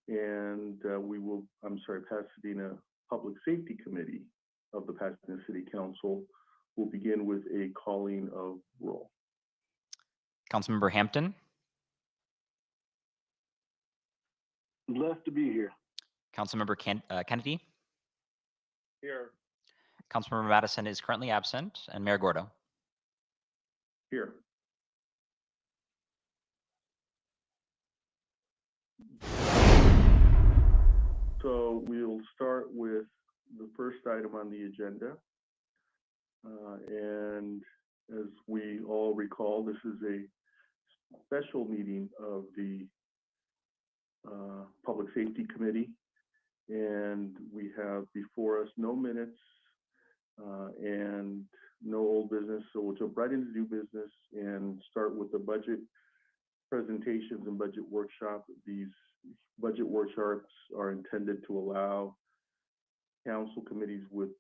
and Pasadena Public Safety Committee of the Pasadena City Council will begin with a calling of roll. Councilmember Hampton. Blessed to be here. Councilmember Kennedy. Here. Councilmember Madison is currently absent, and Mayor Gordo. Here. So we'll start with the first item on the agenda. And as we all recall, this is a special meeting of the Public Safety Committee. And we have before us no minutes and no old business. So we'll jump right into new business and start with the budget presentations and budget workshop. These budget workshops are intended to allow council committees with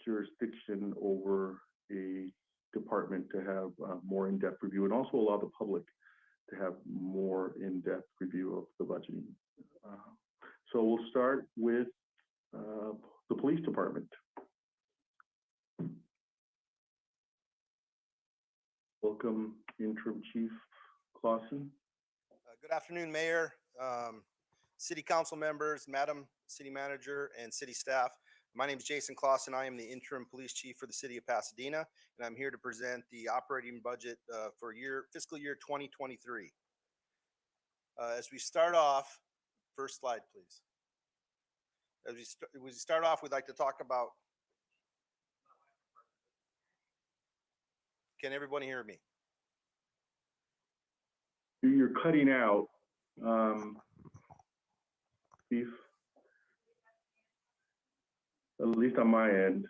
jurisdiction over a department to have more in-depth review, and also allow the public to have more in-depth review of the budgeting. So we'll start with the police department. Welcome, Interim Chief Clausen. Good afternoon, Mayor, City Council members, Madam City Manager, and City staff. My name is Jason Clausen. I am the Interim Police Chief for the City of Pasadena, and I'm here to present the operating budget for fiscal year 2023. As we start off, first slide, please. As we start off, we'd like to talk about. Can everybody hear me? You're cutting out, Chief. At least on my end.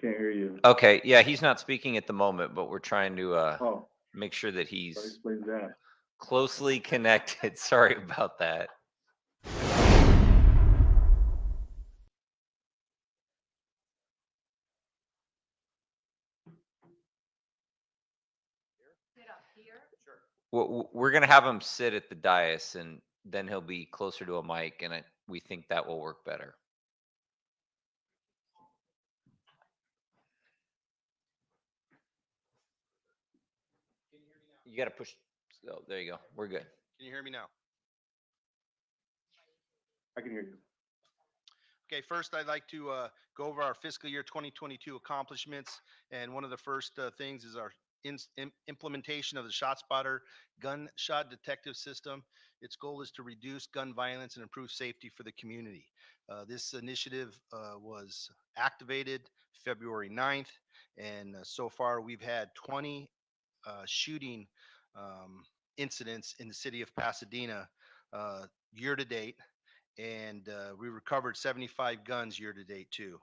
Can't hear you. Okay, yeah, he's not speaking at the moment, but we're trying to make sure that he's closely connected. Sorry about that. We're going to have him sit at the dais, and then he'll be closer to a mic, and we think that will work better. You got to push. Oh, there you go. We're good. Can you hear me now? I can hear you. Okay, first I'd like to go over our fiscal year 2022 accomplishments. And one of the first things is our implementation of the ShotSpotter Gunshot detective system. Its goal is to reduce gun violence and improve safety for the community. This initiative was activated February 9th, and so far we've had 20 shooting incidents in the city of Pasadena year to date, and we recovered 75 guns year to date too.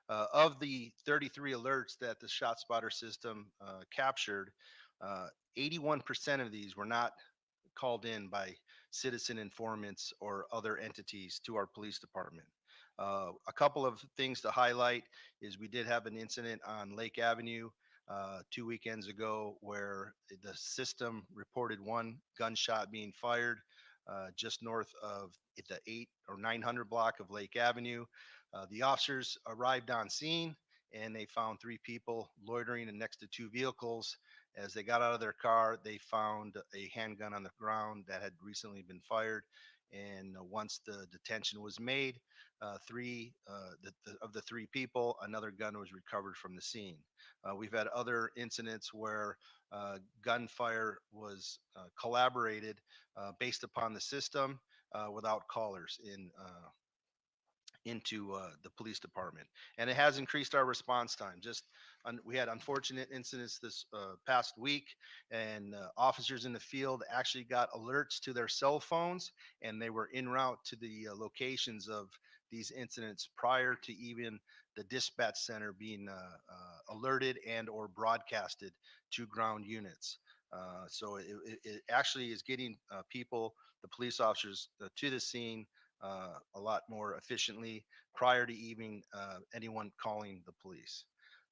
Of the 33 alerts that the ShotSpotter system captured, 81% of these were not called in by citizen informants or other entities to our police department. A couple of things to highlight is we did have an incident on Lake Avenue 2 weekends ago where the system reported one gunshot being fired just north of the 800 or 900 block of Lake Avenue. The officers arrived on scene and they found 3 people loitering next to 2 vehicles. As they got out of their car, they found a handgun on the ground that had recently been fired. And once the detention was made, 3 of the 3 people, another gun was recovered from the scene. We've had other incidents where gunfire was collaborated based upon the system without callers into the police department, and it has increased our response time. We had unfortunate incidents this past week, and officers in the field actually got alerts to their cell phones, and they were en route to the locations of these incidents prior to even the dispatch center being alerted and or broadcasted to ground units. So it actually is getting people, the police officers, to the scene a lot more efficiently prior to even anyone calling the police.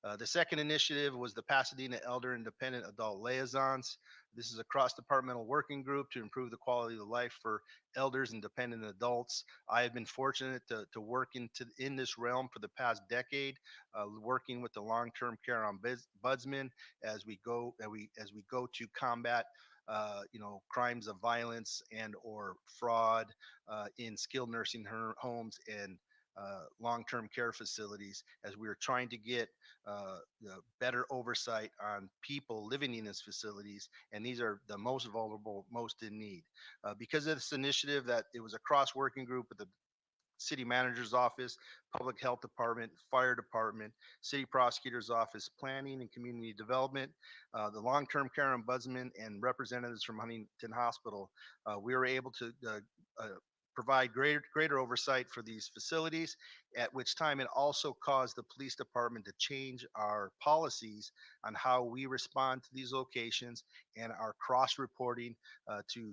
The second initiative was the Pasadena Elder Independent Adult Liaisons. This is a cross-departmental working group to improve the quality of life for elders and dependent adults. I have been fortunate to work in this realm for the past decade, working with the long-term care ombudsman as we go to combat crimes of violence and or fraud in skilled nursing homes and long-term care facilities, as we are trying to get better oversight on people living in these facilities, and these are the most vulnerable, most in need. Because of this initiative, that it was a cross-working group with the city manager's office, public health department, fire department, city prosecutor's office, planning and community development, the long-term care ombudsman, and representatives from Huntington Hospital. We were able to provide greater oversight for these facilities, at which time it also caused the police department to change our policies on how we respond to these locations and our cross-reporting to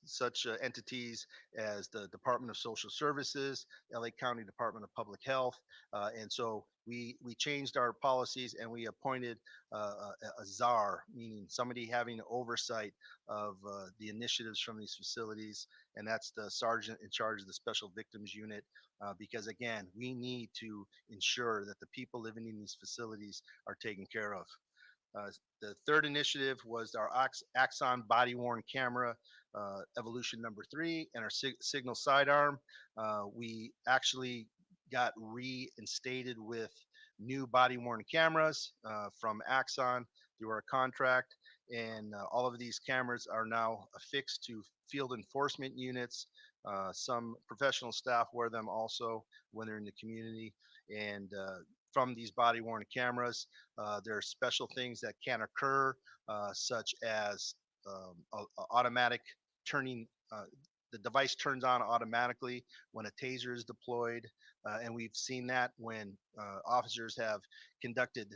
such entities as the Department of Social Services, LA County Department of Public Health. And so we changed our policies, and we appointed a czar, meaning somebody having oversight of the initiatives from these facilities. And that's the sergeant in charge of the Special Victims Unit. Because again, we need to ensure that the people living in these facilities are taken care of. The third initiative was our Axon body-worn camera evolution number 3, and our signal sidearm. We actually got reinstated with new body-worn cameras from Axon through our contract, and all of these cameras are now affixed to field enforcement units. Some professional staff wear them also when they're in the community, and from these body-worn cameras, there are special things that can occur, such as automatic turning. The device turns on automatically when a taser is deployed, and we've seen that when officers have conducted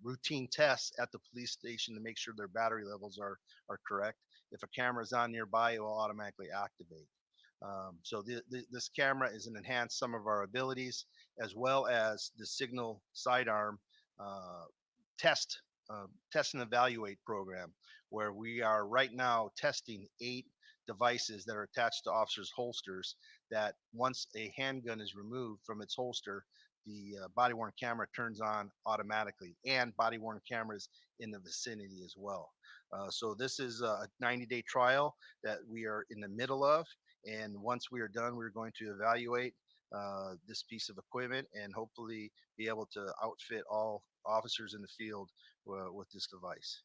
routine tests at the police station to make sure their battery levels are correct. If a camera is on nearby, it will automatically activate. So this camera is an enhanced some of our abilities, as well as the signal sidearm test and evaluate program, where we are right now testing 8 devices that are attached to officers' holsters, that once a handgun is removed from its holster, the body-worn camera turns on automatically, and body-worn cameras in the vicinity as well. So this is a 90-day trial that we are in the middle of, and once we are done, we're going to evaluate this piece of equipment and hopefully be able to outfit all officers in the field with this device.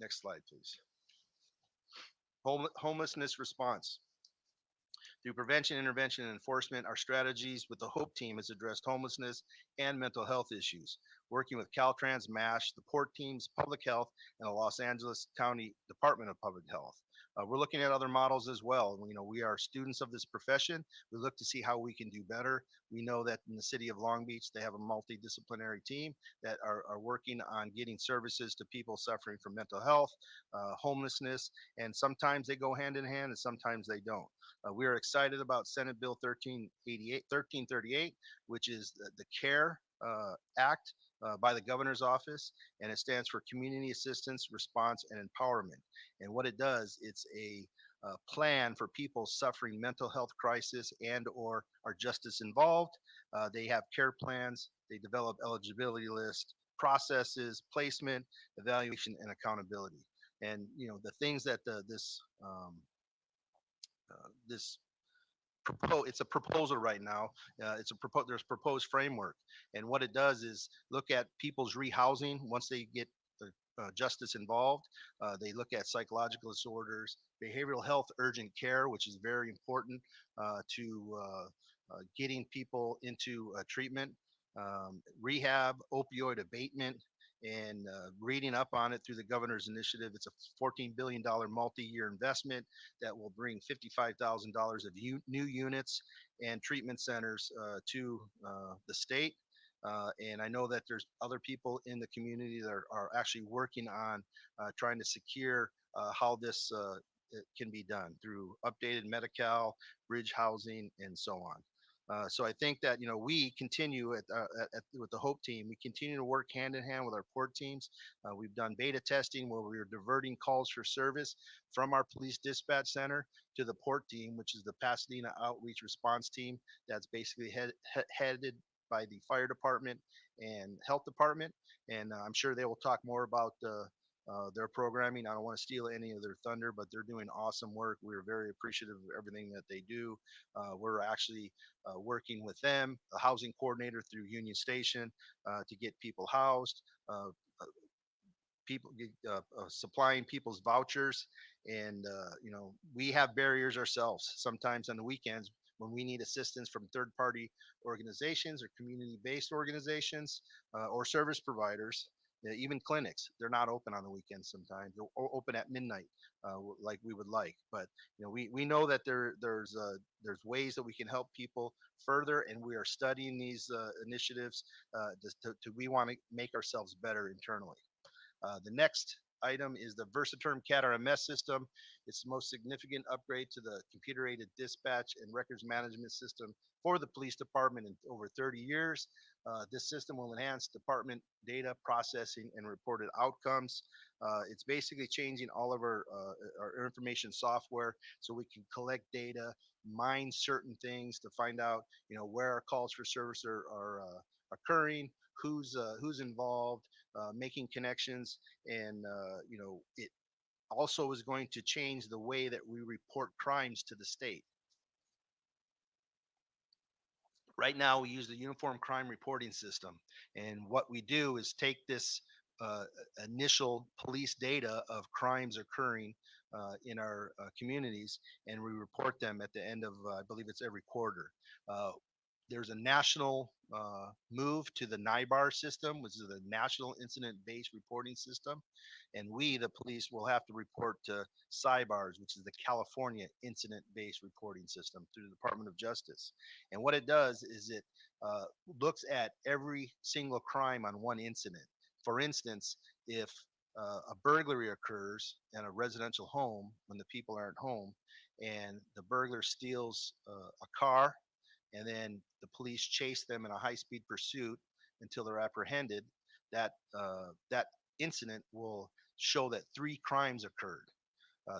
Next slide, please. Homelessness response. Through prevention, intervention, and enforcement, our strategies with the HOPE team has addressed homelessness and mental health issues, working with Caltrans, MASH, the port teams, public health, and the Los Angeles County Department of Public Health. We're looking at other models as well. We are students of this profession. We look to see how we can do better. We know that in the city of Long Beach, they have a multidisciplinary team that are working on getting services to people suffering from mental health, homelessness, and sometimes they go hand in hand and sometimes they don't. We are excited about Senate Bill 1338, which is the CARE Act by the governor's office, and it stands for Community Assistance, Response, and Empowerment. And what it does, it's a plan for people suffering mental health crisis and or are justice involved. They have care plans, they develop eligibility lists, processes, placement, evaluation, and accountability. And the things that this it's a proposal right now. There's proposed framework, and what it does is look at people's rehousing once they get justice involved. They look at psychological disorders, behavioral health, urgent care, which is very important to getting people into treatment, rehab, opioid abatement, and reading up on it through the governor's initiative. It's a $14 billion multi-year investment that will bring $55,000 of new units and treatment centers to the state. And I know that there's other people in the community that are actually working on trying to secure how this it can be done through updated Medi-Cal, bridge housing, and so on. So I think that, we continue with the Hope team. We continue to work hand in hand with our port teams. We've done beta testing where we are diverting calls for service from our police dispatch center to the port team, which is the Pasadena Outreach Response Team. That's basically headed by the fire department and health department. And I'm sure they will talk more about their programming. I don't want to steal any of their thunder, but they're doing awesome work. We're very appreciative of everything that they do. We're actually working with them, the housing coordinator through Union Station, to get people housed, people supplying people's vouchers. And we have barriers ourselves sometimes on the weekends when we need assistance from third-party organizations or community-based organizations or service providers. Even clinics, they're not open on the weekends sometimes, or open at midnight, like we would like. But we know that there's ways that we can help people further, and we are studying these initiatives. We want to make ourselves better internally. The next item is the Versaterm CAD RMS system. It's the most significant upgrade to the computer-aided dispatch and records management system for the police department in over 30 years. This system will enhance department data processing and reported outcomes. It's basically changing all of our information software so we can collect data, mine certain things to find out, where our calls for service are occurring, who's involved, making connections, and it also is going to change the way that we report crimes to the state. Right now, we use the Uniform Crime Reporting System, and what we do is take this initial police data of crimes occurring in our communities, and we report them at the end of, I believe it's every quarter. There's a national move to the NIBAR system, which is the National Incident-Based Reporting System. And we, the police, will have to report to CYBARS, which is the California Incident-Based Reporting System through the Department of Justice. And what it does is it looks at every single crime on one incident. For instance, if a burglary occurs in a residential home when the people aren't home, and the burglar steals a car, and then the police chase them in a high-speed pursuit until they're apprehended, that incident will show that 3 crimes occurred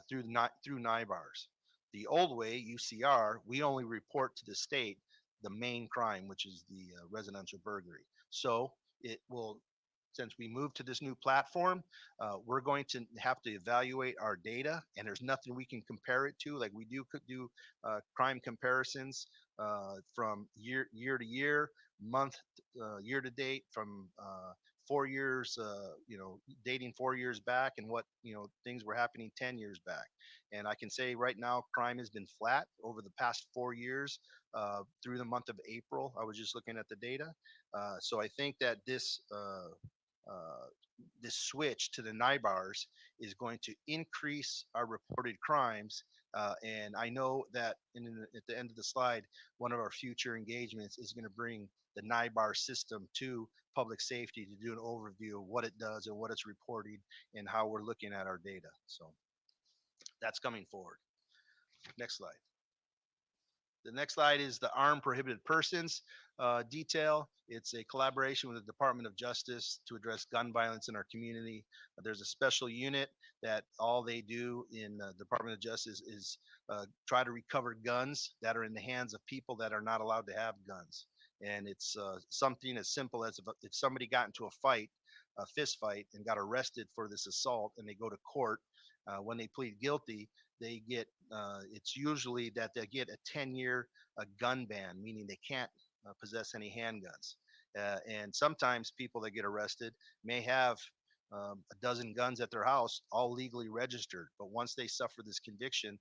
through NIBARS. The old way, UCR, we only report to the state the main crime, which is the residential burglary. So it will, since we moved to this new platform, we're going to have to evaluate our data, and there's nothing we can compare it to. Like we could do crime comparisons from year to year, month, year to date, from 4 years, dating 4 years back, and what things were happening 10 years back. And I can say right now, crime has been flat over the past 4 years through the month of April. I was just looking at the data. So I think that this switch to the NIBARS is going to increase our reported crimes. And I know that at the end of the slide, one of our future engagements is going to bring the NIBAR system to public safety to do an overview of what it does and what it's reporting and how we're looking at our data. So that's coming forward. Next slide. The next slide is the armed prohibited persons detail. It's a collaboration with the Department of Justice to address gun violence in our community. There's a special unit that all they do in the Department of Justice is try to recover guns that are in the hands of people that are not allowed to have guns. And it's something as simple as if somebody got into a fight, a fist fight, and got arrested for this assault, and they go to court, when they plead guilty, they get, it's usually that they get a 10-year gun ban, meaning they can't possess any handguns. And sometimes people that get arrested may have a dozen guns at their house, all legally registered. But once they suffer this conviction,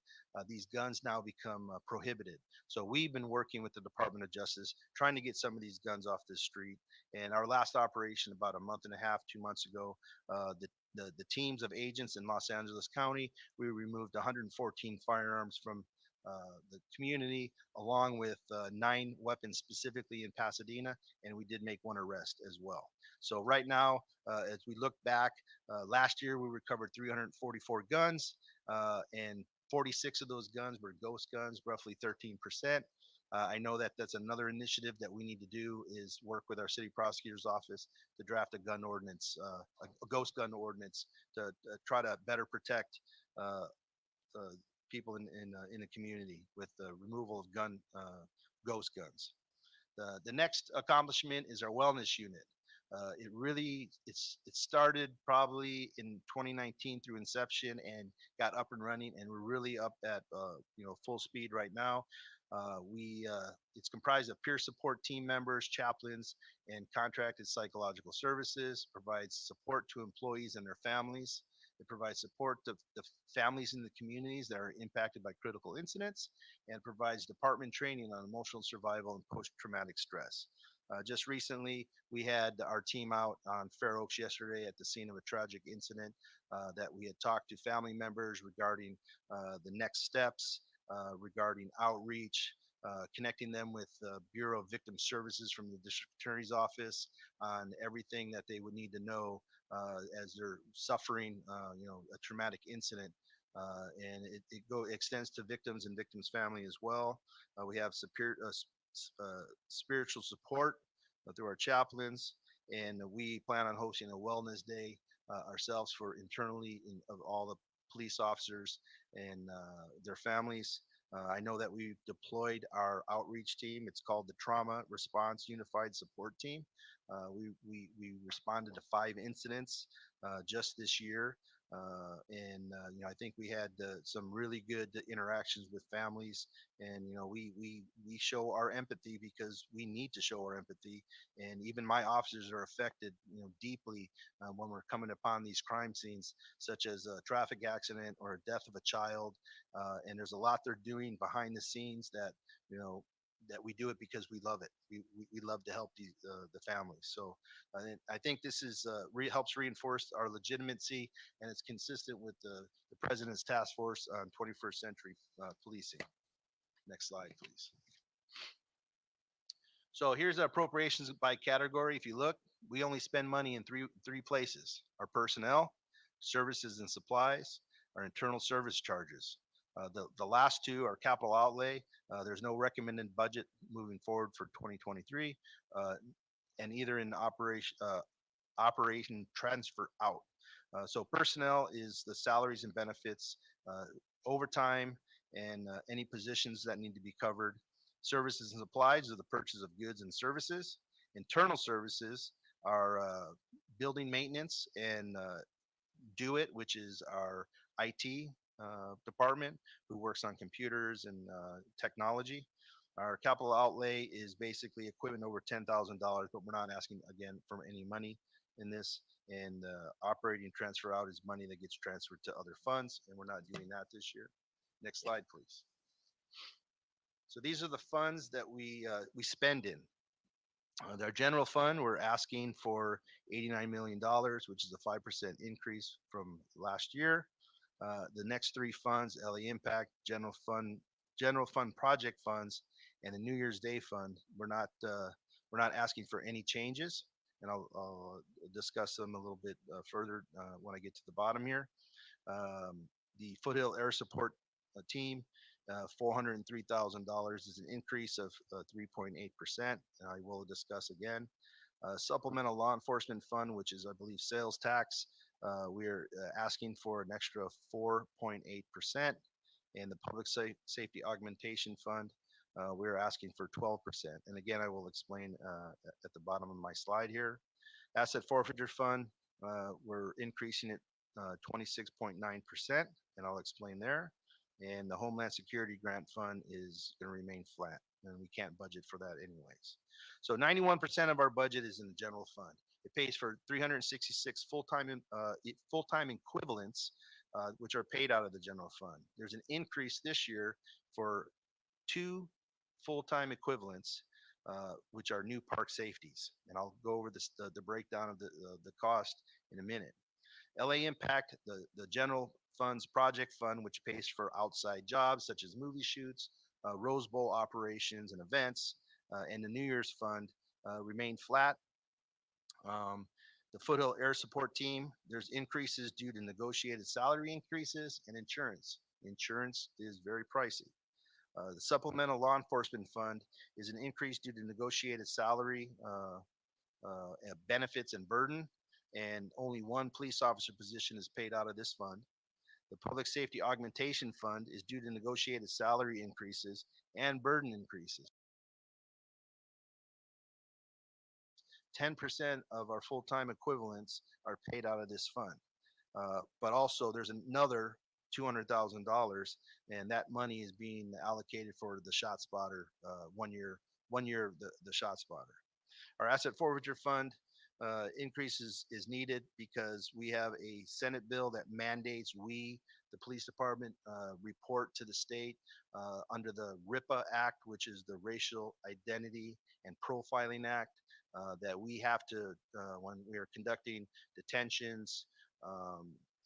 these guns now become prohibited. So we've been working with the Department of Justice, trying to get some of these guns off the street. And our last operation about a month and a half, 2 months ago, the teams of agents in Los Angeles County, we removed 114 firearms from the community, along with 9 weapons specifically in Pasadena, and we did make 1 arrest as well. So right now, as we look back, last year we recovered 344 guns, and 46 of those guns were ghost guns, roughly 13%. I know that that's another initiative that we need to do is work with our city prosecutor's office to draft a gun ordinance, a ghost gun ordinance to try to better protect uh, people in the community with the removal of ghost guns. The next accomplishment is our wellness unit. It started probably in 2019 through inception and got up and running, and we're really up at full speed right now. It's comprised of peer support team members, chaplains, and contracted psychological services. Provides support to employees and their families. It provides support to the families in the communities that are impacted by critical incidents, and provides department training on emotional survival and post-traumatic stress. Just recently, we had our team out on Fair Oaks yesterday at the scene of a tragic incident that we had talked to family members regarding the next steps, regarding outreach, connecting them with the Bureau of Victim Services from the District Attorney's Office on everything that they would need to know as they're suffering, a traumatic incident. And it extends to victims and victims' family as well. We have spiritual support through our chaplains, and we plan on hosting a wellness day ourselves for internally of all the police officers and their families. I know that we've deployed our outreach team. It's called the Trauma Response Unified Support Team. We responded to 5 incidents just this year. I think we had some really good interactions with families, and we show our empathy because we need to show our empathy. And even my officers are affected, deeply when we're coming upon these crime scenes, such as a traffic accident or a death of a child. And there's a lot they're doing behind the scenes that that we do it because we love it. We love to help the families. So I think this is helps reinforce our legitimacy, and it's consistent with the President's Task Force on 21st Century Policing. Next slide, please. So here's the appropriations by category. If you look, we only spend money in three places: our personnel, services and supplies, our internal service charges. The last two are capital outlay. There's no recommended budget moving forward for 2023, and either in operation transfer out. So personnel is the salaries and benefits, overtime, and any positions that need to be covered. Services and supplies are the purchase of goods and services. Internal services are building maintenance and Do It, which is our IT department who works on computers and technology. Our capital outlay is basically equipment over $10,000, but we're not asking again for any money in this. And operating transfer out is money that gets transferred to other funds, and we're not doing that this year. Next slide, please. So these are the funds that we spend in. Our general fund, we're asking for $89 million, which is a 5% increase from last year. The next 3 funds, LA Impact, General Fund Project Funds, and the New Year's Day Fund, we're not asking for any changes, and I'll discuss them a little bit further when I get to the bottom here. The Foothill Air Support Team, $403,000 is an increase of 3.8%. I will discuss again. Supplemental Law Enforcement Fund, which is, I believe, sales tax. We are asking for an extra 4.8%. And the Public Safety Augmentation Fund, we're asking for 12%. And again, I will explain at the bottom of my slide here. Asset Forfeiture Fund, we're increasing it 26.9%, and I'll explain there. And the Homeland Security Grant Fund is going to remain flat, and we can't budget for that anyways. So 91% of our budget is in the general fund. It pays for 366 full-time equivalents, which are paid out of the general fund. There's an increase this year for 2 full-time equivalents, which are new park safeties, and I'll go over the breakdown of the cost in a minute. LA Impact, the general funds project fund, which pays for outside jobs such as movie shoots, Rose Bowl operations and events, and the New Year's fund remain flat. The Foothill Air Support Team, there's increases due to negotiated salary increases and insurance. Insurance is very pricey. The supplemental law enforcement fund is an increase due to negotiated salary, benefits and burden, and only one police officer position is paid out of this fund. The public safety augmentation fund is due to negotiated salary increases and burden increases. 10% of our full-time equivalents are paid out of this fund. But also there's another $200,000, and that money is being allocated for the shot spotter, 1 year of the shot spotter. Our asset forfeiture fund increase is needed because we have a Senate bill that mandates we, the police department, report to the state under the RIPA Act, which is the Racial Identity and Profiling Act, that we have to, when we are conducting detentions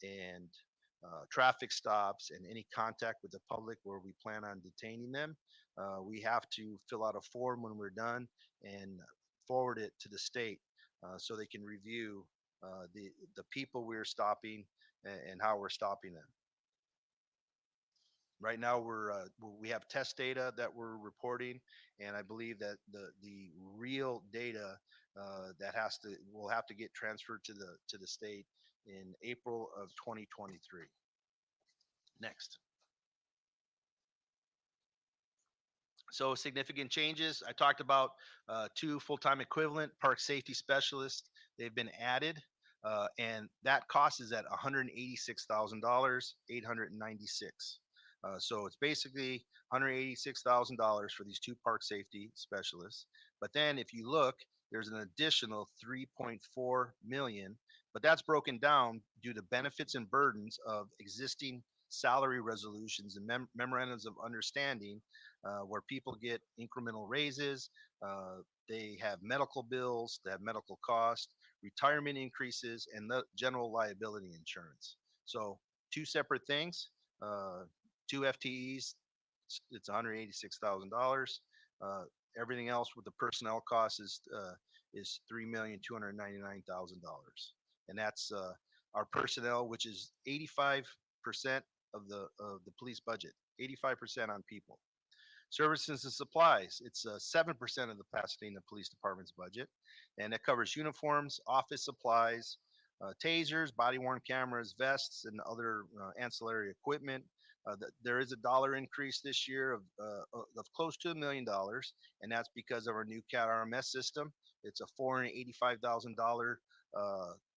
and traffic stops and any contact with the public where we plan on detaining them, we have to fill out a form when we're done and forward it to the state so they can review the people we're stopping and how we're stopping them. Right now we have test data that we're reporting, and I believe that the real data that will have to get transferred to the state in April of 2023. Next. So significant changes. I talked about 2 full-time equivalent park safety specialists. They've been added, and that cost is at $186,896. So it's basically $186,000 for these 2 park safety specialists. But then if you look, there's an additional $3.4 million, but that's broken down due to benefits and burdens of existing salary resolutions and memorandums of understanding, where people get incremental raises, they have medical bills, they have medical costs, retirement increases, and the general liability insurance. So 2 separate things, 2 FTEs, it's $186,000. Everything else with the personnel costs is $3,299,000, and that's our personnel, which is 85% of the police budget, 85% on people. Services and supplies, it's 7% of the Pasadena Police Department's budget, and it covers uniforms, office supplies, tasers, body-worn cameras, vests, and other ancillary equipment. There is a dollar increase this year of close to $1 million, and that's because of our new CAT RMS system. It's a $485,000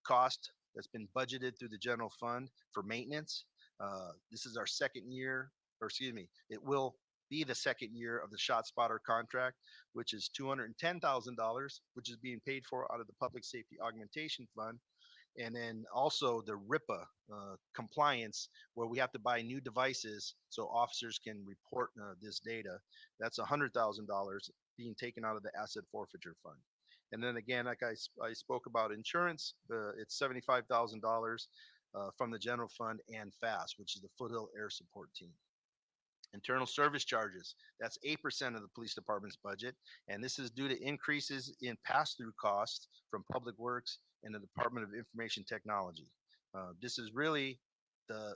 cost that's been budgeted through the general fund for maintenance. This is our second year, or excuse me, it will be the second year of the shot spotter contract, which is $210,000, which is being paid for out of the Public Safety Augmentation Fund. And then also the RIPA compliance, where we have to buy new devices so officers can report this data. That's $100,000 being taken out of the asset forfeiture fund. And then again, like I spoke about insurance, it's $75,000 from the general fund and FAST, which is the Foothill Air Support Team. Internal service charges, that's 8% of the police department's budget, and this is due to increases in pass-through costs from Public Works and the Department of Information Technology. This is really the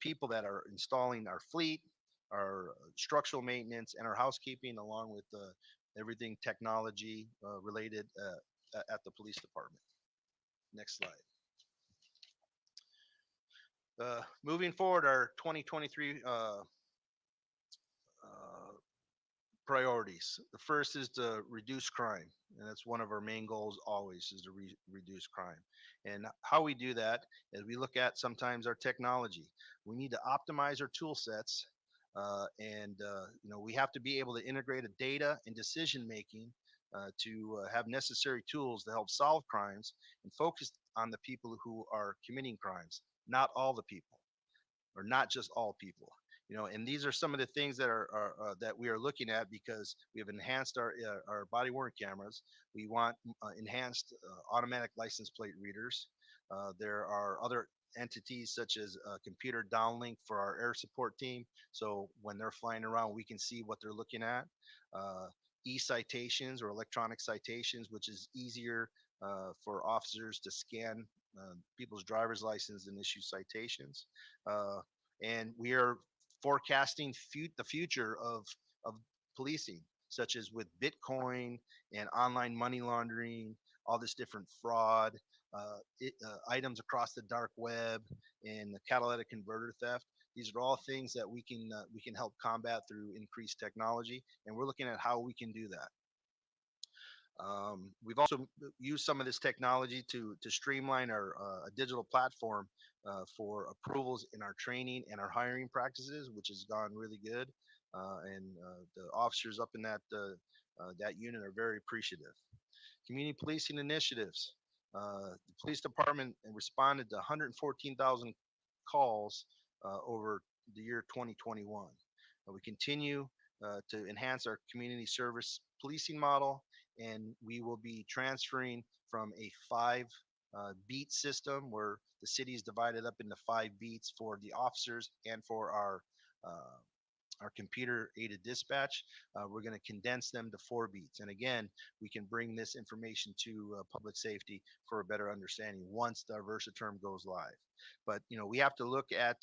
people that are installing our fleet, our structural maintenance, and our housekeeping, along with everything technology related at the police department. Next slide. Moving forward, our 2023 priorities. The first is to reduce crime, and that's one of our main goals always, is to reduce crime. And how we do that is we look at sometimes our technology. We need to optimize our tool sets, and we have to be able to integrate a data and decision making to have necessary tools to help solve crimes and focus on the people who are committing crimes, not all the people, or not just all people. And these are some of the things that that we are looking at, because we have enhanced our body-worn cameras. We want enhanced automatic license plate readers. There are other entities such as computer downlink for our air support team, so when they're flying around, we can see what they're looking at. E-citations, or electronic citations, which is easier for officers to scan people's driver's license and issue citations. And we are forecasting the future of policing, such as with Bitcoin and online money laundering, all this different fraud, items across the dark web, and the catalytic converter theft. These are all things that we can help combat through increased technology, and we're looking at how we can do that. We've also used some of this technology to streamline our digital platform for approvals in our training and our hiring practices, which has gone really good. The officers up in that unit are very appreciative. Community policing initiatives. The police department responded to 114,000 calls over the year 2021. We continue to enhance our community service policing model, and we will be transferring from a 5 beat system where the city is divided up into 5 beats for the officers and for our computer aided dispatch. We're going to condense them to 4 beats. And again, we can bring this information to public safety for a better understanding once the Versa term goes live. But, we have to look at,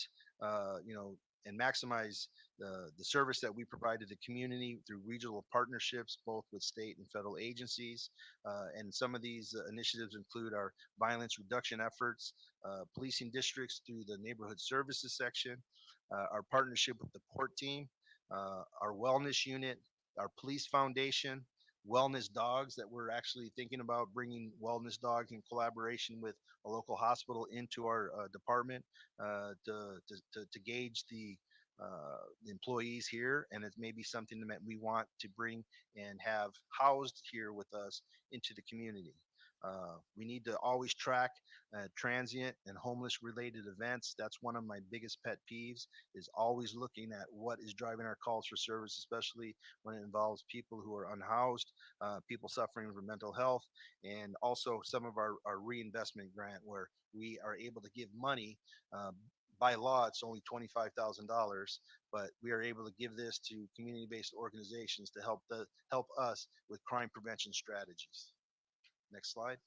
and maximize the service that we provide to the community through regional partnerships, both with state and federal agencies. And some of these initiatives include our violence reduction efforts, policing districts through the neighborhood services section, our partnership with the port team, our wellness unit, our police foundation, wellness dogs that we're actually thinking about bringing wellness dogs in collaboration with a local hospital into our department to gauge the employees here, and it's maybe something that we want to bring and have housed here with us into the community. We need to always track transient and homeless related events. That's one of my biggest pet peeves, is always looking at what is driving our calls for service, especially when it involves people who are unhoused, people suffering from mental health, and also some of our reinvestment grant where we are able to give money. By law, it's only $25,000, but we are able to give this to community-based organizations to help us with crime prevention strategies. Next slide.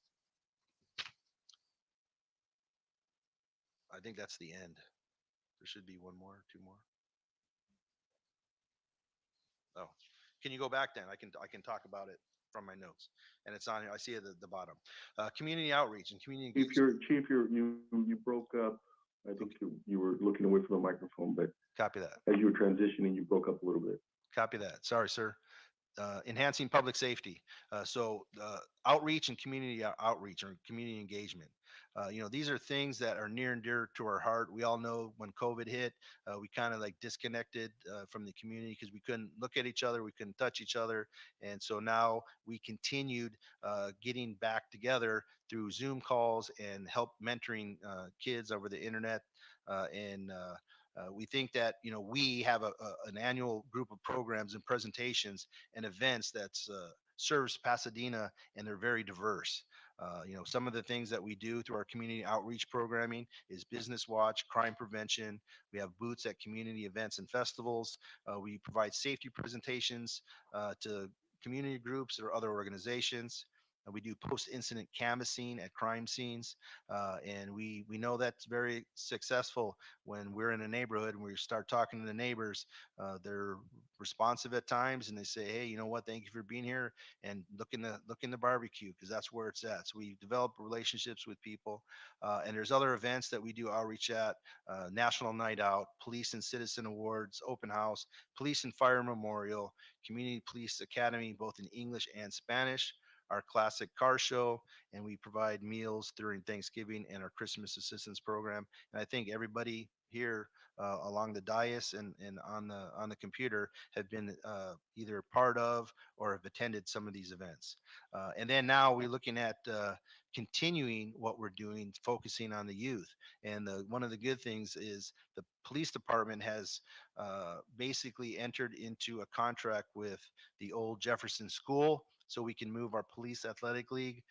I think that's the end. There should be one more, 2 more. Oh, can you go back then? I can talk about it from my notes, and it's on here. I see it at the bottom. Community outreach and community. Chief, you broke up. I think you were looking away from the microphone, but copy that. As you were transitioning, you broke up a little bit. Copy that. Sorry, sir. Enhancing public safety. Outreach and community outreach or community engagement. These are things that are near and dear to our heart. We all know when COVID hit, we kind of like disconnected from the community because we couldn't look at each other, we couldn't touch each other. And so now we continued getting back together through Zoom calls and help mentoring kids over the internet. We think that we have an annual group of programs and presentations and events that serves Pasadena, and they're very diverse. Some of the things that we do through our community outreach programming is Business Watch, crime prevention. We have booths at community events and festivals. We provide safety presentations to community groups or other organizations. We do post-incident canvassing at crime scenes, and we know that's very successful when we're in a neighborhood and we start talking to the neighbors. They're responsive at times, and they say, "Hey, you know what? Thank you for being here, and look in the barbecue because that's where it's at." So we develop relationships with people, and there's other events that we do outreach at: National Night Out, Police and Citizen Awards, Open House, Police and Fire Memorial, Community Police Academy, both in English and Spanish, our classic car show, and we provide meals during Thanksgiving and our Christmas assistance program. And I think everybody here along the dais and on the computer have been either part of or have attended some of these events. And then now we're looking at continuing what we're doing, focusing on the youth. And one of the good things is the police department has basically entered into a contract with the old Jefferson School, so we can move our police athletic league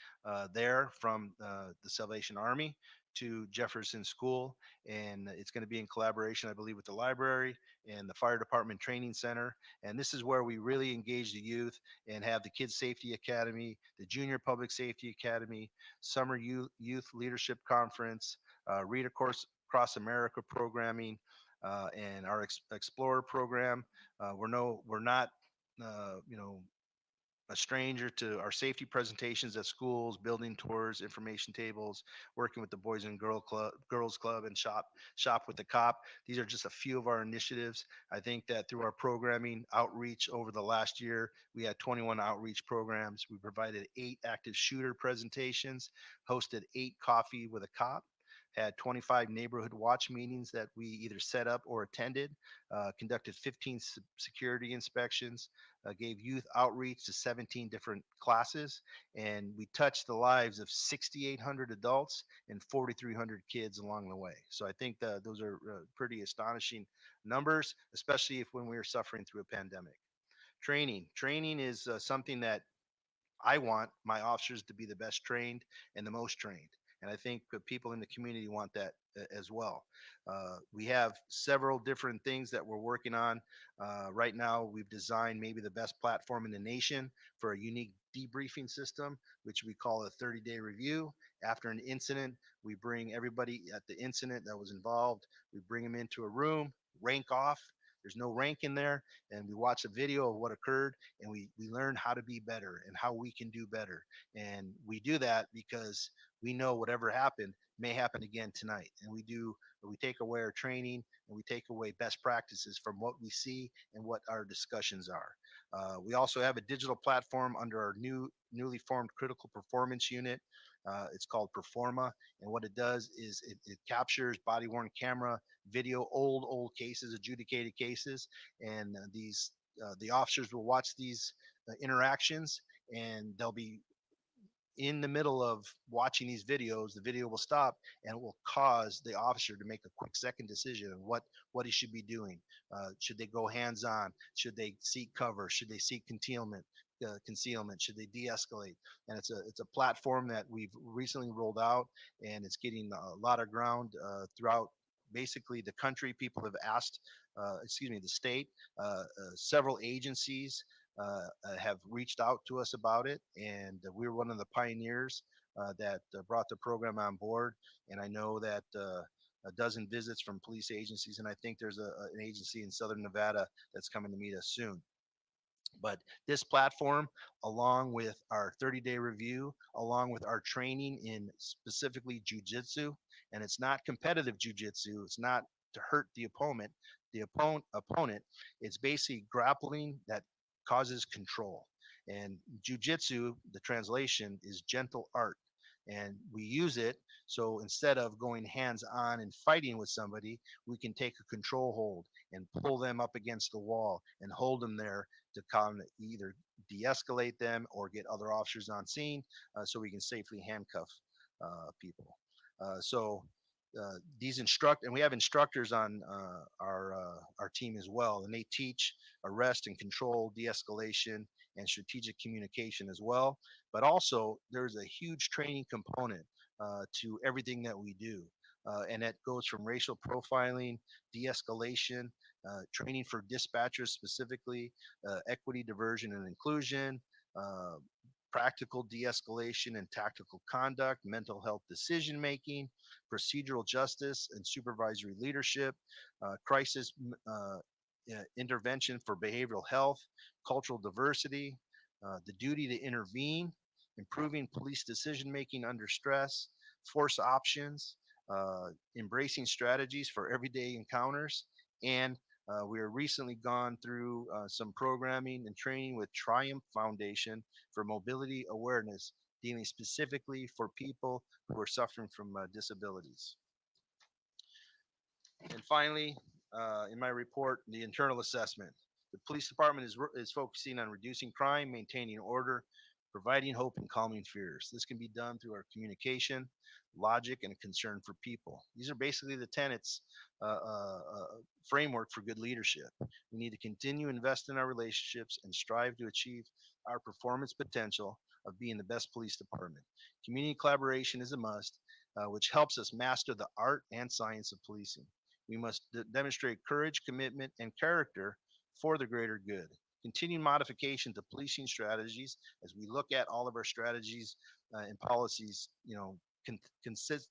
there from the Salvation Army to Jefferson School. And it's going to be in collaboration, I believe, with the library and the fire department training center. And this is where we really engage the youth and have the Kids Safety Academy, the Junior Public Safety Academy, Summer Youth Leadership Conference, Read Across America programming, and our Explorer program. We're not, you know, a stranger to our safety presentations at schools, building tours, information tables, working with the Boys and Girls Club, and shop with the cop. These are just a few of our initiatives. I think that through our programming outreach over the last year, we had 21 outreach programs. We provided 8 active shooter presentations, hosted 8 coffee with a cop, had 25 neighborhood watch meetings that we either set up or attended, conducted 15 security inspections, gave youth outreach to 17 different classes, and we touched the lives of 6,800 adults and 4,300 kids along the way. So I think that those are pretty astonishing numbers, especially if when we were suffering through a pandemic. Training is something that I want my officers to be the best trained and the most trained. And I think the people in the community want that as well. We have several different things that we're working on. Right now, we've designed maybe the best platform in the nation for a unique debriefing system, which we call a 30-day review. After an incident, we bring everybody at the incident that was involved, we bring them into a room, rank off. There's no rank in there, and we watch a video of what occurred, and we learn how to be better and how we can do better. And we do that because we know whatever happened may happen again tonight. And we take away our training, and we take away best practices from what we see and what our discussions are. We also have a digital platform under our newly formed critical performance unit. It's called Performa, and what it does is it captures body-worn camera video, old cases, adjudicated cases, and the officers will watch these interactions, and they'll be in the middle of watching these videos. The video will stop, and it will cause the officer to make a quick second decision on what he should be doing. Should they go hands-on? Should they seek cover? Should they seek concealment? Should they de-escalate? And it's a platform that we've recently rolled out, and it's getting a lot of ground throughout basically the country. People have asked, the state, several agencies have reached out to us about it, and we were one of the pioneers that brought the program on board. And I know that a dozen visits from police agencies, and I think there's an agency in Southern Nevada that's coming to meet us soon. But this platform, along with our 30-day review, along with our training in specifically jujitsu, and it's not competitive jujitsu, it's not to hurt the opponent, it's basically grappling that causes control. And jujitsu, the translation is gentle art. And we use it so instead of going hands-on and fighting with somebody, we can take a control hold and pull them up against the wall and hold them there to either de-escalate them or get other officers on scene, so we can safely handcuff people. And we have instructors on our team as well, and they teach arrest and control, de-escalation, and strategic communication as well. But also, there's a huge training component to everything that we do. And that goes from racial profiling, de-escalation, training for dispatchers specifically, equity, diversion, and inclusion, practical de-escalation and tactical conduct, mental health decision-making, procedural justice and supervisory leadership, crisis intervention for behavioral health, cultural diversity, the duty to intervene, improving police decision-making under stress, force options, embracing strategies for everyday encounters, and we are recently gone through some programming and training with Triumph Foundation for mobility awareness, dealing specifically for people who are suffering from disabilities. And finally, in my report, the internal assessment. The police department is focusing on reducing crime, maintaining order, providing hope, and calming fears. This can be done through our communication, logic, and a concern for people. These are basically the tenets framework for good leadership. We need to continue to invest in our relationships and strive to achieve our performance potential of being the best police department. Community collaboration is a must, which helps us master the art and science of policing. We must demonstrate courage, commitment, and character for the greater good. Continued modification to policing strategies as we look at all of our strategies and policies,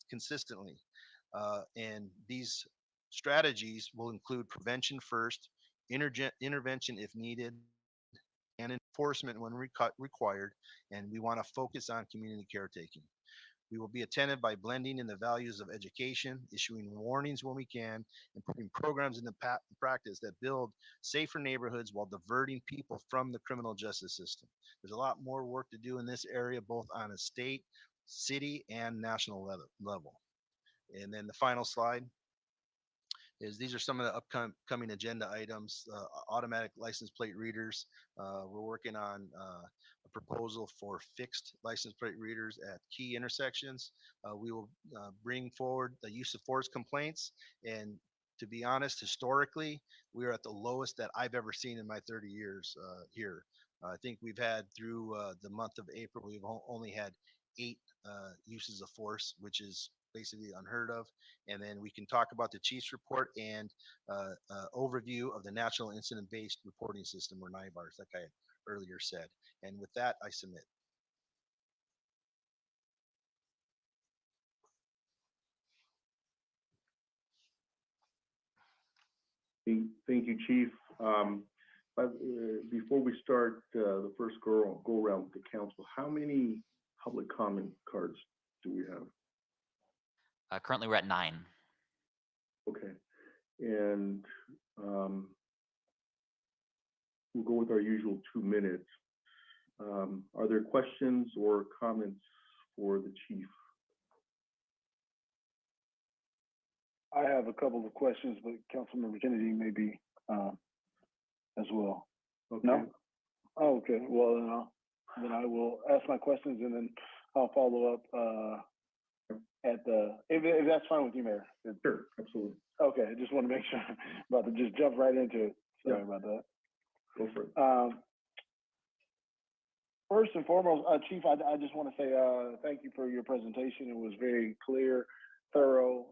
consistently. And these strategies will include prevention first, intervention if needed, and enforcement when required. And we want to focus on community caretaking. We will be attentive by blending in the values of education, issuing warnings when we can, and putting programs into practice that build safer neighborhoods while diverting people from the criminal justice system. There's a lot more work to do in this area, both on a state, city, and national level. And then the final slide is these are some of the upcoming agenda items. Automatic license plate readers. We're working on a proposal for fixed license plate readers at key intersections. We will bring forward the use of force complaints. And to be honest, historically, we are at the lowest that I've ever seen in my 30 years here. I think we've had through the month of April, we've only had 8 uses of force, which is basically unheard of. And then we can talk about the chief's report and overview of the National Incident-Based Reporting System, or NIBARS, like I had earlier said. And with that, I submit. Thank you, Chief. Before we start the first go around with the council, how many public comment cards do we have? Currently, we're at 9. Okay, and we'll go with our usual 2 minutes. Are there questions or comments for the chief? I have a couple of questions, but Councilmember Kennedy maybe as well. Okay. No? Oh, okay. Well, then I will ask my questions and then I'll follow up at the, if that's fine with you, Mayor. Sure, absolutely. Okay, I just want to make sure. I'm about to just jump right into it. Sorry about that. Go for it. First and foremost, Chief, I just want to say thank you for your presentation. It was very clear, thorough,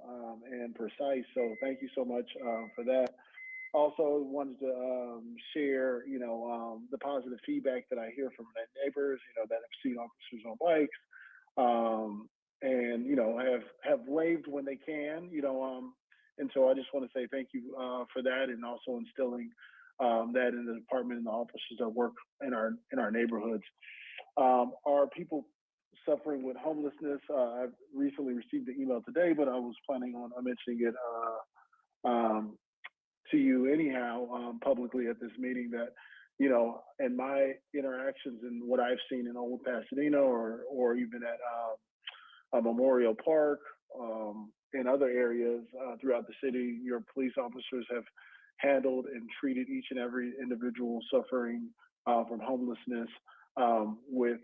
and precise. So thank you so much for that. Also wanted to share, the positive feedback that I hear from the neighbors, that have seen officers on bikes, and have waved when they can, and so I just want to say thank you for that, and also instilling that in the department and the officers that work in our neighborhoods. Are people suffering with homelessness? I've recently received the email today, but I was planning on mentioning it to you anyhow publicly at this meeting, that in my interactions and what I've seen in Old Pasadena or even at Memorial Park, in other areas throughout the city, your police officers have handled and treated each and every individual suffering from homelessness with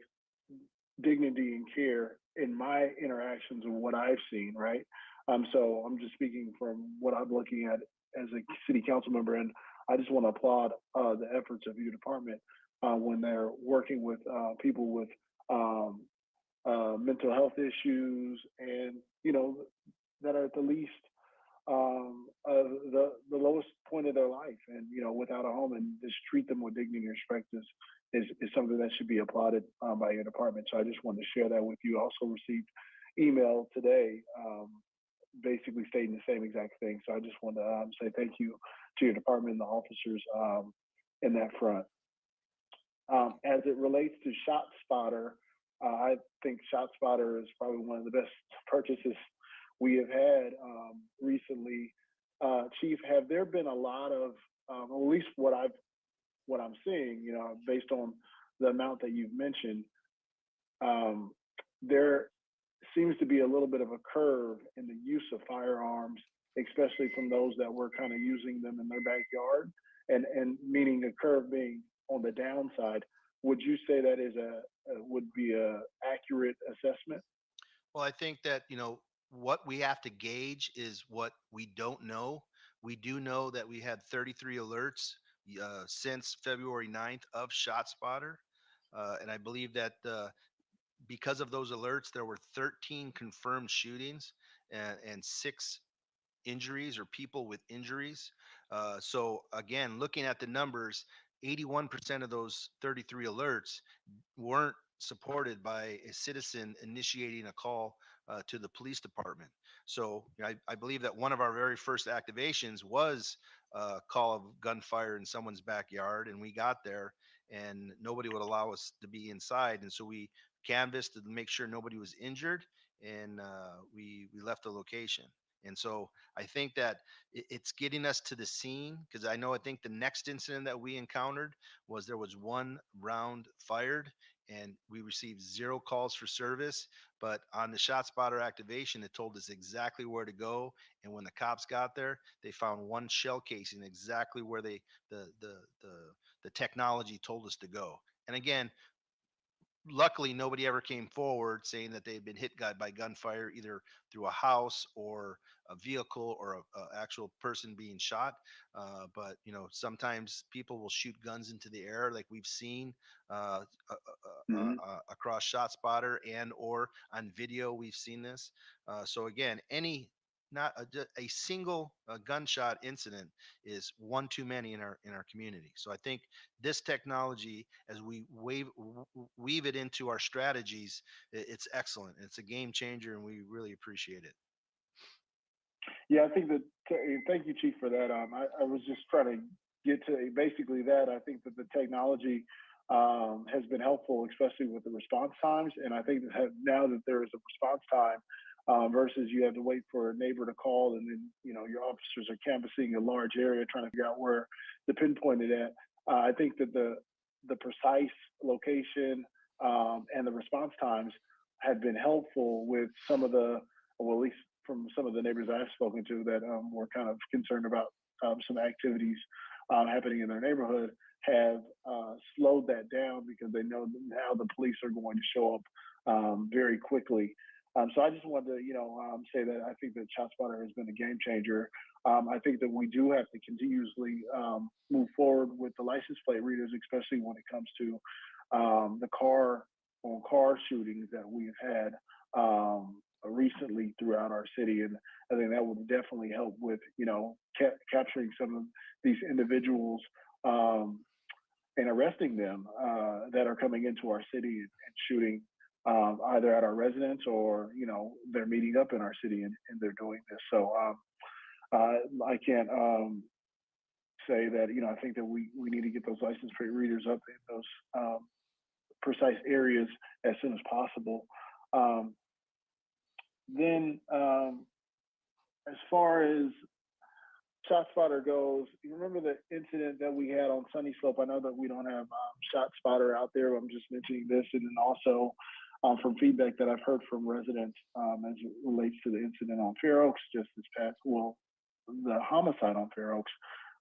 dignity and care in my interactions and what I've seen, right? So I'm just speaking from what I'm looking at as a city council member, and I just want to applaud the efforts of your department when they're working with people with mental health issues, and that are at the least the lowest point of their life, and without a home, and just treat them with dignity and respect is something that should be applauded by your department. So I just wanted to share that with you. Also received email today basically stating the same exact thing. So I just want to say thank you to your department and the officers in that front. As it relates to ShotSpotter, I think ShotSpotter is probably one of the best purchases we have had recently. Chief, have there been a lot of, at least what I'm seeing, based on the amount that you've mentioned, there seems to be a little bit of a curve in the use of firearms, especially from those that were kind of using them in their backyard, and meaning a curve being on the downside. Would you say that would be a accurate assessment? Well, I think that, what we have to gauge is what we don't know. We do know that we had 33 alerts since February 9th of ShotSpotter. And I believe that because of those alerts, there were 13 confirmed shootings and 6 injuries, or people with injuries. So again, looking at the numbers, 81% of those 33 alerts weren't supported by a citizen initiating a call to the police department. So I believe that one of our very first activations was a call of gunfire in someone's backyard, and we got there and nobody would allow us to be inside. And so we canvassed to make sure nobody was injured, and we left the location. And so I think that it's getting us to the scene, because I think the next incident that we encountered was there was one round fired and we received 0 calls for service. But on the shot spotter activation, it told us exactly where to go. And when the cops got there, they found one shell casing exactly where the technology told us to go. And again, luckily nobody ever came forward saying that they had been hit by gunfire, either through a house or a vehicle or a actual person being shot. But sometimes people will shoot guns into the air, like we've seen across ShotSpotter and or on video. We've seen this. So again, not a single gunshot incident is one too many in our community. So I think this technology, as we weave it into our strategies, it's excellent. It's a game changer, and we really appreciate it. Yeah, I think that. Thank you, Chief, for that. I was just trying to get to basically that. I think that the technology has been helpful, especially with the response times. And I think that now that there is a response time versus you have to wait for a neighbor to call, and then your officers are canvassing a large area trying to figure out where to pinpoint it at. I think that the precise location and the response times have been helpful with some of the, well, at least from some of the neighbors I've spoken to that were kind of concerned about some activities happening in their neighborhood, have slowed that down because they know that now the police are going to show up very quickly. So I just wanted to, say that I think that ShotSpotter has been a game changer. I think that we do have to continuously move forward with the license plate readers, especially when it comes to the car shootings that we've had recently throughout our city. And I think that would definitely help with, capturing some of these individuals and arresting them that are coming into our city and shooting either at our residence or, they're meeting up in our city and they're doing this. So I can't say that, I think that we need to get those license plate readers up in those precise areas as soon as possible. Then as far as ShotSpotter goes, you remember the incident that we had on Sunny Slope? I know that we don't have ShotSpotter out there. I'm just mentioning this, and then also from feedback that I've heard from residents as it relates to the incident on Fair Oaks just this past, the homicide on Fair Oaks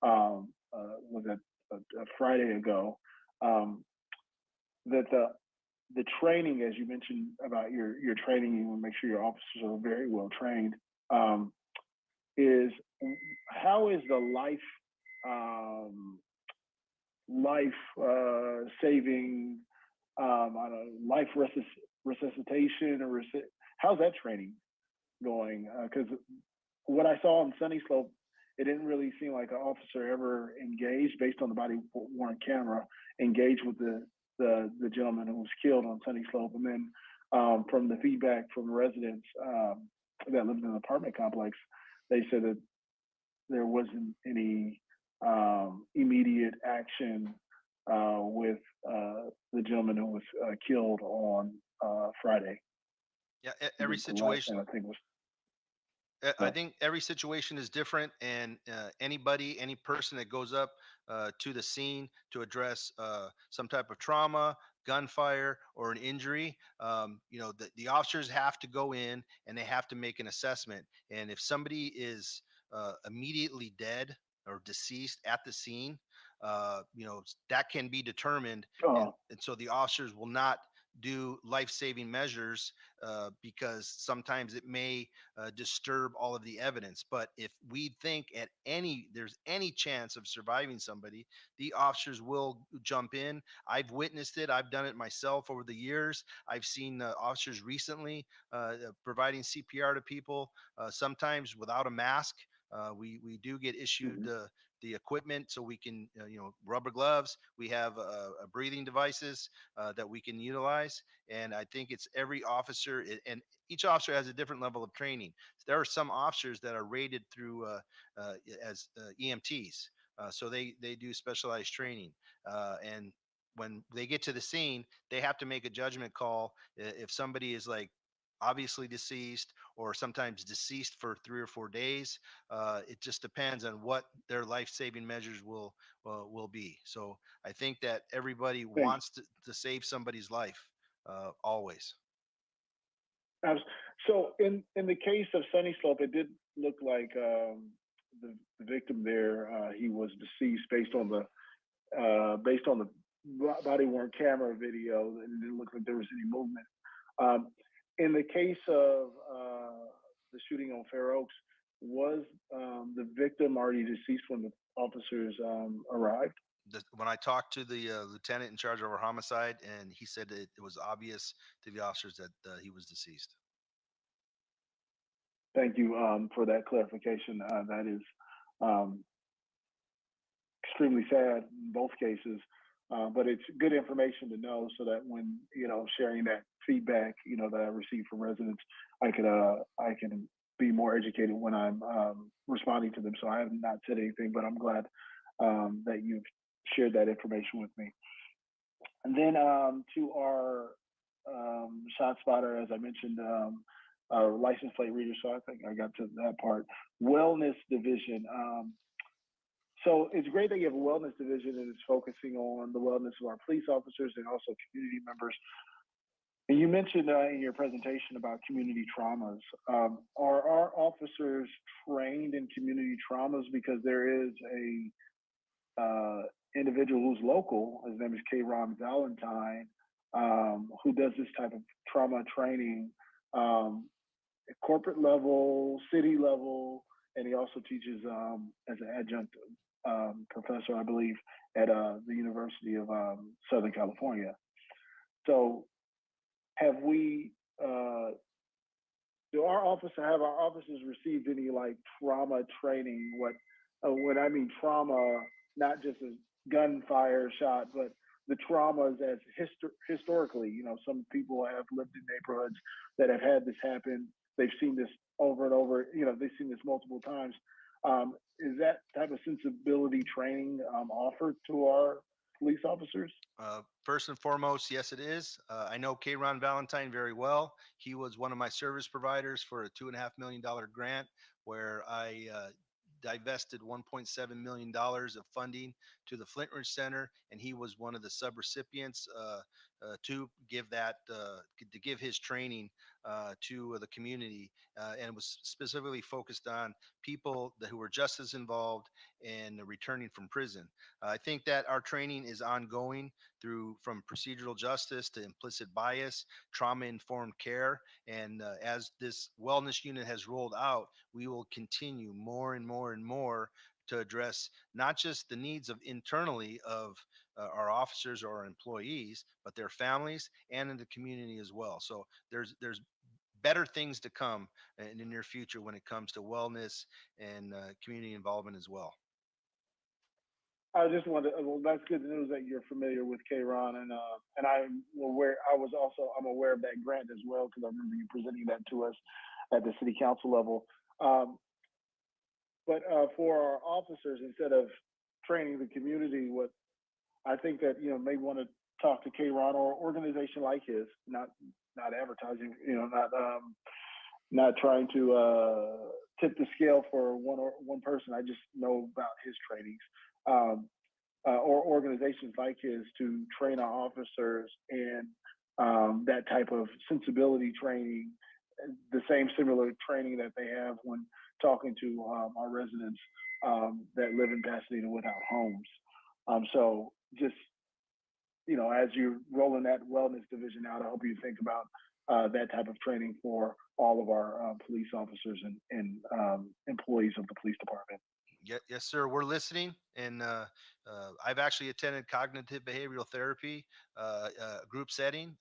was a Friday ago. That the training, as you mentioned about your training, you want to make sure your officers are very well trained. Is how is the life saving, life resuscitation, or how's that training going? Because what I saw on Sunny Slope, it didn't really seem like an officer ever engaged, based on the body worn camera, engaged with the gentleman who was killed on Sunny Slope. And then from the feedback from residents that lived in the apartment complex, they said that there wasn't any immediate action with the gentleman who was killed on Friday. Yeah, every situation. I think every situation is different, and any person that goes up to the scene to address some type of trauma, gunfire, or an injury, the officers have to go in and they have to make an assessment. And if somebody is immediately dead or deceased at the scene, that can be determined. And so the officers will not do life-saving measures because sometimes it may disturb all of the evidence. But if we think there's any chance of surviving somebody, the officers will jump in. I've witnessed it. I've done it myself over the years. I've seen officers recently providing CPR to people, sometimes without a mask. We do get issued the equipment so we can, rubber gloves. We have breathing devices that we can utilize. And I think it's every officer, and each officer has a different level of training. There are some officers that are rated through as EMTs. So they do specialized training. And when they get to the scene, they have to make a judgment call. If somebody is like obviously deceased or sometimes deceased for 3 or 4 days, it just depends on what their life-saving measures will be. So I think that everybody wants to save somebody's life always. So in the case of Sunny Slope, it did look like the victim there, he was deceased based on the body-worn camera video, and it didn't look like there was any movement. In the case of the shooting on Fair Oaks, was the victim already deceased when the officers arrived? When I talked to the lieutenant in charge of our homicide, and he said that it was obvious to the officers that he was deceased. Thank you for that clarification. That is extremely sad in both cases, but it's good information to know so that when sharing that feedback that I receive from residents, I can be more educated when I'm responding to them. So I have not said anything, but I'm glad that you've shared that information with me. And then to our shot spotter, as I mentioned, our license plate reader, so I think I got to that part. Wellness division. So it's great that you have a wellness division and it's focusing on the wellness of our police officers and also community members. And you mentioned in your presentation about community traumas. Are our officers trained in community traumas? Because there is a individual who's local, his name is K. Ron Valentine, who does this type of trauma training at corporate level, city level, and he also teaches as an adjunct professor, I believe, at the University of Southern California. So have we, have our officers received any like trauma training? When I mean trauma, not just as gunfire shot, but the traumas as historically, some people have lived in neighborhoods that have had this happen. They've seen this over and over, they've seen this multiple times. Is that type of sensibility training offered to our police officers? First and foremost, yes, it is. I know K. Ron Valentine very well. He was one of my service providers for a $2.5 million grant where I divested $1.7 million of funding to the Flint Ridge Center, and he was one of the subrecipients to give his training to the community, and was specifically focused on people who were just as involved in returning from prison. I think that our training is ongoing from procedural justice to implicit bias, trauma-informed care, and as this wellness unit has rolled out, we will continue more and more and more to address not just the needs of internally of our officers or our employees, but their families and in the community as well. So there's better things to come in the near future when it comes to wellness and community involvement as well. I just wanted. Well, that's good news that you're familiar with K-Ron, and I'm aware. I'm aware of that grant as well because I remember you presenting that to us at the city council level. But for our officers, instead of training the community, what I think that may want to talk to K-Ron or an organization like his, not advertising, not trying to tip the scale for one person. I just know about his trainings. Or organizations like his to train our officers in that type of sensibility training, the same similar training that they have when talking to our residents that live in Pasadena without homes. So just, as you're rolling that wellness division out, I hope you think about that type of training for all of our police officers and employees of the police department. Yes, sir. We're listening, and I've actually attended cognitive behavioral therapy group setting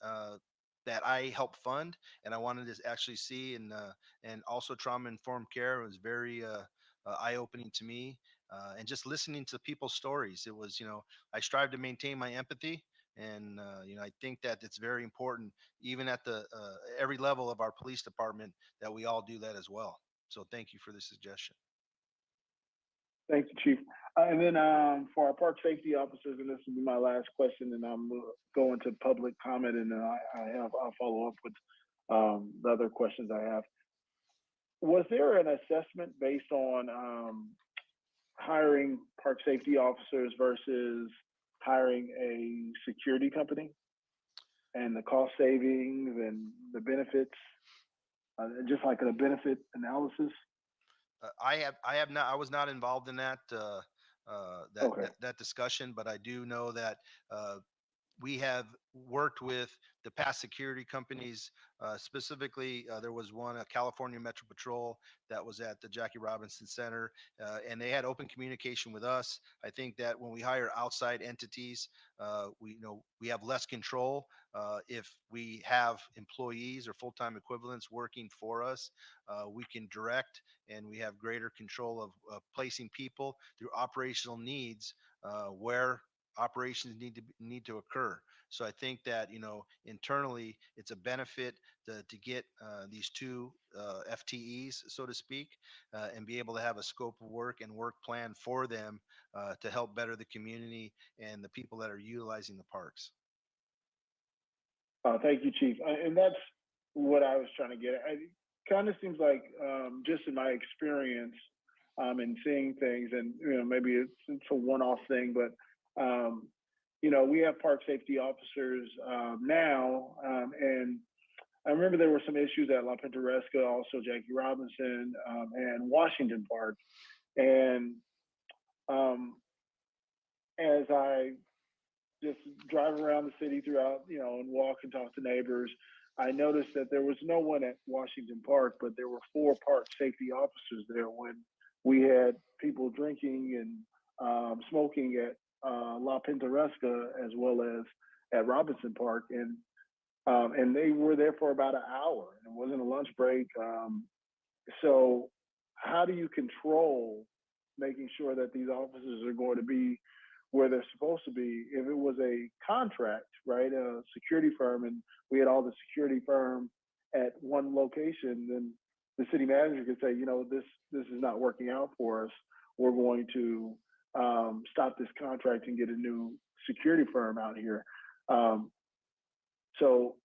that I help fund, and I wanted to actually see and also trauma informed care was very eye opening to me. and just listening to people's stories. It was, I strive to maintain my empathy. And, I think that it's very important, even at the every level of our police department, that we all do that as well. So thank you for the suggestion. Thank you, Chief. And then for our park safety officers, and this will be my last question, and I'm going to public comment, and then I'll follow up with the other questions I have. Was there an assessment based on hiring park safety officers versus hiring a security company, and the cost savings and the benefits, just like a benefit analysis? I was not involved in that that discussion, but I do know that we have worked with the past security companies. Specifically, there was one, California Metro Patrol, that was at the Jackie Robinson Center, and they had open communication with us. I think that when we hire outside entities, we have less control. If we have employees or full-time equivalents working for us, we can direct, and we have greater control of placing people through operational needs where operations need to occur. So I think that internally it's a benefit to get these two FTEs, so to speak, and be able to have a scope of work and work plan for them to help better the community and the people that are utilizing the parks. Thank you, Chief. And that's what I was trying to get at. It kind of seems like, just in my experience and seeing things, and maybe it's a one-off thing, but we have park safety officers now, and I remember there were some issues at La Pintoresca, also Jackie Robinson, and Washington Park. And as I just drive around the city throughout, and walk and talk to neighbors, I noticed that there was no one at Washington Park, but there were 4 park safety officers there when we had people drinking and smoking at La Pintoresca as well as at Robinson Park, and they were there for about an hour. It wasn't a lunch break. So how do you control making sure that these officers are going to be where they're supposed to be? If it was a contract, right, a security firm, and we had all the security firm at one location, then the city manager could say, this is not working out for us. We're going to stop this contract and get a new security firm out here. So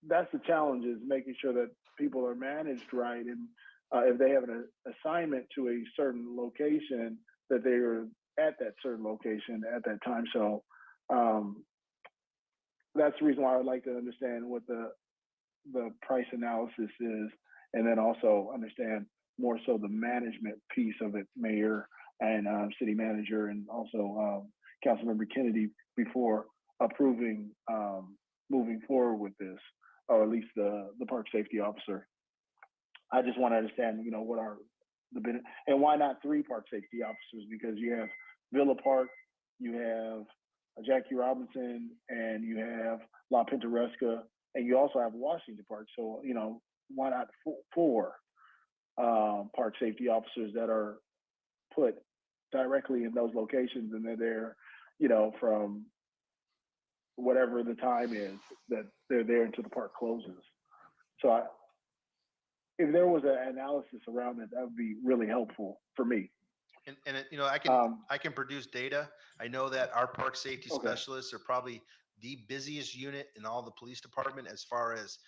that's the challenge, is making sure that people are managed right. And if they have an assignment to a certain location, that they are at that certain location at that time. So that's the reason why I would like to understand what the price analysis is, and then also understand more so the management piece of it, Mayor and City Manager, and also Councilmember Kennedy, before approving moving forward with this, or at least the park safety officer. I just want to understand, what are the benefits, and why not 3 park safety officers? Because you have Villa Park, you have Jackie Robinson, and you have La Pintoresca, and you also have Washington Park. So, why not 4 park safety officers that are put directly in those locations, and they're there, from whatever the time is that they're there until the park closes. So if there was an analysis around it, that would be really helpful for me. And I can produce data. I know that our park safety specialists are probably the busiest unit in all the police department as far as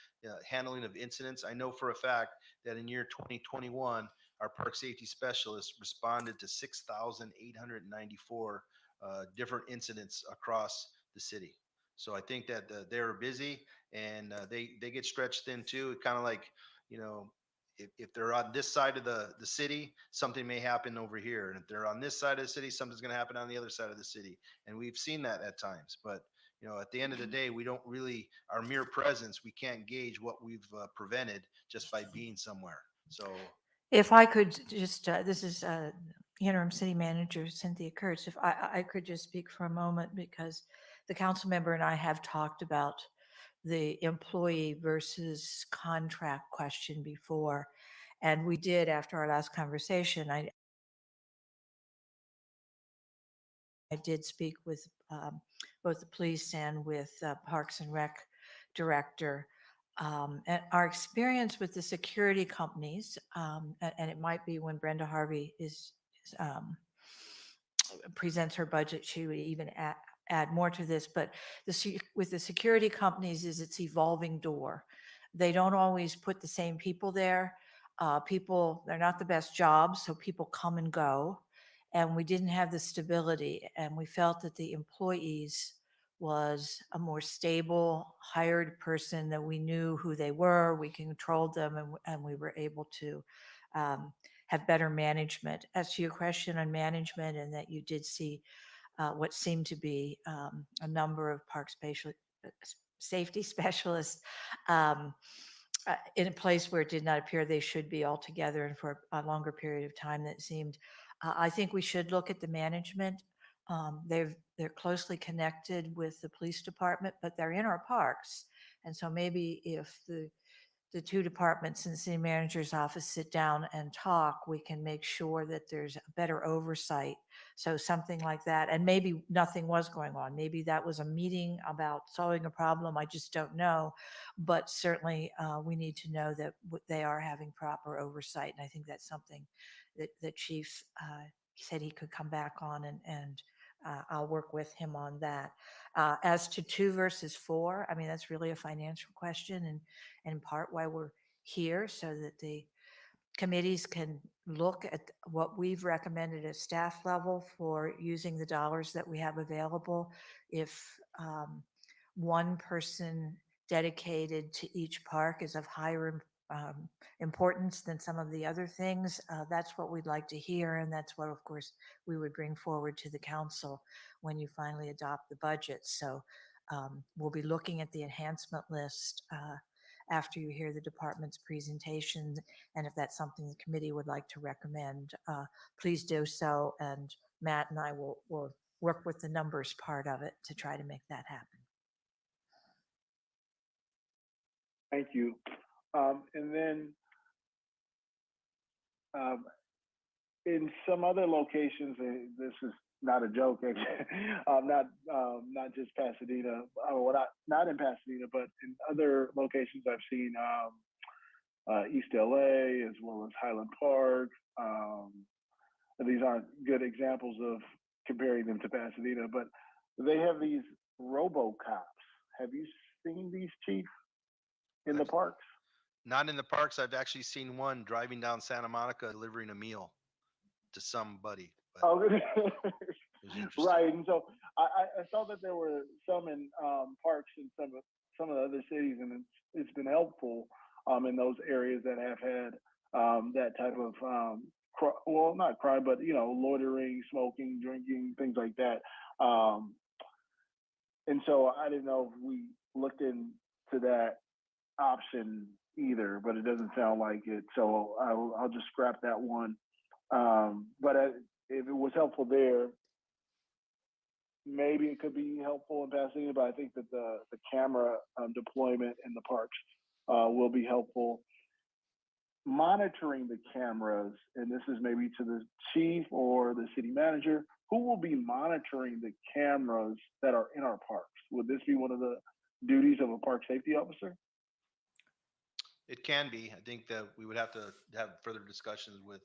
handling of incidents. I know for a fact that in year 2021, our park safety specialists responded to 6,894 different incidents across the city. So I think that they're busy, and they get stretched thin too. Kind of like, if they're on this side of the city, something may happen over here. And if they're on this side of the city, something's going to happen on the other side of the city. And we've seen that at times. But, at the end of the day, we don't really, our mere presence, we can't gauge what we've prevented just by being somewhere. So if I could just, this is Interim City Manager Cynthia Kurtz, if I could just speak for a moment, because the council member and I have talked about the employee versus contract question before. And we did, after our last conversation, I did speak with both the police and with Parks and Rec director. And our experience with the security companies, and it might be when Brenda Harvey presents her budget, she would even add more to this, but with the security companies is it's evolving door. They don't always put the same people there. They're not the best jobs, so people come and go. And we didn't have the stability, and we felt that the employees was a more stable, hired person that we knew who they were, we controlled them, and we were able to have better management. As to your question on management, and that you did see what seemed to be a number of safety specialists in a place where it did not appear they should be all together and for a longer period of time that seemed. I think we should look at the management. They're closely connected with the police department, but they're in our parks. And so maybe if the two departments and the city manager's office sit down and talk, we can make sure that there's a better oversight. So something like that. And maybe nothing was going on. Maybe that was a meeting about solving a problem. I just don't know. But certainly we need to know that they are having proper oversight. And I think that's something that the chief said he could come back on, and I'll work with him on that. As to 2 versus 4, I mean, that's really a financial question, and in part why we're here, so that the committees can look at what we've recommended at staff level for using the dollars that we have available. If one person dedicated to each park is of higher importance than some of the other things, that's what we'd like to hear. And that's what, of course, we would bring forward to the council when you finally adopt the budget. So we'll be looking at the enhancement list after you hear the department's presentation. And if that's something the committee would like to recommend, please do so. And Matt and I will work with the numbers part of it to try to make that happen. Thank you. And then in some other locations, this is not a joke, not just Pasadena, not in Pasadena, but in other locations I've seen, East LA as well as Highland Park. These aren't good examples of comparing them to Pasadena, but they have these robo-cops. Have you seen these, Chief, in the parks? Not in the parks. I've actually seen one driving down Santa Monica delivering a meal to somebody. Oh, right. And so I saw that there were some in parks in some of the other cities, and it's been helpful in those areas that have had that type of well, not crime, but loitering, smoking, drinking, things like that. And so I didn't know if we looked into that option either, but it doesn't sound like it. So I'll just scrap that one. But if it was helpful there, maybe it could be helpful in Pasadena. But I think that the camera deployment in the parks will be helpful. Monitoring the cameras, and this is maybe to the chief or the city manager, who will be monitoring the cameras that are in our parks? Would this be one of the duties of a park safety officer? It can be. I think that we would have to have further discussions with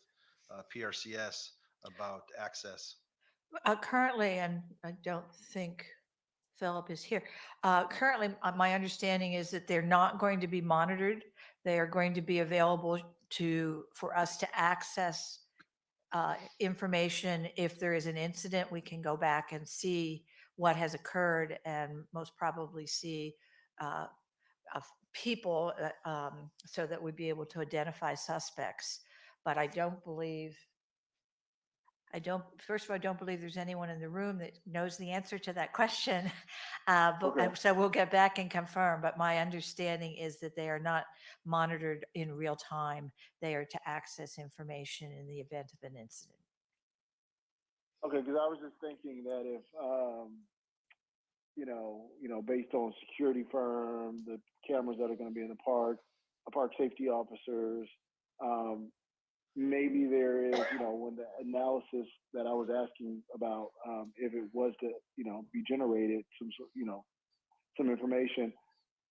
PRCS about access. Currently, and I don't think Philip is here. Currently, my understanding is that they're not going to be monitored. They are going to be available for us to access information. If there is an incident, we can go back and see what has occurred, and most probably see people so that we'd be able to identify suspects. But first of all, I don't believe there's anyone in the room that knows the answer to that question. So we'll get back and confirm. But my understanding is that they are not monitored in real time. They are to access information in the event of an incident. Okay, because I was just thinking that if, based on security firm, the cameras that are going to be in the park safety officers, maybe there is, when the analysis that I was asking about, if it was to, be generated, some information,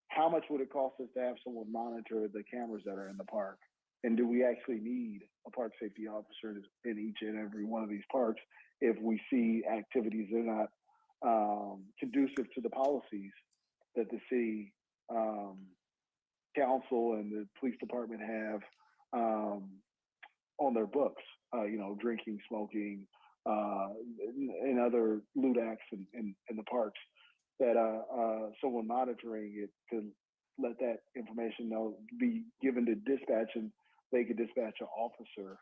how much would it cost us to have someone monitor the cameras that are in the park? And do we actually need a park safety officer in each and every one of these parks if we see activities that are not conducive to the policies that the city council and the police department have on their books, drinking, smoking, and other lewd acts in the parks, that someone monitoring it could let that information be given to dispatch, and they could dispatch an officer.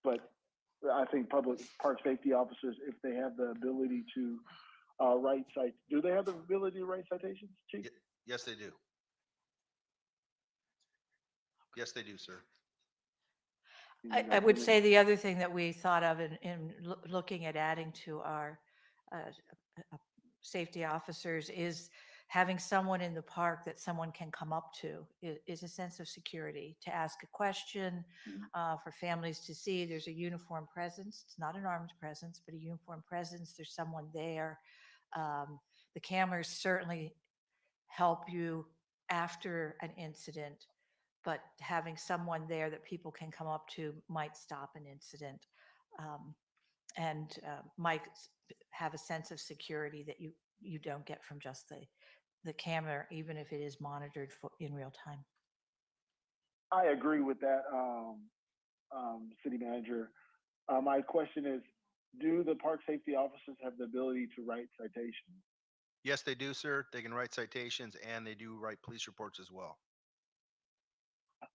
But I think public park safety officers, if they have the ability to write citations, do they have the ability to write citations, Chief? Yes, they do. Yes, they do, sir. I would say the other thing that we thought of in looking at adding to our safety officers is having someone in the park that someone can come up to is a sense of security, to ask a question, for families to see there's a uniform presence. It's not an armed presence, but a uniform presence. There's someone there. The cameras certainly help you after an incident, but having someone there that people can come up to might stop an incident, and might have a sense of security that you don't get from just the camera, even if it is monitored in real time. I agree with that, City Manager. My question is, do the park safety officers have the ability to write citations? Yes, they do, sir. They can write citations, and they do write police reports as well.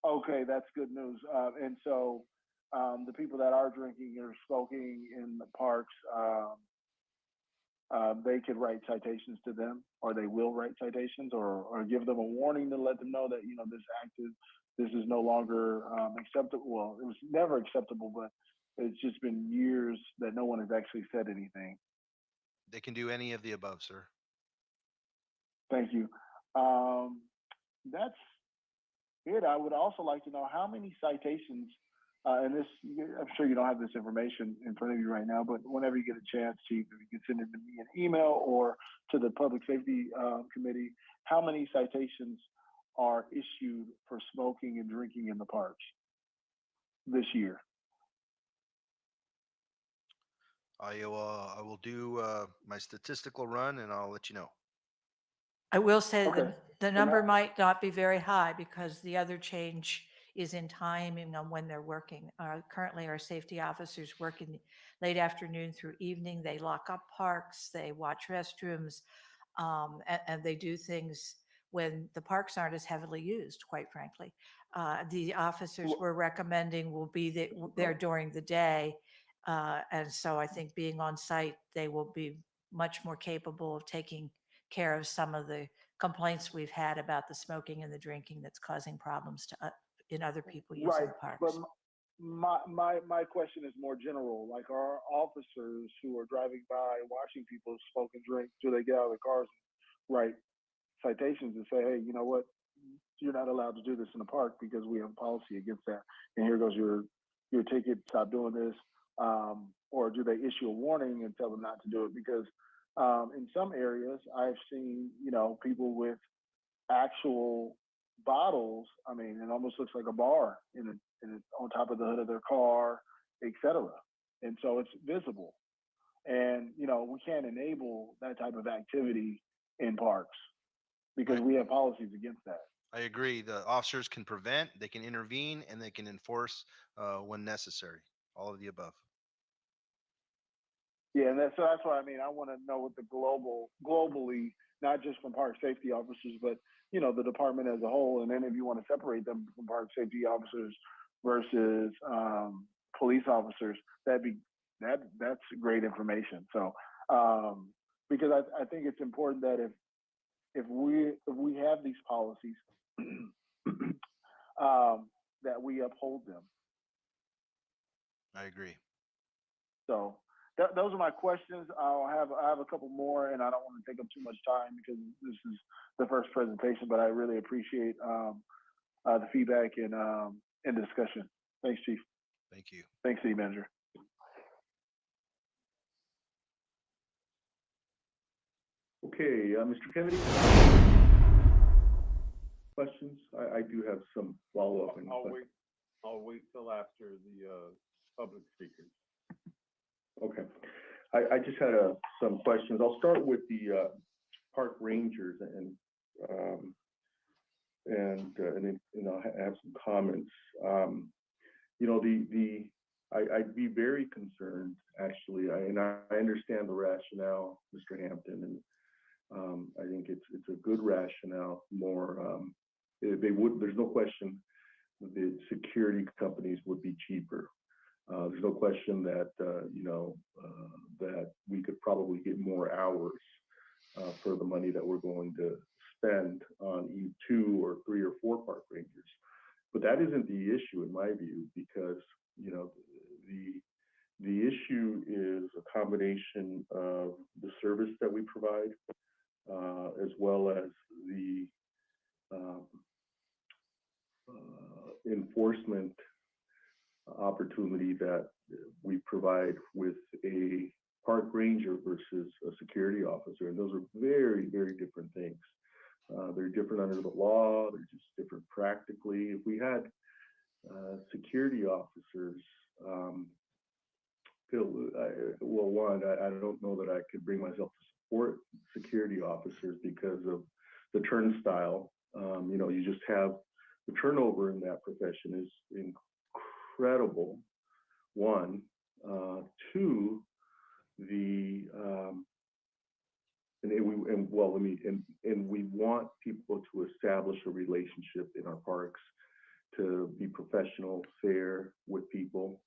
Okay, that's good news. And so the people that are drinking or smoking in the parks, they could write citations to them, or they will write citations, or give them a warning to let them know that, this is no longer acceptable. Well, it was never acceptable, but it's just been years that no one has actually said anything. They can do any of the above, sir. Thank you. That's it. I would also like to know how many citations, and this, I'm sure you don't have this information in front of you right now, but whenever you get a chance, Chief, if you can send it to me an email or to the Public Safety Committee, how many citations are issued for smoking and drinking in the parks this year? I will do my statistical run, and I'll let you know. I will say Okay. the number might not be very high because the other change is in timing on when they're working. Currently, our safety officers work in late afternoon through evening. They lock up parks, they watch restrooms, and they do things when the parks aren't as heavily used, quite frankly. The officers we're recommending will be there during the day. And so I think being on site, they will be much more capable of taking care of some of the complaints we've had about the smoking and the drinking that's causing problems in other people using the parks. But my question is more general. Like, our officers who are driving by watching people smoke and drink, do they get out of their cars and write citations and say, hey, you know what, you're not allowed to do this in the park because we have a policy against that, and here goes your ticket, stop doing this? Or do they issue a warning and tell them not to do it? Because in some areas, I've seen, people with actual bottles. I mean, it almost looks like a bar on top of the hood of their car, etc. And so it's visible. And, we can't enable that type of activity in parks because we have policies against that. I agree. The officers can prevent, they can intervene, and they can enforce when necessary. All of the above. Yeah, and that's what I mean. I want to know what the globally, not just from park safety officers, but the department as a whole. And then if you want to separate them from park safety officers versus police officers, that's great information. So because I think it's important that if we have these policies, that we uphold them. I agree. So those are my questions. I have a couple more, and I don't want to take up too much time because this is the first presentation. But I really appreciate the feedback and discussion. Thanks, Chief. Thank you. Thanks, City Manager. Okay, Mr. Kennedy? Questions? I do have some follow-up. I'll wait till after the public speakers. Okay. I just had some questions. I'll start with the park rangers and I'll have some comments. You know, I'd be very concerned, actually, and I understand the rationale, Mr. Hampton, and I think it's a good rationale. There's no question that the security companies would be cheaper. There's no question that that we could probably get more hours for the money that we're going to spend on 2 or 3 or 4 park rangers. But that isn't the issue in my view, because the issue is a combination of the service that we provide, as well as the enforcement opportunity that we provide with a park ranger versus a security officer. And those are very, very different things. They're different under the law. They're just different practically. If we had security officers, I don't know that I could bring myself to support security officers because of the turnstile. You just have the turnover in that profession is incredible. 1, 2, we want people to establish a relationship in our parks, to be professional, fair with people,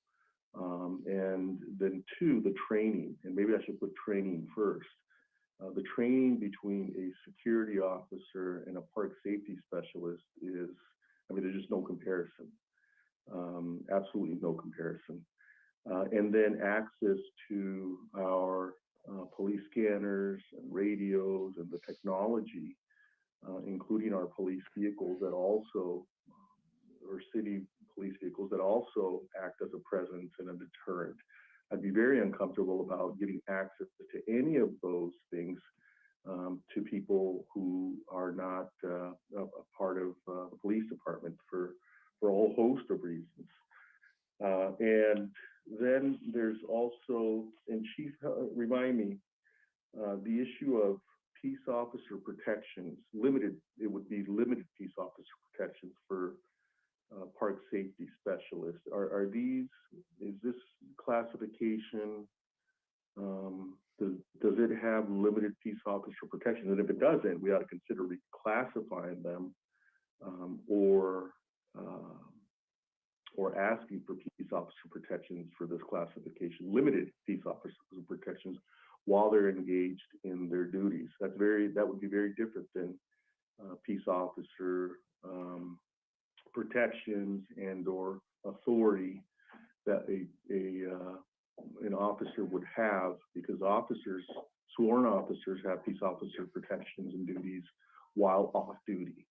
and then 2, the training. And maybe I should put training first. The training between a security officer and a park safety specialist there's just no comparison. Absolutely no comparison. And then access to our police scanners and radios and the technology, including our police vehicles that also, or city police vehicles that also act as a presence and a deterrent. I'd be very uncomfortable about getting access to any of those things to people who are not a part of the police department for a whole host of reasons. And then there's also, and Chief, remind me, the issue of peace officer protections, it would be limited peace officer protections for park safety specialists. Is this classification, does it have limited peace officer protections? And if it doesn't, we ought to consider reclassifying them or asking for peace officer protections for this classification, limited peace officer protections while they're engaged in their duties. That would be very different than peace officer protections and or authority that an officer would have, because sworn officers have peace officer protections and duties while off duty.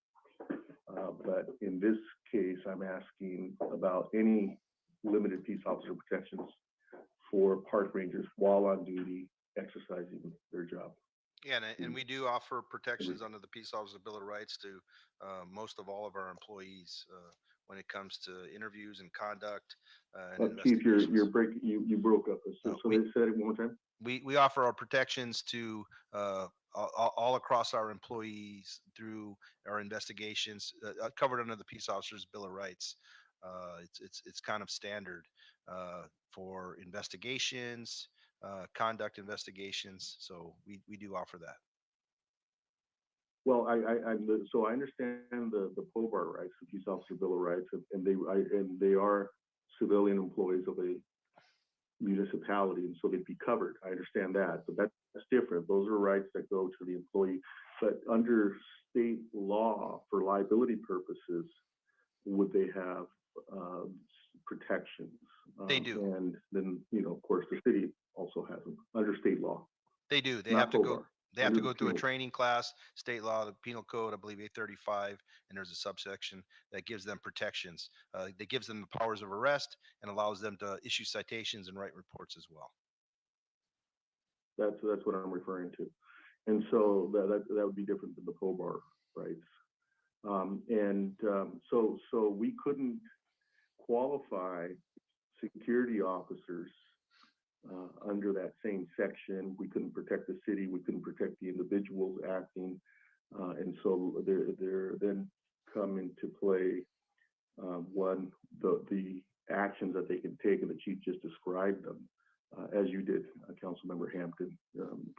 But in this case, I'm asking about any limited peace officer protections for park rangers while on duty, exercising their job. Yeah, and we do offer protections under the Peace Officer Bill of Rights to most of all of our employees when it comes to interviews and conduct. Chief, you broke up. So say it one more time. We offer our protections to all across our employees through our investigations covered under the Peace Officers Bill of Rights. It's kind of standard for investigations, conduct investigations. So we do offer that. Well, so I understand the POBAR rights, the Peace Officer Bill of Rights, and they are civilian employees of a municipality, and so they'd be covered. I understand that, but that's different. Those are rights that go to the employee. But under state law, for liability purposes, would they have protections? They do. And then, of course, the city also has them under state law. They do. They Not have to POBAR. go. They have Under to the go through a penal. training class, state law, the penal code, I believe 835, and there's a subsection that gives them protections. That gives them the powers of arrest and allows them to issue citations and write reports as well. That's what I'm referring to. And so that would be different than the POBAR rights. So we couldn't qualify security officers under that same section. We couldn't protect the city. We couldn't protect the individuals acting. And so there then come into play the actions that they can take, and the chief just described them, as you did, Councilmember Hampton,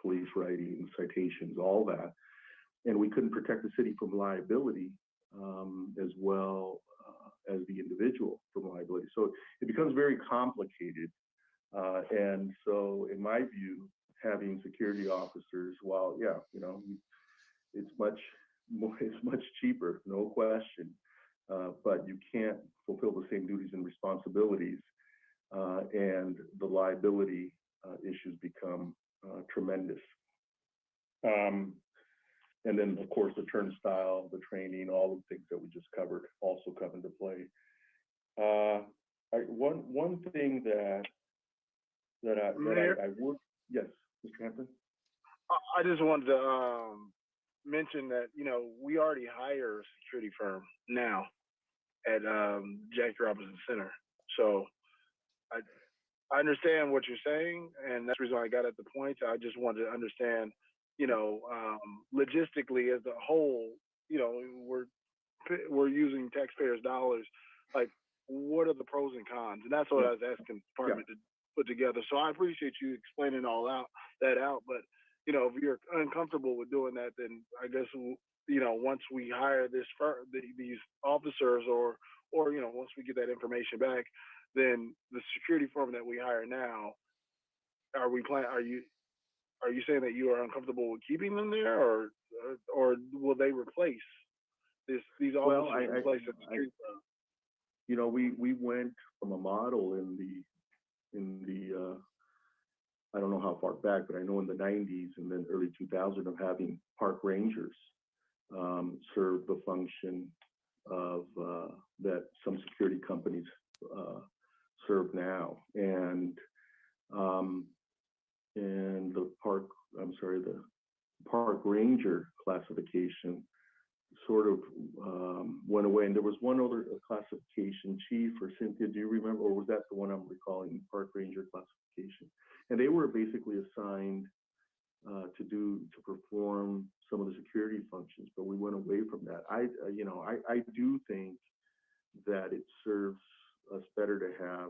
police writing, citations, all that. And we couldn't protect the city from liability as well as the individual from liability. So it becomes very complicated. And so in my view, having security officers, while, yeah, you know, it's much cheaper, no question, but you can't fulfill the same duties and responsibilities, and the liability issues become tremendous. And then, of course, the turnstile, the training, all the things that we just covered also come into play. One thing that I would, yes, Mr. Hampton? I just wanted to mention that, you know, we already hire a security firm now at Jackie Robinson Center. So I understand what you're saying, and that's the reason I got at the point. I just wanted to understand, you know, logistically as a whole, you know, we're using taxpayers' dollars. Like, what are the pros and cons? And that's what I was asking the department to put together. So I appreciate you explaining all that out. But, you know, if you're uncomfortable with doing that, then I guess, you know, once we hire these officers, or you know, once we get that information back, then the security firm that we hire now, are you saying that you are uncomfortable with keeping them there, or will they replace these officers in place at the security firm? You know, we went from a model in the I don't know how far back, but I know in the 90s and then early 2000 of having park rangers serve the function of that some security companies serve now, and the park ranger classification sort of went away. And there was one other classification, Chief or Cynthia, do you remember, or was that the one I'm recalling, park ranger classification? And they were basically assigned to perform some of the security functions, but we went away from that. I do think that it serves us better to have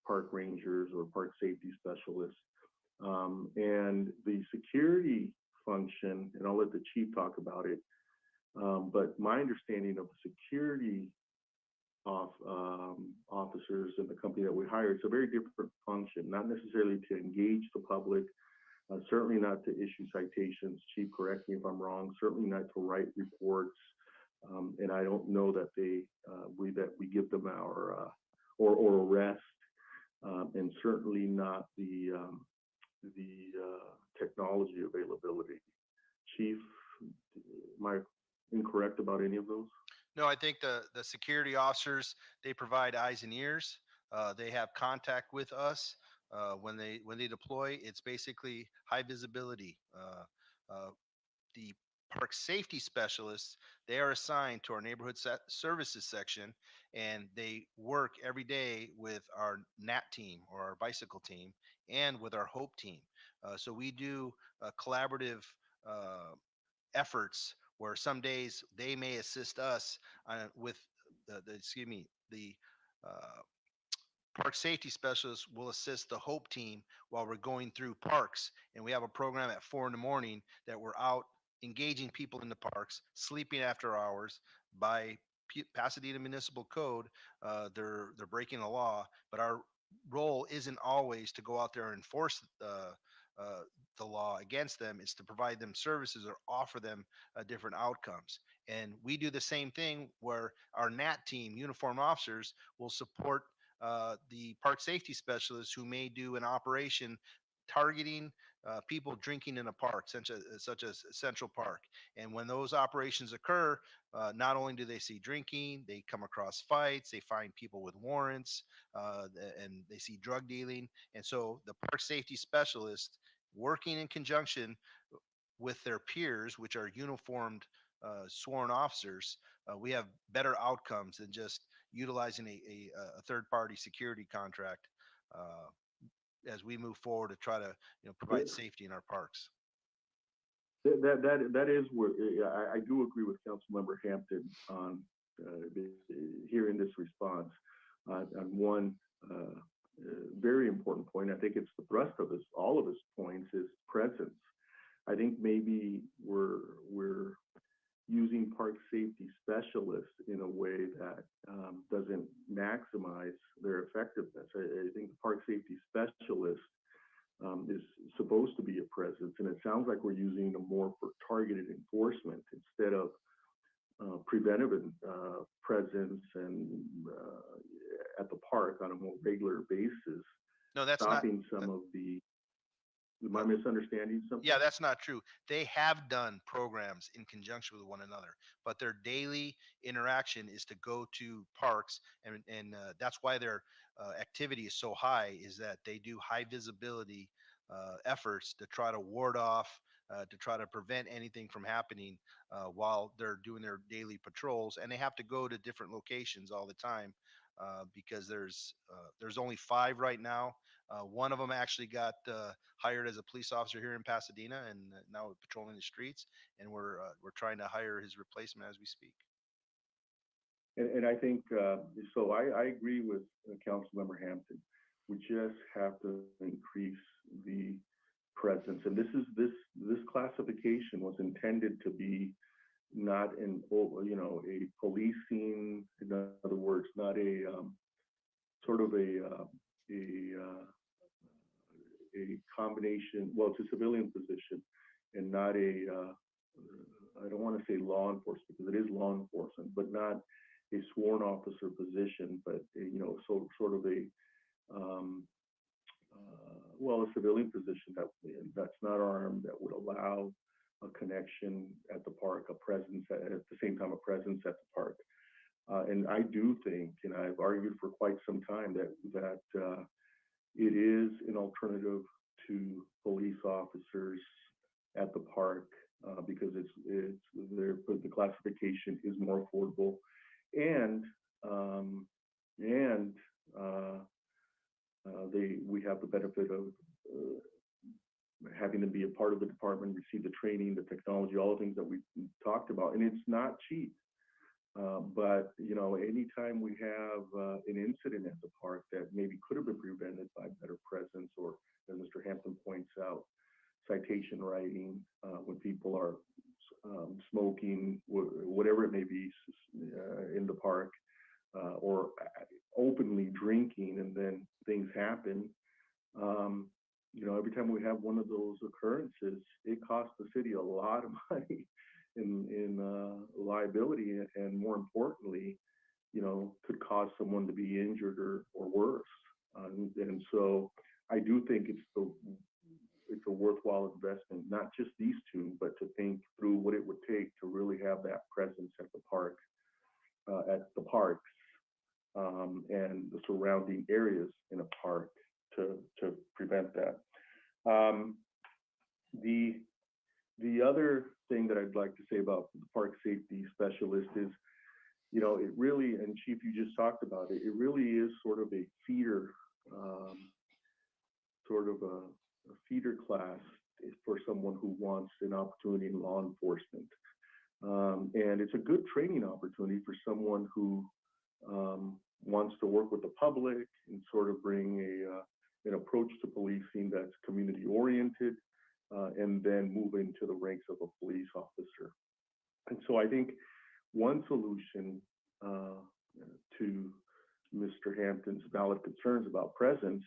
park rangers or park safety specialists, and the security function, and I'll let the chief talk about it. But my understanding of the security officers in the company that we hired, it's a very different function, not necessarily to engage the public, certainly not to issue citations. Chief, correct me if I'm wrong, certainly not to write reports. And I don't know that we give them our or arrest, and certainly not the technology availability. Chief, am I incorrect about any of those? No, I think the security officers, they provide eyes and ears. They have contact with us when they deploy. It's basically high visibility. The park safety specialists, they are assigned to our neighborhood services section, and they work every day with our NAT team or our bicycle team and with our HOPE team. So we do collaborative efforts where some days they may assist us with the park safety specialists will assist the HOPE team while we're going through parks. And we have a program at 4 a.m. that we're out engaging people in the parks, sleeping after hours. By Pasadena Municipal Code, they're breaking the law, but our role isn't always to go out there and enforce the law against them. It's to provide them services or offer them different outcomes. And we do the same thing where our NAT team, uniformed officers, will support the park safety specialists who may do an operation targeting people drinking in a park, such as Central Park. And when those operations occur, not only do they see drinking, they come across fights, they find people with warrants, and they see drug dealing. And so the park safety specialist, working in conjunction with their peers, which are uniformed sworn officers, we have better outcomes than just utilizing a third-party security contract as we move forward to try to provide safety in our parks. That is where I do agree with Councilmember Hampton on here in this response on one very important point. I think it's the thrust of all of his points is presence. I think maybe we're using park safety specialists in a way that doesn't maximize their effectiveness. I think the park safety specialist is supposed to be a presence, and it sounds like we're using them more for targeted enforcement instead of preventive presence and at the park on a more regular basis. No, that's stopping some of the. Am I misunderstanding something? Yeah, that's not true. They have done programs in conjunction with one another, but their daily interaction is to go to parks, and that's why their activity is so high. Is that they do high visibility efforts to try to ward off, to try to prevent anything from happening while they're doing their daily patrols, and they have to go to different locations all the time because there's only 5 right now. One of them actually got hired as a police officer here in Pasadena, and now we're patrolling the streets. And we're trying to hire his replacement as we speak. And I think so. I agree with Councilmember Hampton. We just have to increase the presence, and this classification was intended to be not a policing. In other words, not a sort of a combination. Well, it's a civilian position, and not a. I don't want to say law enforcement because it is law enforcement, but not a sworn officer position, but sort of a a civilian position that's not armed, that would allow a connection at the park, a presence at the same time, a presence at the park. And I do think, and I've argued for quite some time that it is an alternative to police officers at the park because the classification is more affordable, and we have the benefit of having them be a part of the department, receive the training, the technology, all the things that we talked about, and it's not cheap. But anytime we have an incident at the park that maybe could have been prevented by better presence, or as Mr. Hampton points out, citation writing when people are smoking, whatever it may be, in the park, or openly drinking, and then things happen. Every time we have one of those occurrences, it costs the city a lot of money in liability, and more importantly, could cause someone to be injured or worse. And so I do think it's a worthwhile investment, not just these two, but to think through what it would take to really have that presence at the park, at the parks, and the surrounding areas in a park to prevent that. The other thing that I'd like to say about the park safety specialist is, it really, and Chief, you just talked about it, it really is sort of a feeder, a feeder class for someone who wants an opportunity in law enforcement. And it's a good training opportunity for someone who wants to work with the public and sort of bring an approach to policing that's community oriented, and then move into the ranks of a police officer. And so I think one solution to Mr. Hampton's valid concerns about presence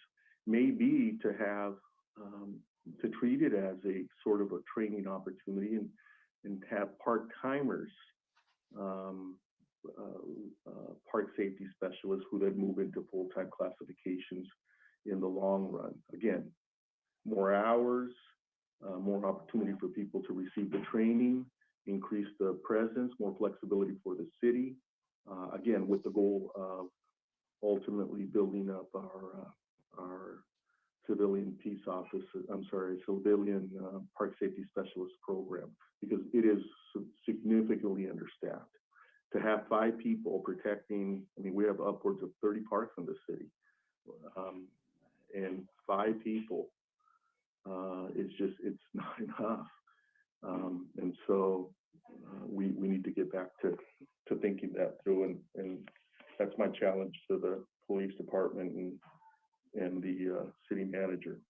may be to have to treat it as a sort of a training opportunity, and have part-timers, park safety specialists, who then move into full-time classifications in the long run. Again, more hours, more opportunity for people to receive the training, increase the presence, more flexibility for the city. Again, with the goal of ultimately building up our civilian peace office, civilian park safety specialist program, because it is significantly understaffed. To have 5 people protecting, I mean, we have upwards of 30 parks in the city, and 5 people, it's not enough. And so we need to get back to thinking that through, and that's my challenge to the police department and the city manager.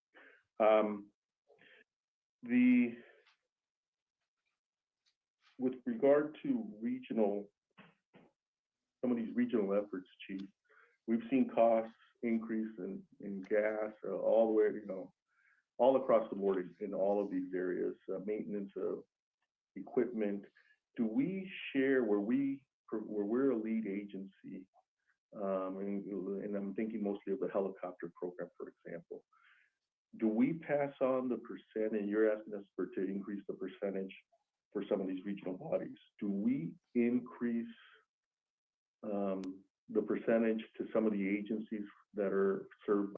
With regard to some of these regional efforts, Chief, we've seen costs increase in gas all the way, all across the board in all of these areas, maintenance of equipment. Do we share where we're a lead agency? And I'm thinking mostly of the helicopter program, for example. Do we pass on the percentage? You're asking us to increase the percentage for some of these regional bodies. Do we increase the percentage to some of the agencies that are served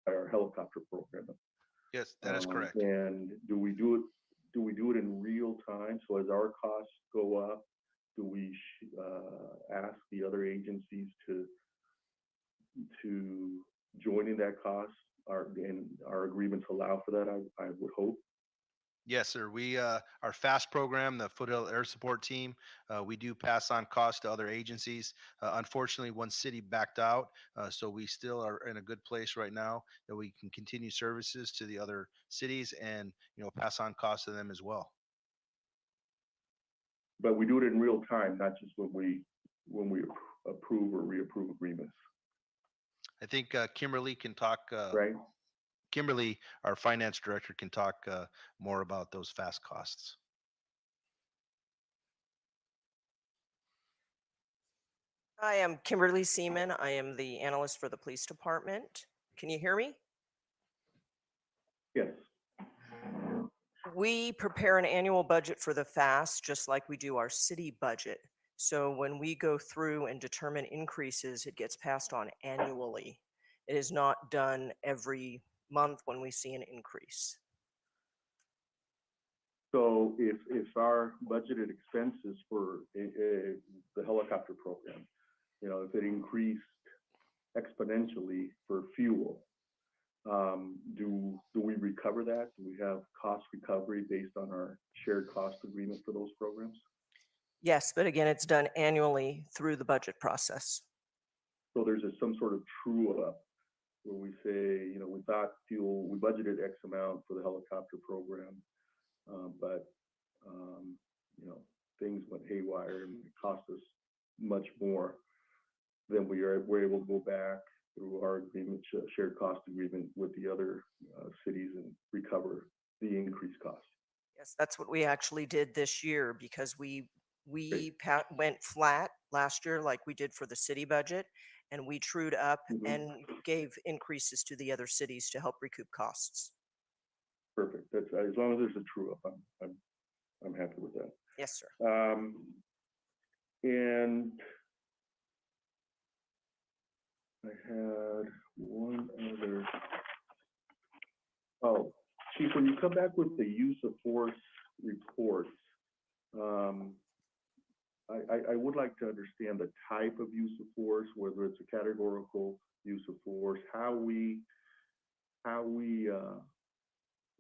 by our helicopter program? Yes, that is correct. And do we do it in real time? So as our costs go up, do we ask the other agencies to join in that cost? And our agreements allow for that, I would hope. Yes, sir. We, our FAST program, the Foothill Air Support Team, we do pass on costs to other agencies. Unfortunately, one city backed out, so we still are in a good place right now that we can continue services to the other cities and, pass on costs to them as well. But we do it in real time, not just when we approve or reapprove agreements. I think Kimberly can talk. Right. Kimberly, our finance director, can talk more about those FAST costs. Hi, I'm Kimberly Seaman. I am the analyst for the police department. Can you hear me? Yes. We prepare an annual budget for the FAST, just like we do our city budget. So when we go through and determine increases, it gets passed on annually. It is not done every month when we see an increase. So if our budgeted expenses for the helicopter program, if it increased exponentially for fuel, do we recover that? Do we have cost recovery based on our shared cost agreement for those programs? Yes, but again, it's done annually through the budget process. So there's some sort of true up where we say, we thought fuel, we budgeted X amount for the helicopter program, but things went haywire and it cost us much more. Then we're able to go back through our agreement, shared cost agreement with the other cities and recover the increased cost. Yes, that's what we actually did this year, because we went flat last year like we did for the city budget, and we trued up and gave increases to the other cities to help recoup costs. Perfect. That's as long as there's a true up, I'm happy with that. Yes, sir. And I had one other. Oh, Chief, when you come back with the use of force reports, I would like to understand the type of use of force, whether it's a categorical use of force, how we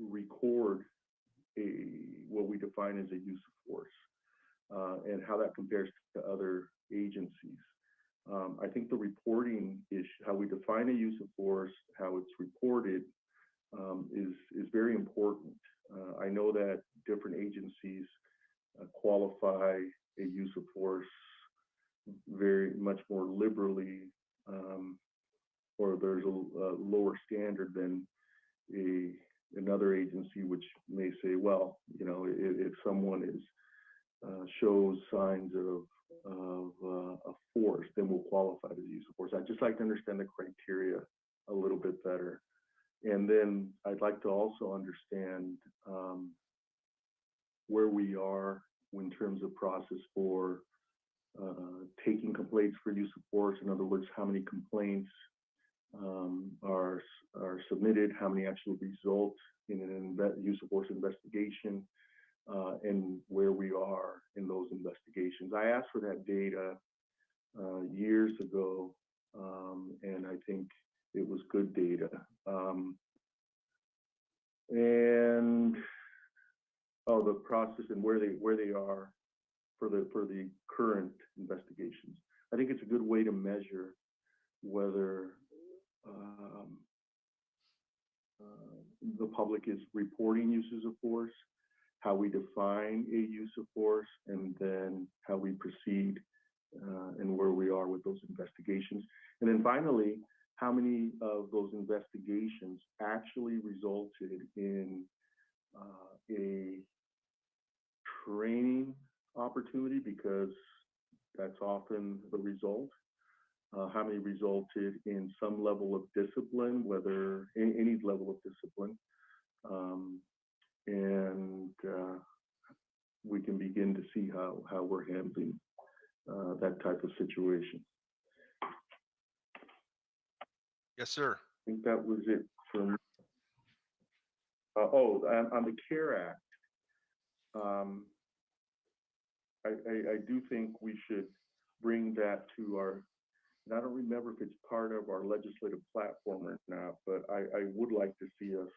record what we define as a use of force, and how that compares to other agencies. I think the reporting issue, how we define a use of force, how it's reported, is very important. I know that different agencies qualify a use of force very much more liberally, or there's a lower standard than another agency, which may say, well, if someone shows signs of a force, then we'll qualify as a use of force. I'd just like to understand the criteria a little bit better. And then I'd like to also understand where we are in terms of process for taking complaints for use of force. In other words, how many complaints are submitted, how many actually result in an use of force investigation, and where we are in those investigations. I asked for that data years ago, and I think it was good data. The process and where they are for the current investigations. I think it's a good way to measure whether the public is reporting uses of force, how we define a use of force, and then how we proceed and where we are with those investigations. And then finally, how many of those investigations actually resulted in a training opportunity, because that's often the result. How many resulted in some level of discipline, whether any level of discipline, and we can begin to see how we're handling that type of situation. Yes, sir. I think that was it for me. On the CARE Act, I do think we should bring that to our, and I don't remember if it's part of our legislative platform or not, but I would like to see us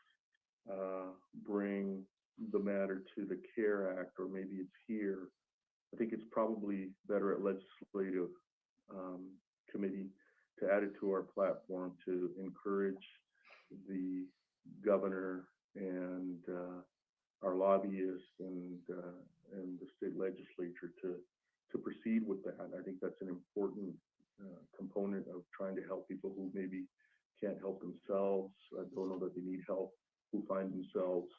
bring the matter to the CARE Act, or maybe it's here. I think it's probably better at legislative committee to add it to our platform to encourage the governor and our lobbyists and the state legislature to proceed with that. I think that's an important component of trying to help people who maybe can't help themselves, don't know that they need help, who find themselves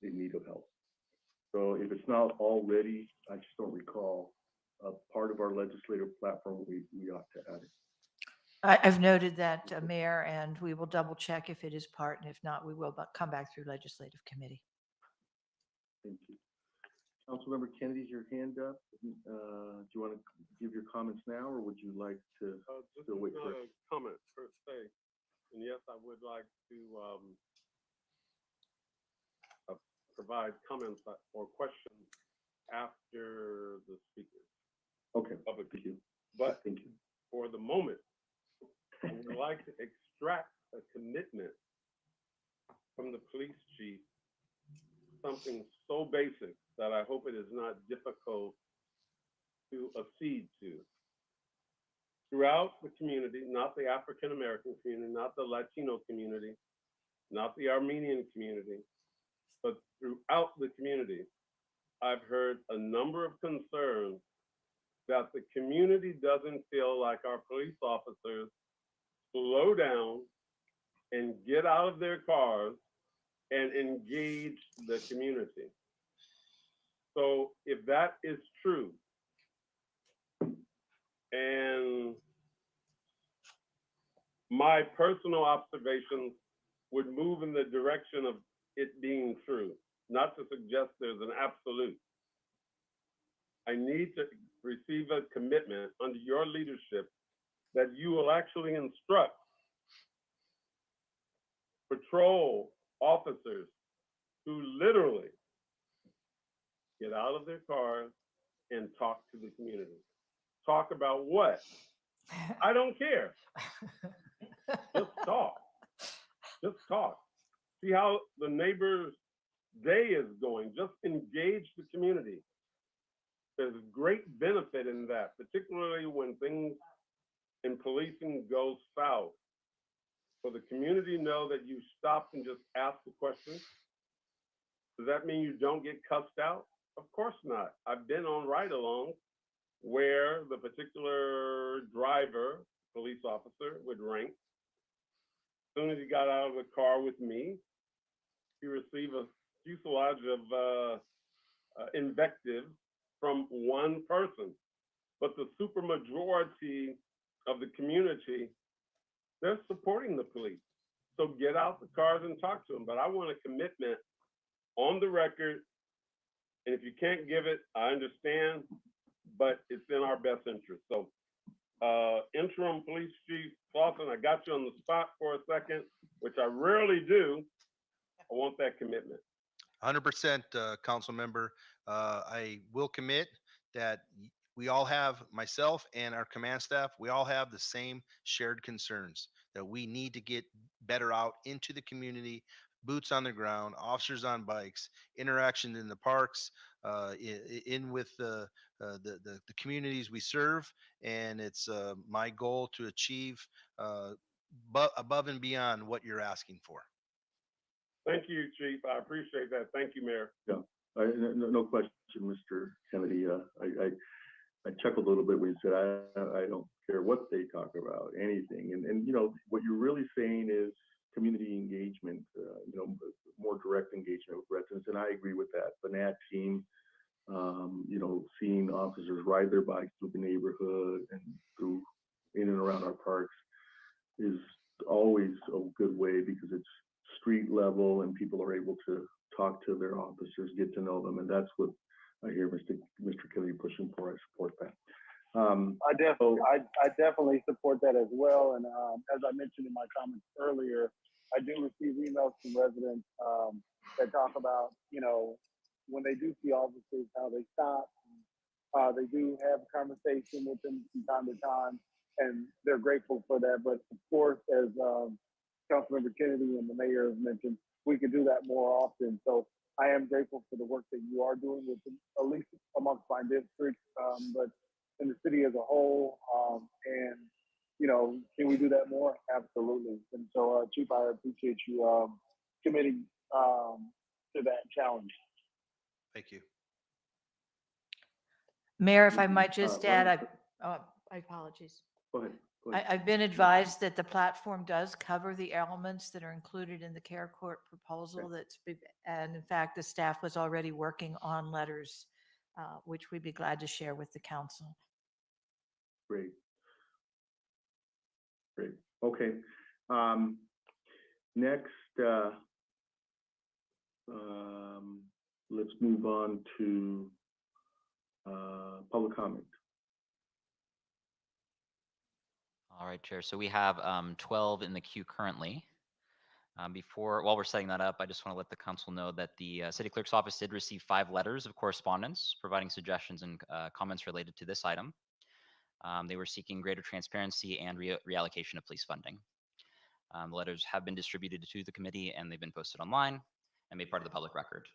in need of help. So if it's not already, I just don't recall, part of our legislative platform, we ought to add it. I've noted that, Mayor, and we will double check if it is part, and if not, we will come back through legislative committee. Thank you. Councilmember Kennedy's your hand up. Do you want to give your comments now, or would you like to still wait for a comment per se? And yes, I would like to provide comments or questions after the speaker. Okay. Public. Thank you. But thank you. For the moment, I would like to extract a commitment from the police chief, something so basic that I hope it is not difficult to accede to. Throughout the community, not the African American community, not the Latino community, not the Armenian community, but throughout the community, I've heard a number of concerns that the community doesn't feel like our police officers slow down and get out of their cars and engage the community. So if that is true, and my personal observations would move in the direction of it being true, not to suggest there's an absolute. I need to receive a commitment under your leadership that you will actually instruct patrol officers who literally get out of their cars and talk to the community. Talk about what? I don't care. Just talk. Just talk. See how the neighbor's day is going. Just engage the community. There's great benefit in that, particularly when things in policing go south. For the community know that you stopped and just asked the question. Does that mean you don't get cussed out? Of course not. I've been on ride-alongs where the particular driver, police officer with rank, as soon as he got out of the car with me, he received a fuselage of invective from one person. But the supermajority of the community, they're supporting the police. So get out the cars and talk to them. But I want a commitment on the record. And if you can't give it, I understand, but it's in our best interest. So interim police chief Clausen, I got you on the spot for a second, which I rarely do. I want that commitment. 100%, council member. I will commit that we all have, myself and our command staff, we all have the same shared concerns that we need to get better out into the community, boots on the ground, officers on bikes, interaction in the parks, in with the communities we serve. And it's my goal to achieve above and beyond what you're asking for. Thank you, Chief. I appreciate that. Thank you, Mayor. Yeah, no question, Mr. Kennedy. I chuckled a little bit when you said, I don't care what they talk about, anything. And you know, what you're really saying is community engagement, you know, more direct engagement with residents. And I agree with that. The NAT team, you know, seeing officers ride their bikes through the neighborhood and through in and around our parks is always a good way because it's street level and people are able to talk to their officers, get to know them. And that's what I hear Mr. Kennedy pushing for. I support that. I definitely support that as well. And as I mentioned in my comments earlier, I do receive emails from residents that talk about, you know, when they do see officers, how they stop. They do have a conversation with them from time to time, and they're grateful for that. But of course, as Councilmember Kennedy and the mayor have mentioned, we can do that more often. So I am grateful for the work that you are doing with, at least amongst my district, but in the city as a whole. And, you know, can we do that more? Absolutely. And so, Chief, I appreciate you committing to that challenge. Thank you. Mayor, if I might just add, I apologies. Go ahead. I've been advised that the platform does cover the elements that are included in the care court proposal. And in fact, the staff was already working on letters, which we'd be glad to share with the council. Great. Great. Okay. Next, let's move on to public comment. All right, Chair. So we have 12 in the queue currently. While we're setting that up, I just want to let the council know that the city clerk's office did receive 5 letters of correspondence providing suggestions and comments related to this item. They were seeking greater transparency and reallocation of police funding. The letters have been distributed to the committee and they've been posted online and made part of the public record.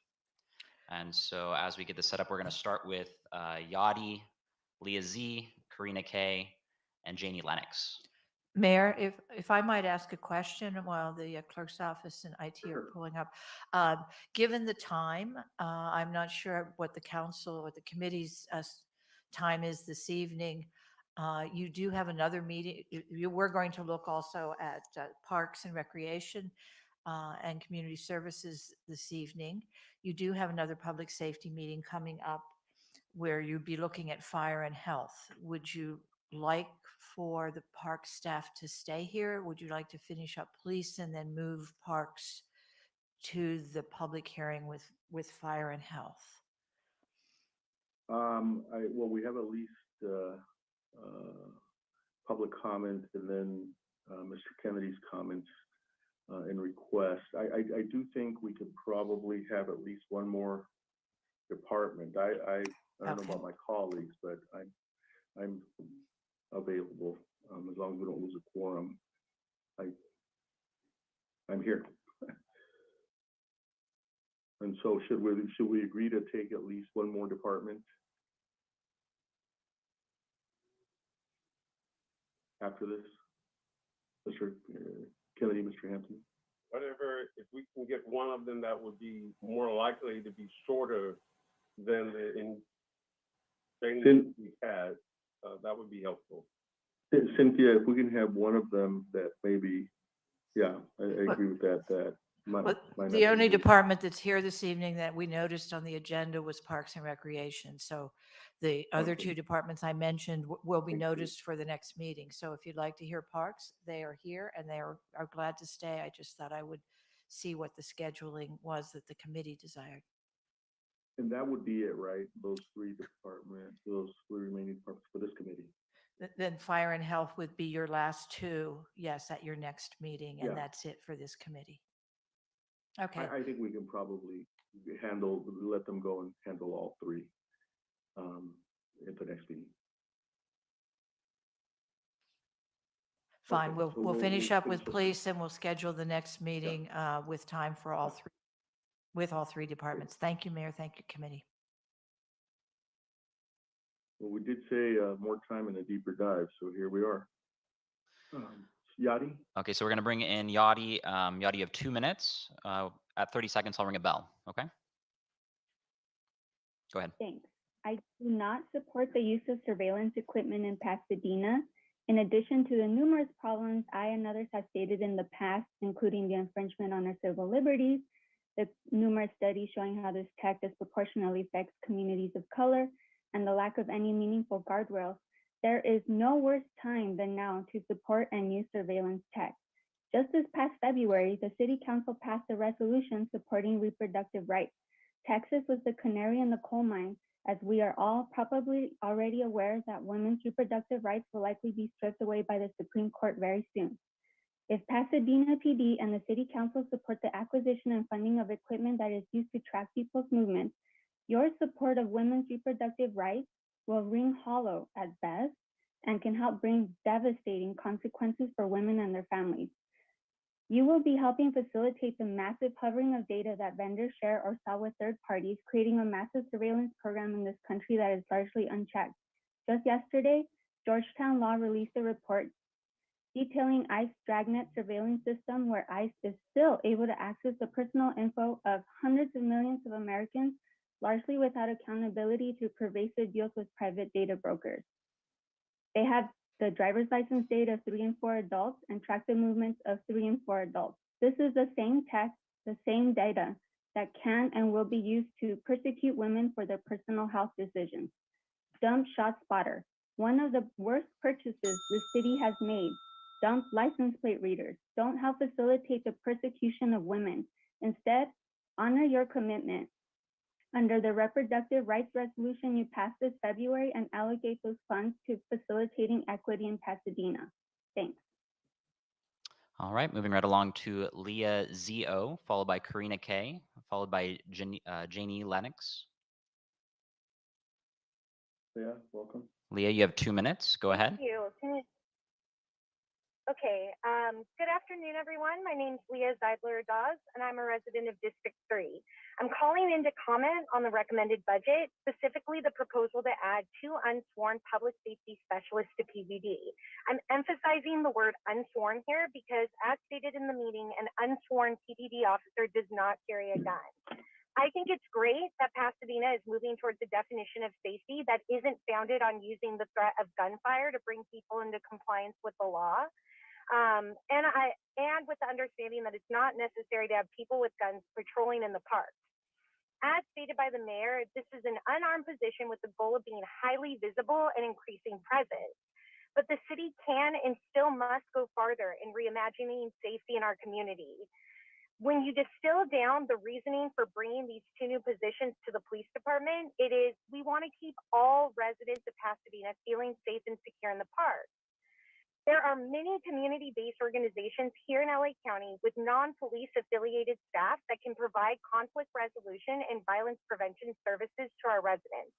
And so as we get this set up, we're going to start with Yadi, Leah Z, Karina K, and Janie Lennox. Mayor, if I might ask a question while the clerk's office and IT are pulling up. Given the time, I'm not sure what the council or the committee's time is this evening. You do have another meeting. We're going to look also at Parks and Recreation and Community Services this evening. You do have another public safety meeting coming up where you'd be looking at fire and health. Would you like for the park staff to stay here? Would you like to finish up police and then move parks to the public hearing with fire and health? Well, we have at least public comment and then Mr. Kennedy's comments and requests. I do think we could probably have at least one more department. I don't know about my colleagues, but I'm available as long as we don't lose a quorum. I'm here. And so should we agree to take at least one more department after this, Mr. Kennedy, Mr. Hampton? Whatever, if we can get one of them, that would be more likely to be shorter than the things we had. That would be helpful. Cynthia, if we can have one of them that maybe, yeah, I agree with that. The only department that's here this evening that we noticed on the agenda was Parks and Recreation. So the other two departments I mentioned will be noticed for the next meeting. So if you'd like to hear Parks, they are here and they are glad to stay. I just thought I would see what the scheduling was that the committee desired. And that would be it, right? Those three remaining departments for this committee. Then Fire and Health would be your last two, yes, at your next meeting, and that's it for this committee. Okay. I think we can probably let them go and handle all three at the next meeting. Fine. Okay, we'll finish up with police and we'll schedule the next meeting with time for all three, with all three departments. Thank you, Mayor. Thank you, committee. Well, we did say more time and a deeper dive, so here we are. Yadi? Okay, so we're going to bring in Yadi. Yadi, you have 2 minutes. At 30 seconds, I'll ring a bell. Okay? Go ahead. Thanks. I do not support the use of surveillance equipment in Pasadena. In addition to the numerous problems I and others have stated in the past, including the infringement on our civil liberties, the numerous studies showing how this tech disproportionately affects communities of color, and the lack of any meaningful guardrails, there is no worse time than now to support and use surveillance tech. Just this past February, the City Council passed a resolution supporting reproductive rights. Texas was the canary in the coal mine, as we are all probably already aware that women's reproductive rights will likely be stripped away by the Supreme Court very soon. If Pasadena PD and the City Council support the acquisition and funding of equipment that is used to track people's movements, your support of women's reproductive rights will ring hollow at best and can help bring devastating consequences for women and their families. You will be helping facilitate the massive hovering of data that vendors share or sell with third parties, creating a massive surveillance program in this country that is largely unchecked. Just yesterday, Georgetown Law released a report detailing ICE Dragnet surveillance system where ICE is still able to access the personal info of hundreds of millions of Americans, largely without accountability to pervasive deals with private data brokers. They have the driver's license data of 3 and 4 adults and track the movements of 3 and 4 adults. This is the same tech, the same data that can and will be used to persecute women for their personal health decisions. Dump Shot Spotter, one of the worst purchases the city has made. Dump license plate readers. Don't help facilitate the persecution of women. Instead, honor your commitment. Under the Reproductive Rights Resolution you passed this February and allocate those funds to facilitating equity in Pasadena. Thanks. All right, moving right along to Leah Z.O., followed by Karina K., followed by Janie Lennox. Leah, welcome. Leah, you have 2 minutes. Go ahead. Thank you. Okay, good afternoon, everyone. My name is Leah Zeidler-Dawes, and I'm a resident of District 3. I'm calling in to comment on the recommended budget, specifically the proposal to add 2 unsworn public safety specialists to PVD. I'm emphasizing the word unsworn here because, as stated in the meeting, an unsworn PPD officer does not carry a gun. I think it's great that Pasadena is moving towards a definition of safety that isn't founded on using the threat of gunfire to bring people into compliance with the law. And with the understanding that it's not necessary to have people with guns patrolling in the parks. As stated by the mayor, this is an unarmed position with the goal of being highly visible and increasing presence. But the city can and still must go farther in reimagining safety in our community. When you distill down the reasoning for bringing these 2 new positions to the police department, it is we want to keep all residents of Pasadena feeling safe and secure in the park. There are many community-based organizations here in LA County with non-police affiliated staff that can provide conflict resolution and violence prevention services to our residents.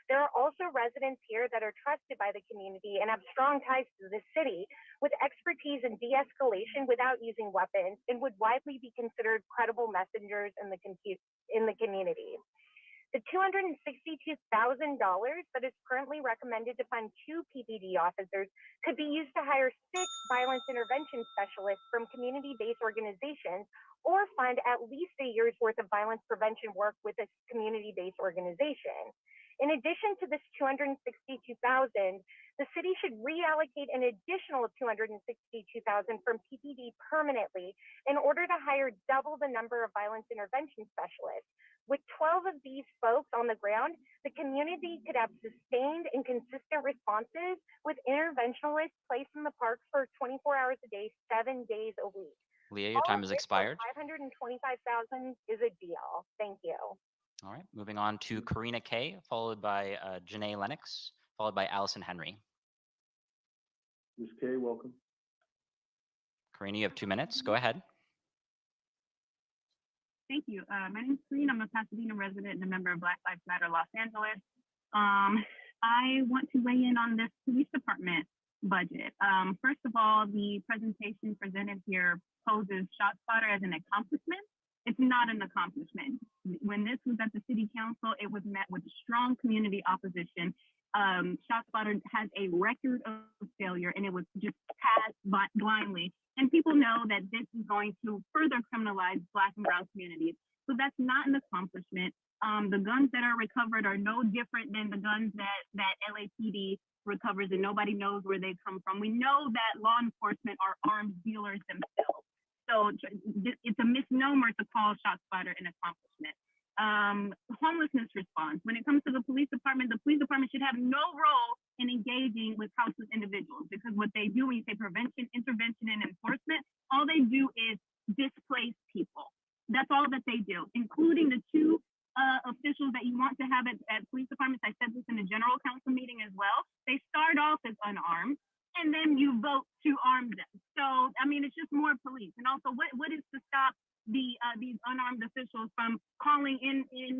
There are also residents here that are trusted by the community and have strong ties to the city with expertise in de-escalation without using weapons and would widely be considered credible messengers in the community. The $262,000 that is currently recommended to fund 2 PPD officers could be used to hire 6 violence intervention specialists from community-based organizations or fund at least a year's worth of violence prevention work with a community-based organization. In addition to this 262,000, the city should reallocate an additional 262,000 from PPD permanently in order to hire double the number of violence intervention specialists. With 12 of these folks on the ground, the community could have sustained and consistent responses with interventionalists placed in the parks for 24 hours a day, 7 days a week. Leah, your time has expired. 525,000 is a deal. Thank you. All right, moving on to Karina Kay, followed by Janae Lennox, followed by Allison Henry. Ms. Kay, welcome. Karina, you have 2 minutes. Go ahead. Thank you. My name is Karina. I'm a Pasadena resident and a member of Black Lives Matter Los Angeles. I want to weigh in on this police department budget. First of all, the presentation presented here poses ShotSpotter as an accomplishment. It's not an accomplishment. When this was at the city council, it was met with strong community opposition. ShotSpotter has a record of failure, and it was just passed blindly. And people know that this is going to further criminalize Black and Brown communities. So that's not an accomplishment. The guns that are recovered are no different than the guns that LAPD recovers, and nobody knows where they come from. We know that law enforcement are arms dealers themselves. So it's a misnomer to call ShotSpotter an accomplishment. Homelessness response. When it comes to the police department should have no role in engaging with houseless individuals, because what they do when you say prevention, intervention, and enforcement, all they do is displace people. That's all that they do, including the two officials that you want to have at police departments. I said this in a general council meeting as well. They start off as unarmed, and then you vote to arm them. So, I mean, it's just more police. And also, what is to stop these unarmed officials from calling in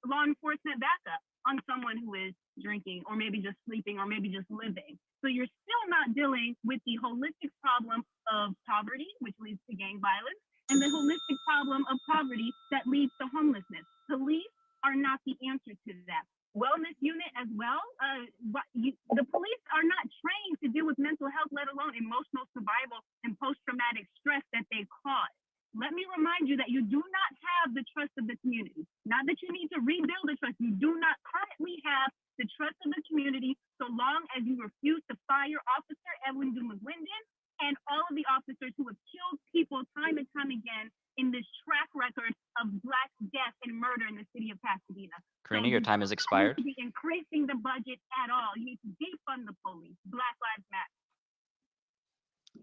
law enforcement backup on someone who is drinking, or maybe just sleeping, or maybe just living? So you're still not dealing with the holistic problem of poverty, which leads to gang violence, and the holistic problem of poverty that leads to homelessness. Police are not the answer to that. Wellness unit as well. The police are not trained to deal with mental health, let alone emotional survival and post-traumatic stress that they cause. Let me remind you that you do not have the trust of the community. Not that you need to rebuild the trust. You do not currently have the trust of the community so long as you refuse to fire Officer Edwin Dumas-Linden and all of the officers who have killed people time and time again in this track record of Black death and murder in the city of Pasadena. Karina, your time has expired. You need to be increasing the budget at all. You need to defund the police. Black Lives Matter.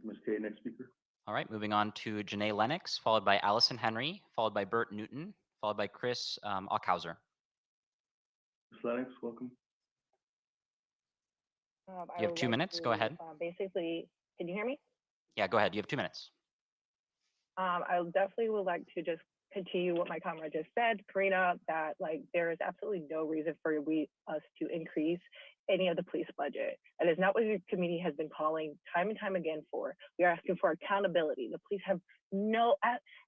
Ms. Kay, next speaker. All right, moving on to Janae Lennox, followed by Allison Henry, followed by Bert Newton, followed by Chris Ockhauser. Ms. Lennox, welcome. You have 2 minutes. Go ahead. Basically, can you hear me? Yeah, go ahead. You have 2 minutes. I definitely would like to just continue what my comrade just said, Karina, that like there is absolutely no reason for us to increase any of the police budget. That is not what your community has been calling time and time again for. We are asking for accountability. The police have no,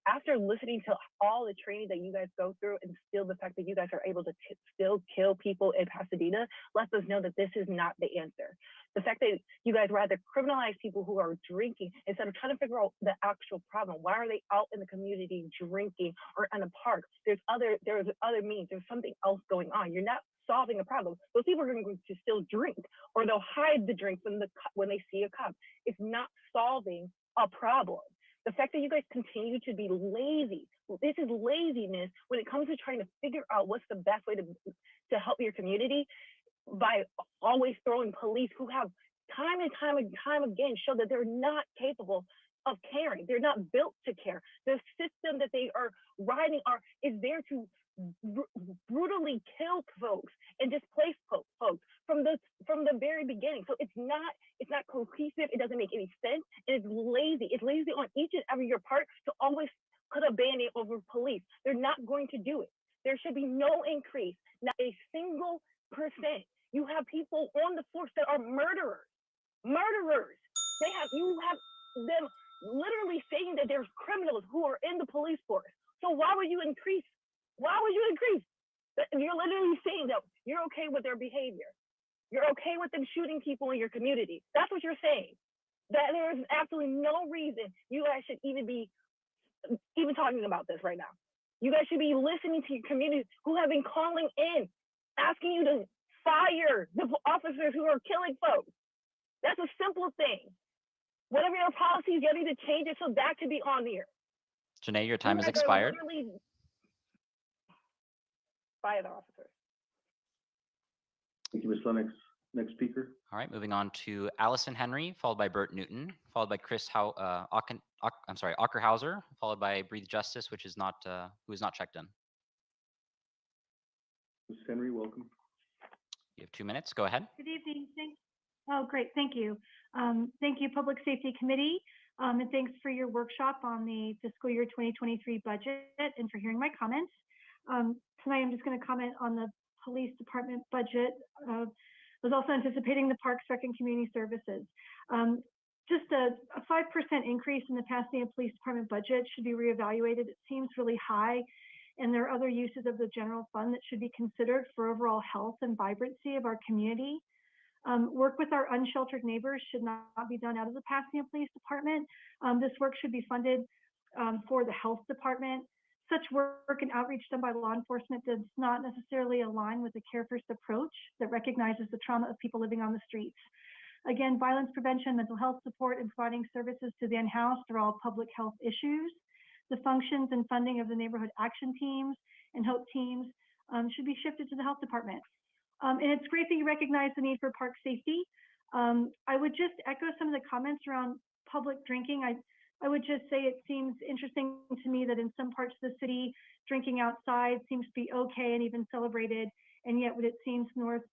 after listening to all the training that you guys go through, and still the fact that you guys are able to still kill people in Pasadena lets us know that this is not the answer. The fact that you guys rather criminalize people who are drinking instead of trying to figure out the actual problem. Why are they out in the community drinking or in a park? There's other means. There's something else going on. You're not solving a problem. Those people are going to still drink, or they'll hide the drink when they see a cop. It's not solving a problem. The fact that you guys continue to be lazy, this is laziness when it comes to trying to figure out what's the best way to help your community, by always throwing police who have time and time again show that they're not capable of caring. They're not built to care. The system that they are riding is there to brutally kill folks and displace folks from the very beginning. So it's not cohesive. It doesn't make any sense. It's lazy. It's lazy on each and every your part to always put a band-aid over police. They're not going to do it. There should be no increase, not a single %. You have people on the force that are murderers. You have them literally saying that there's criminals who are in the police force. So why would you increase? You're literally saying that you're okay with their behavior. You're okay with them shooting people in your community. That's what you're saying. That there is absolutely no reason you guys should even be talking about this right now. You guys should be listening to your community who have been calling in asking you to fire the officers who are killing folks. That's a simple thing. Whatever your policies, you need to change it so that could be on here. Janae, your time has You guys are expired. literally fire the officers. Thank you, Ms. Lennox. Next speaker. All right, moving on to Allison Henry, followed by Bert Newton, followed by Ockerhauser, followed by Breathe Justice, who is not checked in. Ms. Henry, welcome. You have 2 minutes. Go ahead. Good evening. Oh, great. Thank you. Thank you, Public Safety Committee, and thanks for your workshop on the fiscal year 2023 budget and for hearing my comments. Tonight, I'm just going to comment on the police department budget. I was also anticipating the Parks, Rec, and Community Services. Just a 5% increase in the Pasadena Police Department budget should be reevaluated. It seems really high, and there are other uses of the general fund that should be considered for overall health and vibrancy of our community. Work with our unsheltered neighbors should not be done out of the Pasadena Police Department. This work should be funded for the health department. Such work and outreach done by law enforcement does not necessarily align with the Care First approach that recognizes the trauma of people living on the streets. Again, violence prevention, mental health support, and providing services to the unhoused are all public health issues. The functions and funding of the neighborhood action teams and HOPE teams should be shifted to the health department. And it's great that you recognize the need for park safety. I would just echo some of the comments around public drinking. I would just say it seems interesting to me that in some parts of the city, drinking outside seems to be okay and even celebrated. And yet when it seems north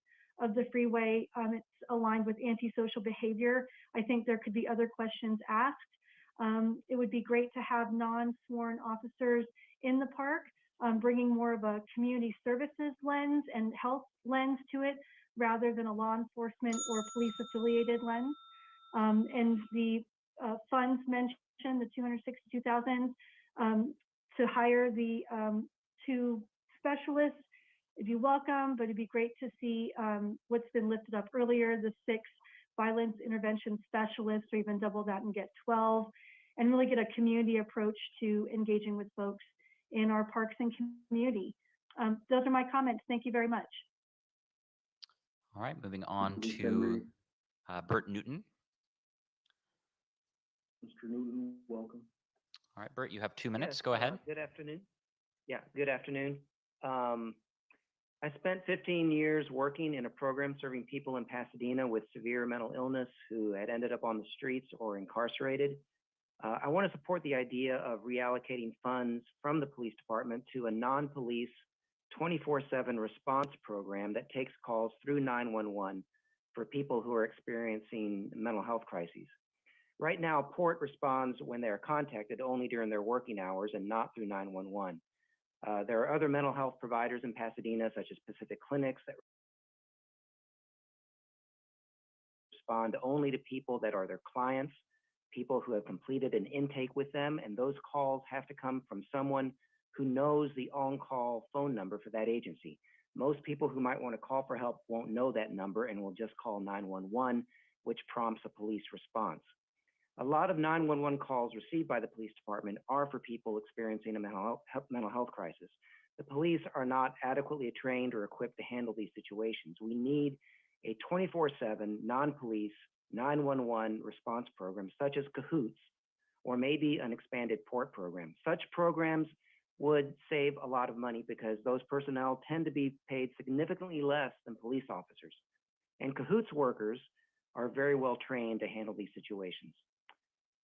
of the freeway, it's aligned with antisocial behavior. I think there could be other questions asked. It would be great to have non-sworn officers in the park, bringing more of a community services lens and health lens to it, rather than a law enforcement or police affiliated lens. And the funds mentioned, the $262,000 to hire the 2 specialists, it'd be welcome, but it'd be great to see what's been lifted up earlier, the 6 violence intervention specialists, or even double that and get 12, and really get a community approach to engaging with folks in our parks and community. Those are my comments. Thank you very much. All right, moving on to Bert Newton. Mr. Newton, welcome. All right, Bert, you have 2 minutes. Go ahead. Good afternoon. Yeah, good afternoon. I spent 15 years working in a program serving people in Pasadena with severe mental illness who had ended up on the streets or incarcerated. I want to support the idea of reallocating funds from the police department to a non-police 24/7 response program that takes calls through 911 for people who are experiencing mental health crises. Right now, PORT responds when they are contacted only during their working hours and not through 911. There are other mental health providers in Pasadena, such as Pacific Clinics, that respond only to people that are their clients, people who have completed an intake with them, and those calls have to come from someone who knows the on-call phone number for that agency. Most people who might want to call for help won't know that number and will just call 911, which prompts a police response. A lot of 911 calls received by the police department are for people experiencing a mental health crisis. The police are not adequately trained or equipped to handle these situations. We need a 24/7 non-police 911 response program such as Cahoots, or maybe an expanded PORT program. Such programs would save a lot of money because those personnel tend to be paid significantly less than police officers. And Cahoots workers are very well trained to handle these situations.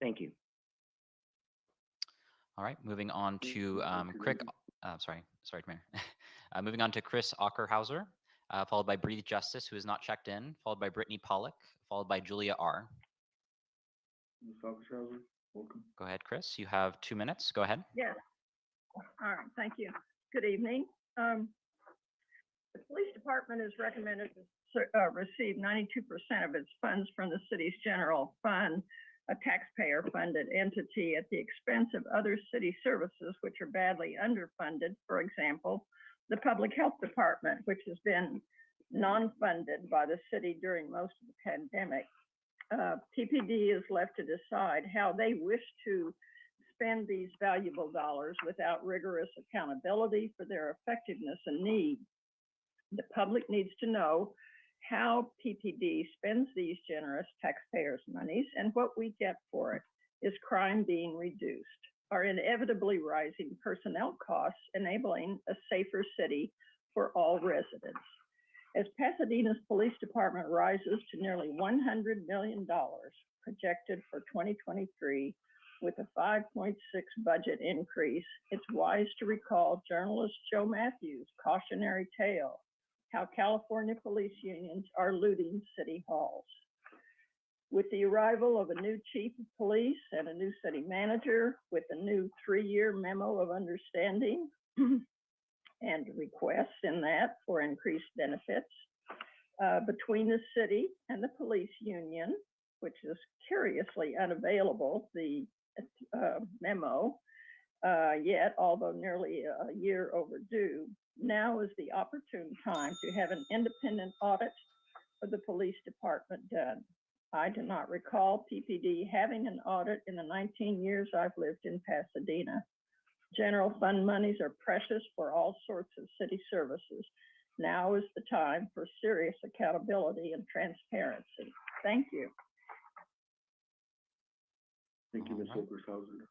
Thank you. All right, moving on to Mayor. Moving on to Chris Ockerhauser, followed by Breathe Justice, who is not checked in, followed by Brittany Pollock, followed by Julia R. Ms. Ockerhauser, welcome. Go ahead, Chris. You have 2 minutes. Go ahead. Yes. All right. Thank you. Good evening. The police department is recommended to receive 92% of its funds from the city's general fund, a taxpayer-funded entity, at the expense of other city services which are badly underfunded. For example, the public health department, which has been non-funded by the city during most of the pandemic. PPD is left to decide how they wish to spend these valuable dollars without rigorous accountability for their effectiveness and need. The public needs to know how PPD spends these generous taxpayers' monies and what we get for it. Is crime being reduced? Are inevitably rising personnel costs enabling a safer city for all residents? As Pasadena's police department rises to nearly $100 million projected for 2023 with a 5.6 budget increase, it's wise to recall journalist Joe Matthews' cautionary tale, how California police unions are looting city halls. With the arrival of a new chief of police and a new city manager with a new 3-year memo of understanding and requests in that for increased benefits between the city and the police union, which is curiously unavailable, the memo, yet, although nearly a year overdue, now is the opportune time to have an independent audit of the police department done. I do not recall PPD having an audit in the 19 years I've lived in Pasadena. General fund monies are precious for all sorts of city services. Now is the time for serious accountability and transparency. Thank you. Thank you, Ms. Okerhauser.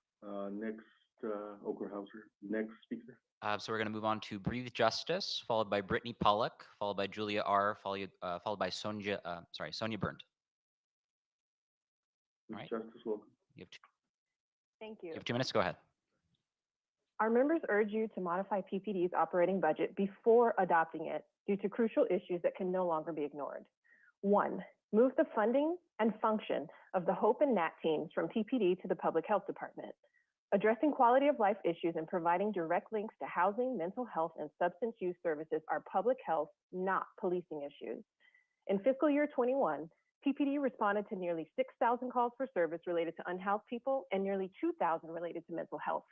Next speaker. So we're going to move on to Breathe Justice, followed by Brittany Pollock, followed by Julia R., followed by Sonia Burned. All right. Justice, welcome. Thank you. You have 2 minutes. Go ahead. Our members urge you to modify PPD's operating budget before adopting it due to crucial issues that can no longer be ignored. 1, move the funding and function of the HOPE and NAT teams from PPD to the Public Health Department. Addressing quality of life issues and providing direct links to housing, mental health, and substance use services are public health, not policing issues. In fiscal year 21, PPD responded to nearly 6,000 calls for service related to unhoused people and nearly 2,000 related to mental health.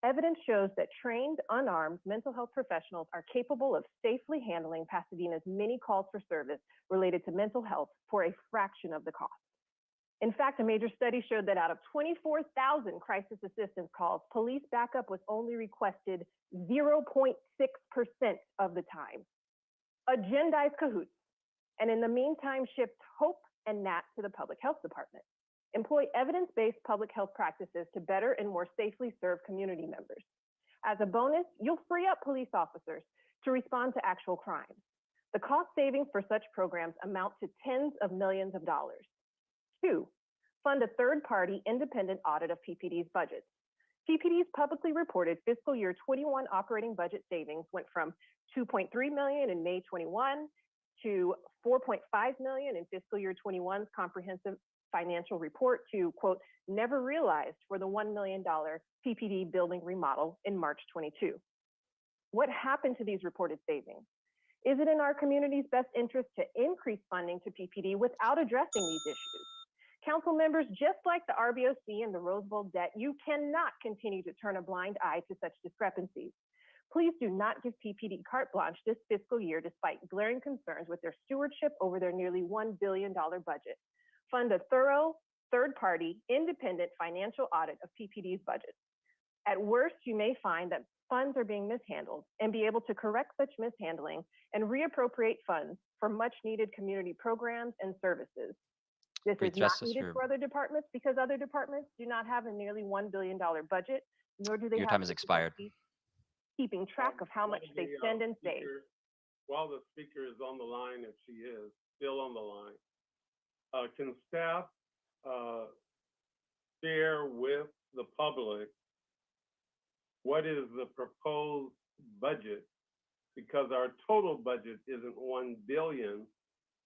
Evidence shows that trained, unarmed mental health professionals are capable of safely handling Pasadena's many calls for service related to mental health for a fraction of the cost. In fact, a major study showed that out of 24,000 crisis assistance calls, police backup was only requested 0.6% of the time. Agendize cahoots, and in the meantime, shift HOPE and NAT to the Public Health Department. Employ evidence-based public health practices to better and more safely serve community members. As a bonus, you'll free up police officers to respond to actual crimes. The cost savings for such programs amount to tens of millions of dollars. 2, fund a third-party independent audit of PPD's budgets. PPD's publicly reported fiscal year 21 operating budget savings went from $2.3 million in May 21 to $4.5 million in fiscal year 21's comprehensive financial report to, quote, never realized for the $1 million PPD building remodel in March 22. What happened to these reported savings? Is it in our community's best interest to increase funding to PPD without addressing these issues? Council members, just like the RBOC and the Rose Bowl debt, you cannot continue to turn a blind eye to such discrepancies. Please do not give PPD carte blanche this fiscal year despite glaring concerns with their stewardship over their nearly $1 billion budget. Fund a thorough, third-party, independent financial audit of PPD's budget. At worst, you may find that funds are being mishandled and be able to correct such mishandling and reappropriate funds for much-needed community programs and services. This is not needed for other departments because other departments do not have a nearly $1 billion budget, nor do they have— Your time has expired. Keeping track of how much they spend and save. While the speaker is on the line, if she is still on the line, can staff share with the public what is the proposed budget? Because our total budget isn't $1 billion,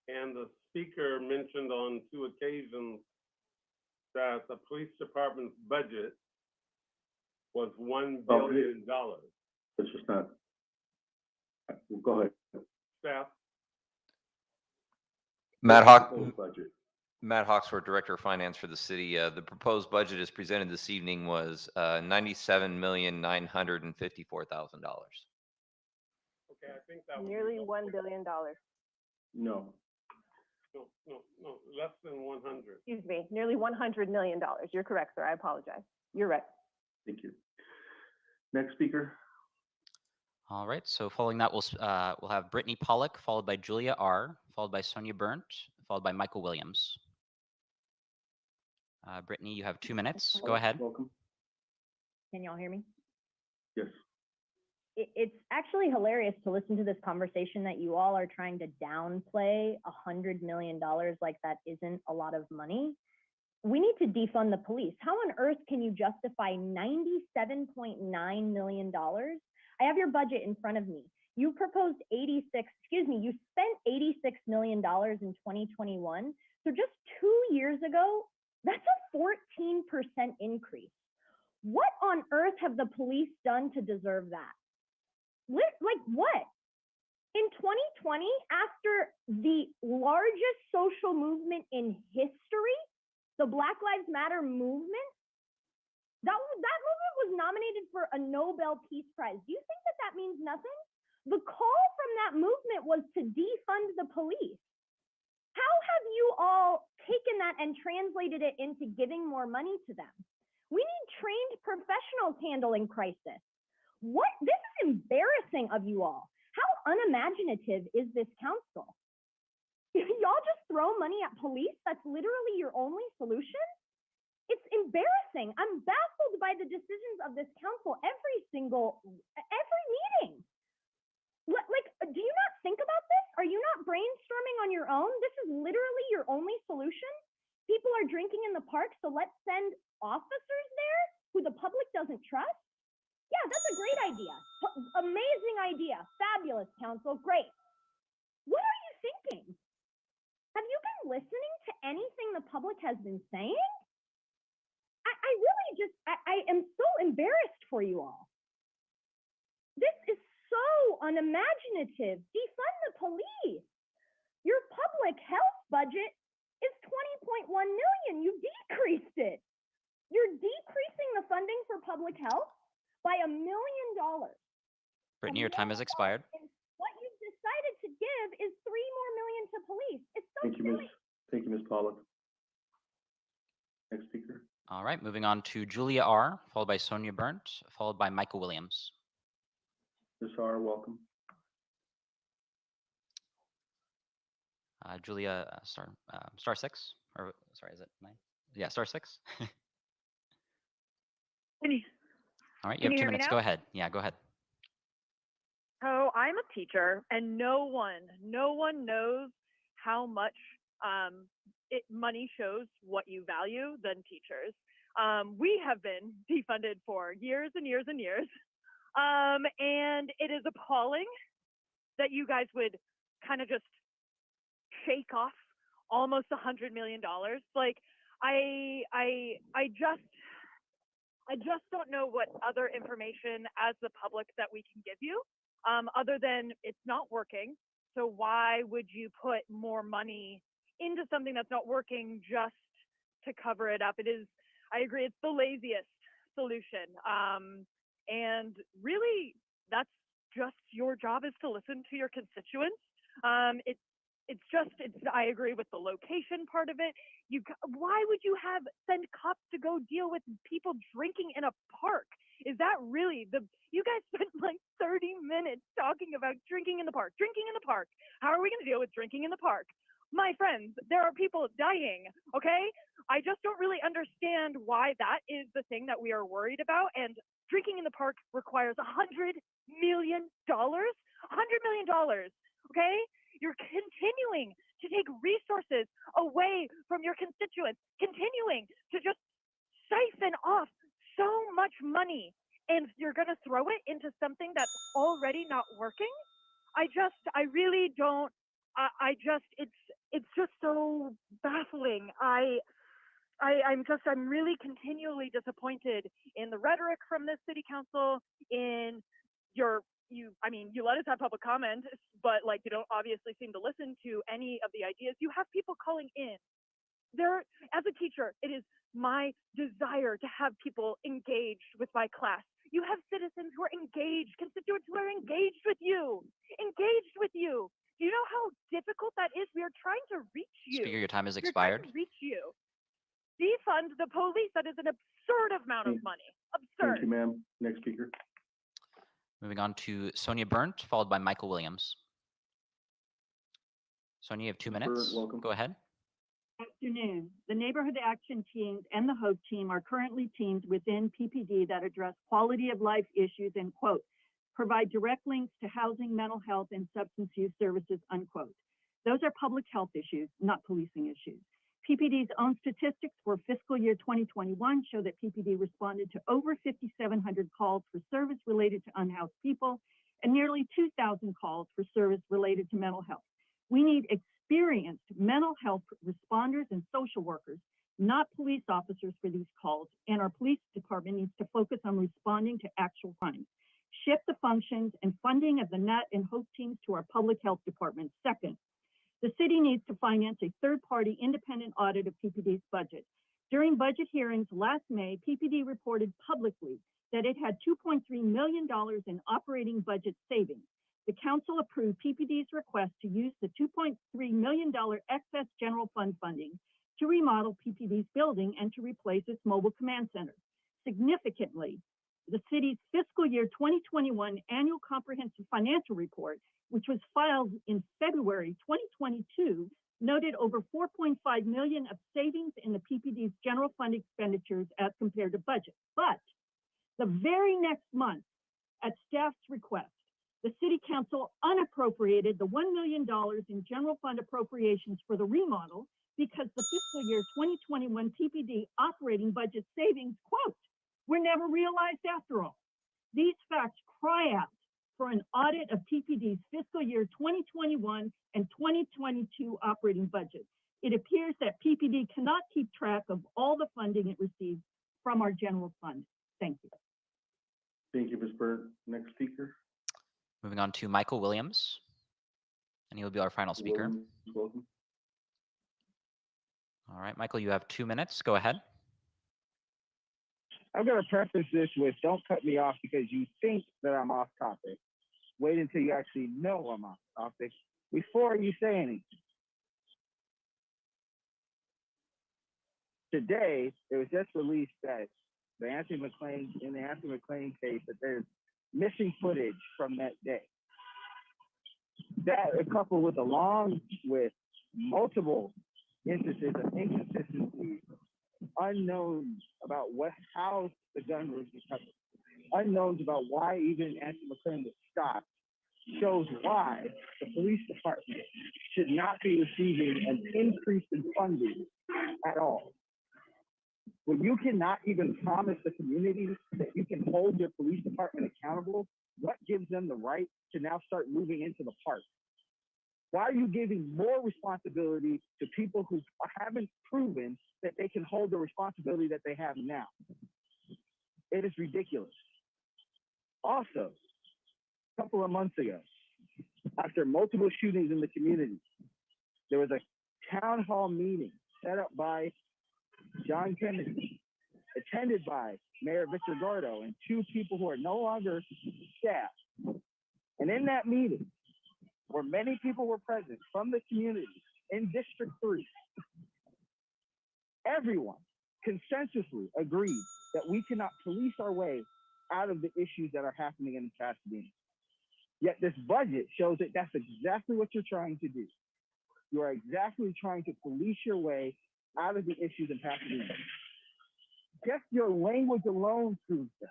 and the speaker mentioned on 2 occasions that the police department's budget was $1 billion. It's just not. Go ahead. Staff. Matt Hawksworth, Director of Finance for the city. The proposed budget as presented this evening was $97,954,000. Okay, I think that nearly $1 billion. No. No, less than 100. Excuse me, nearly $100 million. You're correct, sir. I apologize. You're right. Thank you. Next speaker. All right, so following that, we'll have Brittany Pollock, followed by Julia R., followed by Sonia Burnt, followed by Michael Williams. Brittany, you have 2 minutes. Go ahead. Welcome. Can y'all hear me? Yes. It's actually hilarious to listen to this conversation that you all are trying to downplay $100 million like that isn't a lot of money. We need to defund the police. How on earth can you justify $97.9 million? I have your budget in front of me. You proposed you spent $86 million in 2021. So just 2 years ago, that's a 14% increase. What on earth have the police done to deserve that? Like what? In 2020, after the largest social movement in history, the Black Lives Matter movement, that movement was nominated for a Nobel Peace Prize. Do you think that that means nothing? The call from that movement was to defund the police. How have you all taken that and translated it into giving more money to them? We need trained professionals handling crisis. What? This is embarrassing of you all. How unimaginative is this council? Y'all just throw money at police? That's literally your only solution? It's embarrassing. I'm baffled by the decisions of this council every meeting. Like, do you not think about this? Are you not brainstorming on your own? This is literally your only solution? People are drinking in the park, so let's send officers there who the public doesn't trust? Yeah, that's a great idea. Amazing idea. Fabulous, council. Great. What are you thinking? Have you been listening to anything the public has been saying? I am so embarrassed for you all. This is so unimaginative. Defund the police. Your public health budget is $20.1 million. You decreased it. You're decreasing the funding for public health by $1 million. Brittany, your time has expired. And what you've decided to give is $3 more million to police. It's so silly. Thank you, Ms. Pollock. Next speaker. All right, moving on to Julia R., followed by Sonia Burnt, followed by Michael Williams. Ms. R., welcome. Julia, star 6, or sorry, is it 9? Yeah, star 6. All right, you have 2 minutes. Go ahead. Yeah, go ahead. So I'm a teacher, and no one knows how much money shows what you value than teachers. We have been defunded for years and years and years, and it is appalling that you guys would kind of just shake off almost $100 million. Like I just don't know what other information as the public that we can give you, other than it's not working. So why would you put more money into something that's not working just to cover it up? It is, I agree, it's the laziest solution. And really, that's just your job, is to listen to your constituents. I agree with the location part of it. Why would you send cops to go deal with people drinking in a park? Is that really you guys spent like 30 minutes talking about drinking in the park. How are we going to deal with drinking in the park? My friends, there are people dying, okay? I just don't really understand why that is the thing that we are worried about. And drinking in the park requires $100 million. $100 million, okay? You're continuing to take resources away from your constituents, continuing to just siphon off so much money, and you're going to throw it into something that's already not working. It's just so baffling. I'm really continually disappointed in the rhetoric from this city council, in you let us have public comment, but like you don't obviously seem to listen to any of the ideas. You have people calling in. As a teacher, it is my desire to have people engaged with my class. You have citizens who are engaged, constituents who are engaged with you. Do you know how difficult that is? We are trying to reach you. Speaker, your time has expired. We're trying to reach you. Defund the police. That is an absurd amount of money. Absurd. Thank you, ma'am. Next speaker. Moving on to Sonia Burnt, followed by Michael Williams. Sonia, you have 2 minutes. welcome. Go ahead. Afternoon. The Neighborhood Action Teams and the HOPE team are currently teamed within PPD that address quality of life issues and, quote, provide direct links to housing, mental health, and substance use services, unquote. Those are public health issues, not policing issues. PPD's own statistics for fiscal year 2021 show that PPD responded to over 5,700 calls for service related to unhoused people and nearly 2,000 calls for service related to mental health. We need experienced mental health responders and social workers, not police officers for these calls, and our police department needs to focus on responding to actual crimes. Shift the functions and funding of the NUT and HOPE teams to our public health department. Second, the city needs to finance a third-party independent audit of PPD's budget. During budget hearings last May, PPD reported publicly that it had $2.3 million in operating budget savings. The council approved PPD's request to use the $2.3 million excess general fund funding to remodel PPD's building and to replace its mobile command center. Significantly, the city's fiscal year 2021 annual comprehensive financial report, which was filed in February 2022, noted over $4.5 million of savings in the PPD's general fund expenditures as compared to budget. But the very next month, at staff's request, the city council unappropriated the $1 million in general fund appropriations for the remodel because the fiscal year 2021 PPD operating budget savings, quote, were never realized after all. These facts cry out for an audit of PPD's fiscal year 2021 and 2022 operating budget. It appears that PPD cannot keep track of all the funding it receives from our general fund. Thank you. Thank you, Ms. Burt. Next speaker. Moving on to Michael Williams, and he will be our final speaker. Williams, welcome. All right, Michael, you have 2 minutes. Go ahead. I'm going to preface this with don't cut me off because you think that I'm off topic. Wait until you actually know I'm off topic before you say anything. Today, it was just released that in the Anthony McClain case, that there's missing footage from that day. That, coupled with multiple instances of inconsistencies, unknowns about how the gun was recovered, unknowns about why even Anthony McClain was stopped, shows why the police department should not be receiving an increase in funding at all. When you cannot even promise the community that you can hold your police department accountable, what gives them the right to now start moving into the park? Why are you giving more responsibility to people who haven't proven that they can hold the responsibility that they have now? It is ridiculous. Also, a couple of months ago, after multiple shootings in the community, there was a town hall meeting set up by John Kennedy, attended by Mayor Victor Gordo and two people who are no longer staff. And in that meeting, where many people were present from the community in District 3, everyone consensusly agreed that we cannot police our way out of the issues that are happening in Pasadena. Yet this budget shows that that's exactly what you're trying to do. You are exactly trying to police your way out of the issues in Pasadena. Just your language alone proves that.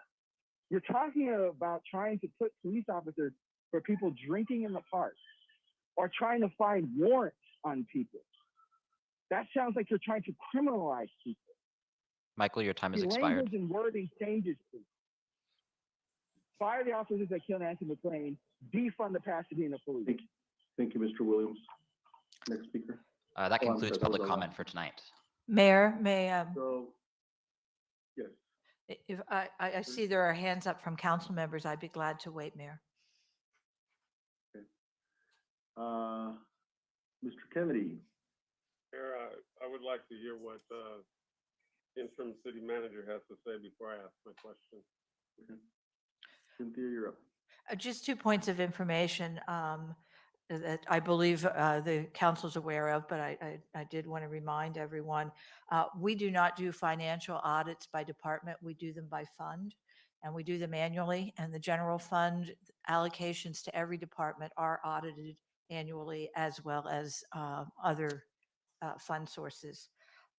You're talking about trying to put police officers for people drinking in the park or trying to find warrants on people. That sounds like you're trying to criminalize people. Michael, your time has The expired. language and wording changes, please. Fire the officers that killed Anthony McClain. Defund the Pasadena police. Thank you, Mr. Williams. Next speaker. That concludes public comment for tonight. Mayor, may yes. if I see there are hands up from council members, I'd be glad to wait, Mayor. Okay. Mr. Kennedy. Mayor, I would like to hear what interim city manager has to say before I ask my question. Okay. Cynthia, you're up. Just 2 points of information that I believe the council's aware of, but I did want to remind everyone, we do not do financial audits by department. We do them by fund. And we do them annually, and the general fund allocations to every department are audited annually, as well as other fund sources.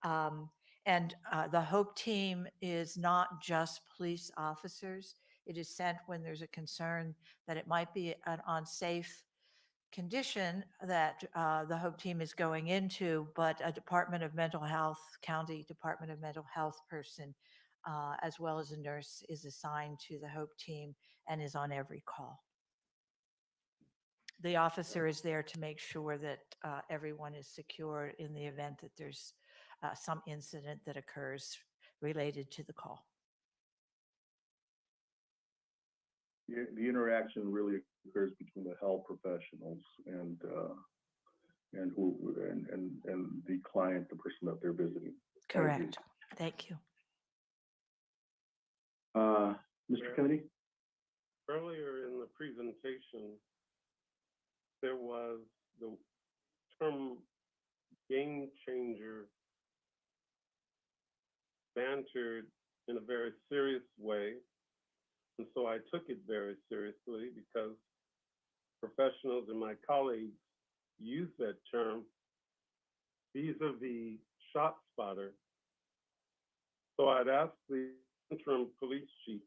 And the HOPE team is not just police officers. It is sent when there's a concern that it might be an unsafe condition that the HOPE team is going into, but a Department of Mental Health, County Department of Mental Health person, as well as a nurse, is assigned to the HOPE team and is on every call. The officer is there to make sure that everyone is secure in the event that there's some incident that occurs related to the call. The interaction really occurs between the health professionals and the client, the person that they're visiting. Correct. Thank you. Mr. Kennedy? Earlier in the presentation, there was the term game changer bantered in a very serious way. And so I took it very seriously because professionals and my colleagues use that term vis-a-vis shot spotter. So I'd ask the interim police chief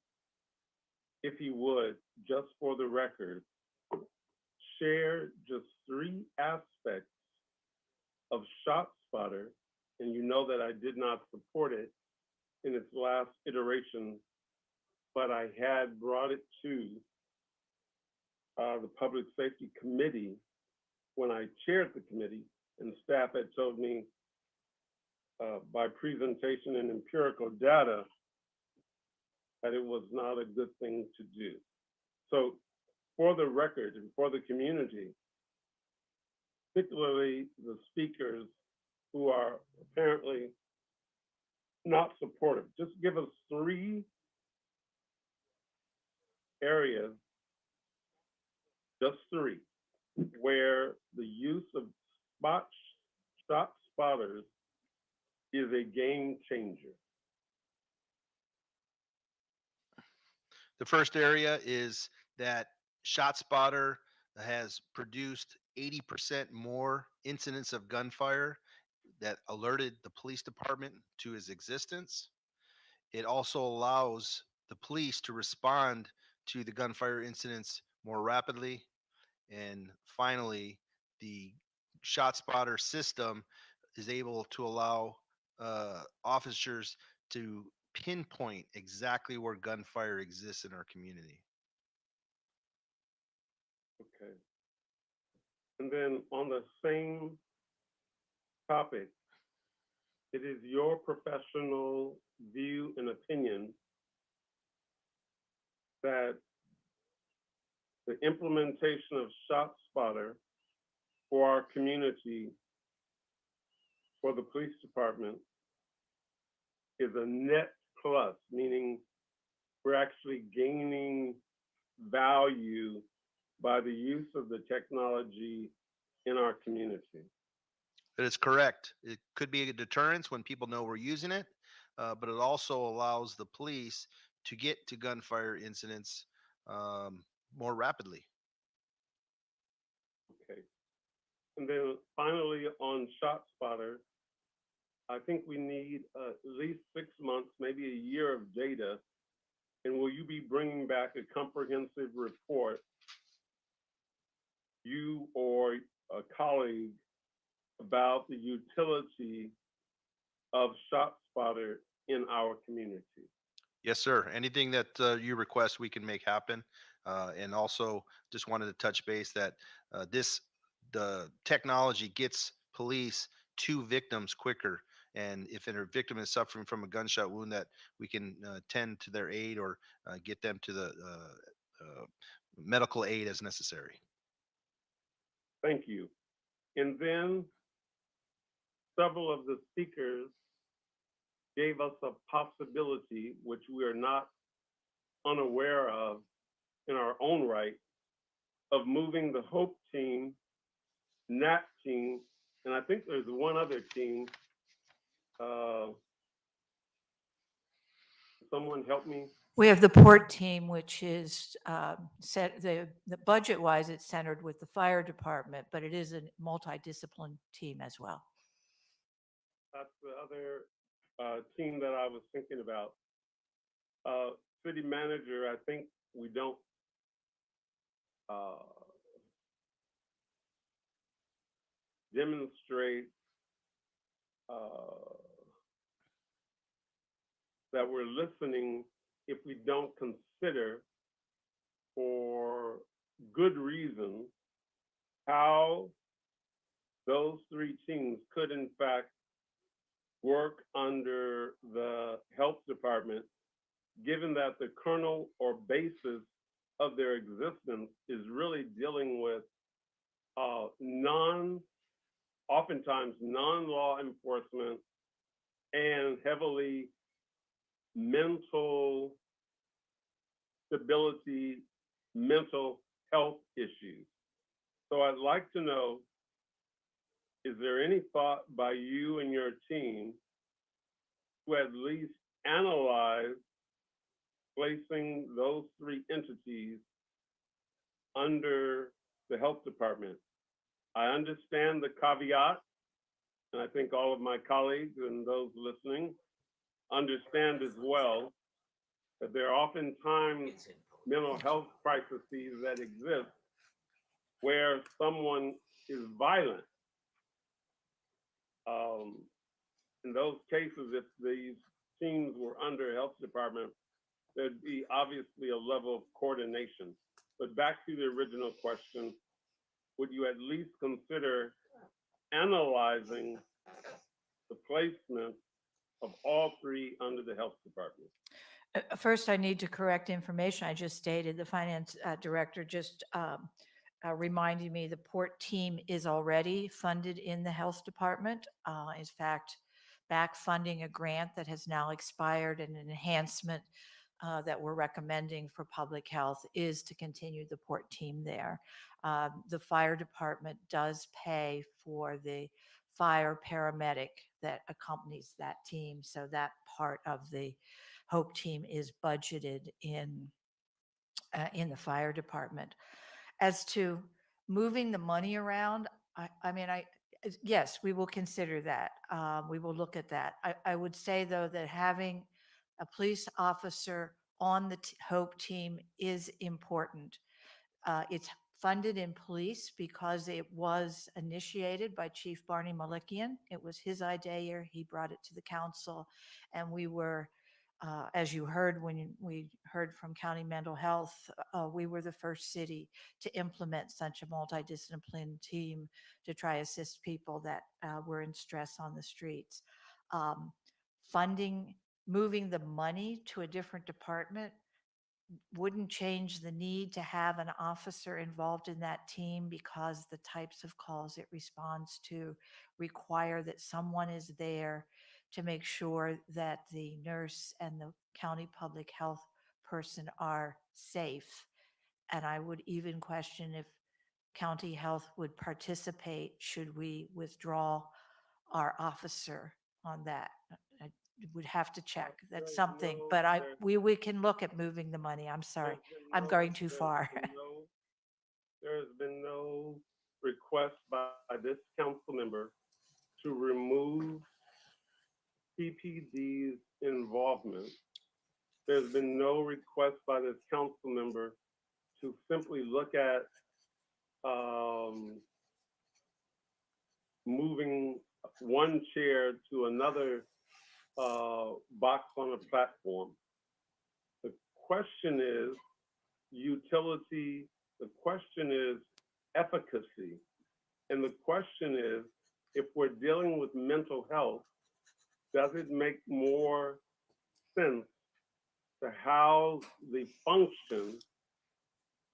if he would, just for the record, share just 3 aspects of shot spotter, and you know that I did not support it in its last iteration, but I had brought it to the Public Safety Committee when I chaired the committee, and staff had told me by presentation and empirical data that it was not a good thing to do. So for the record and for the community, particularly the speakers who are apparently not supportive, just give us 3 areas, just 3, where the use of shot spotters is a game changer. The first area is that ShotSpotter has produced 80% more incidents of gunfire that alerted the police department to his existence. It also allows the police to respond to the gunfire incidents more rapidly. And finally, the ShotSpotter system is able to allow officers to pinpoint exactly where gunfire exists in our community. Okay. And then on the same topic, it is your professional view and opinion that the implementation of ShotSpotter for our community, for the police department, is a net plus, meaning we're actually gaining value by the use of the technology in our community. That is correct. It could be a deterrence when people know we're using it, but it also allows the police to get to gunfire incidents more rapidly. Okay. And then finally on ShotSpotter, I think we need at least 6 months, maybe a year of data. And will you be bringing back a comprehensive report, you or a colleague, about the utility of ShotSpotter in our community? Yes, sir. Anything that you request, we can make happen. And also just wanted to touch base that the technology gets police to victims quicker. And if a victim is suffering from a gunshot wound, that we can tend to their aid or get them to the medical aid as necessary. Thank you. And then several of the speakers gave us a possibility, which we are not unaware of in our own right, of moving the HOPE team, NAT team, and I think there's one other team. Someone help me. We have the port team, which is set the budget-wise, it's centered with the fire department, but it is a multidisciplined team as well. That's the other team that I was thinking about. City manager, I think we don't demonstrate that we're listening if we don't consider, for good reason, how those three teams could in fact work under the health department, given that the kernel or basis of their existence is really dealing with oftentimes non-law enforcement and heavily mental stability, mental health issues. So I'd like to know, is there any thought by you and your team to at least analyze placing those three entities under the health department? I understand the caveat, and I think all of my colleagues and those listening understand as well that there are oftentimes mental health crises that exist where someone is violent. In those cases, if these teams were under health department, there'd be obviously a level of coordination. But back to the original question, would you at least consider analyzing the placement of all three under the health department? First, I need to correct information I just stated. The finance director just reminded me the port team is already funded in the health department. In fact, back funding a grant that has now expired, and an enhancement that we're recommending for public health is to continue the port team there. The fire department does pay for the fire paramedic that accompanies that team. So that part of the HOPE team is budgeted in the fire department. As to moving the money around, yes, we will consider that. We will look at that. I would say, though, that having a police officer on the HOPE team is important. It's funded in police because it was initiated by Chief Barney Malikian. It was his idea. He brought it to the council, and we were, as you heard when we heard from County Mental Health, we were the first city to implement such a multidisciplinary team to try to assist people that were in stress on the streets. Moving the money to a different department wouldn't change the need to have an officer involved in that team, because the types of calls it responds to require that someone is there to make sure that the nurse and the county public health person are safe. And I would even question if county health would participate should we withdraw our officer on that. I would have to check. That's something, but we can look at moving the money. I'm sorry, I'm going too far. There has been no request by this council member to remove PPD's involvement. There's been no request by this council member to simply look at moving one chair to another box on a platform. The question is utility, the question is efficacy, and the question is, if we're dealing with mental health, does it make more sense to house the function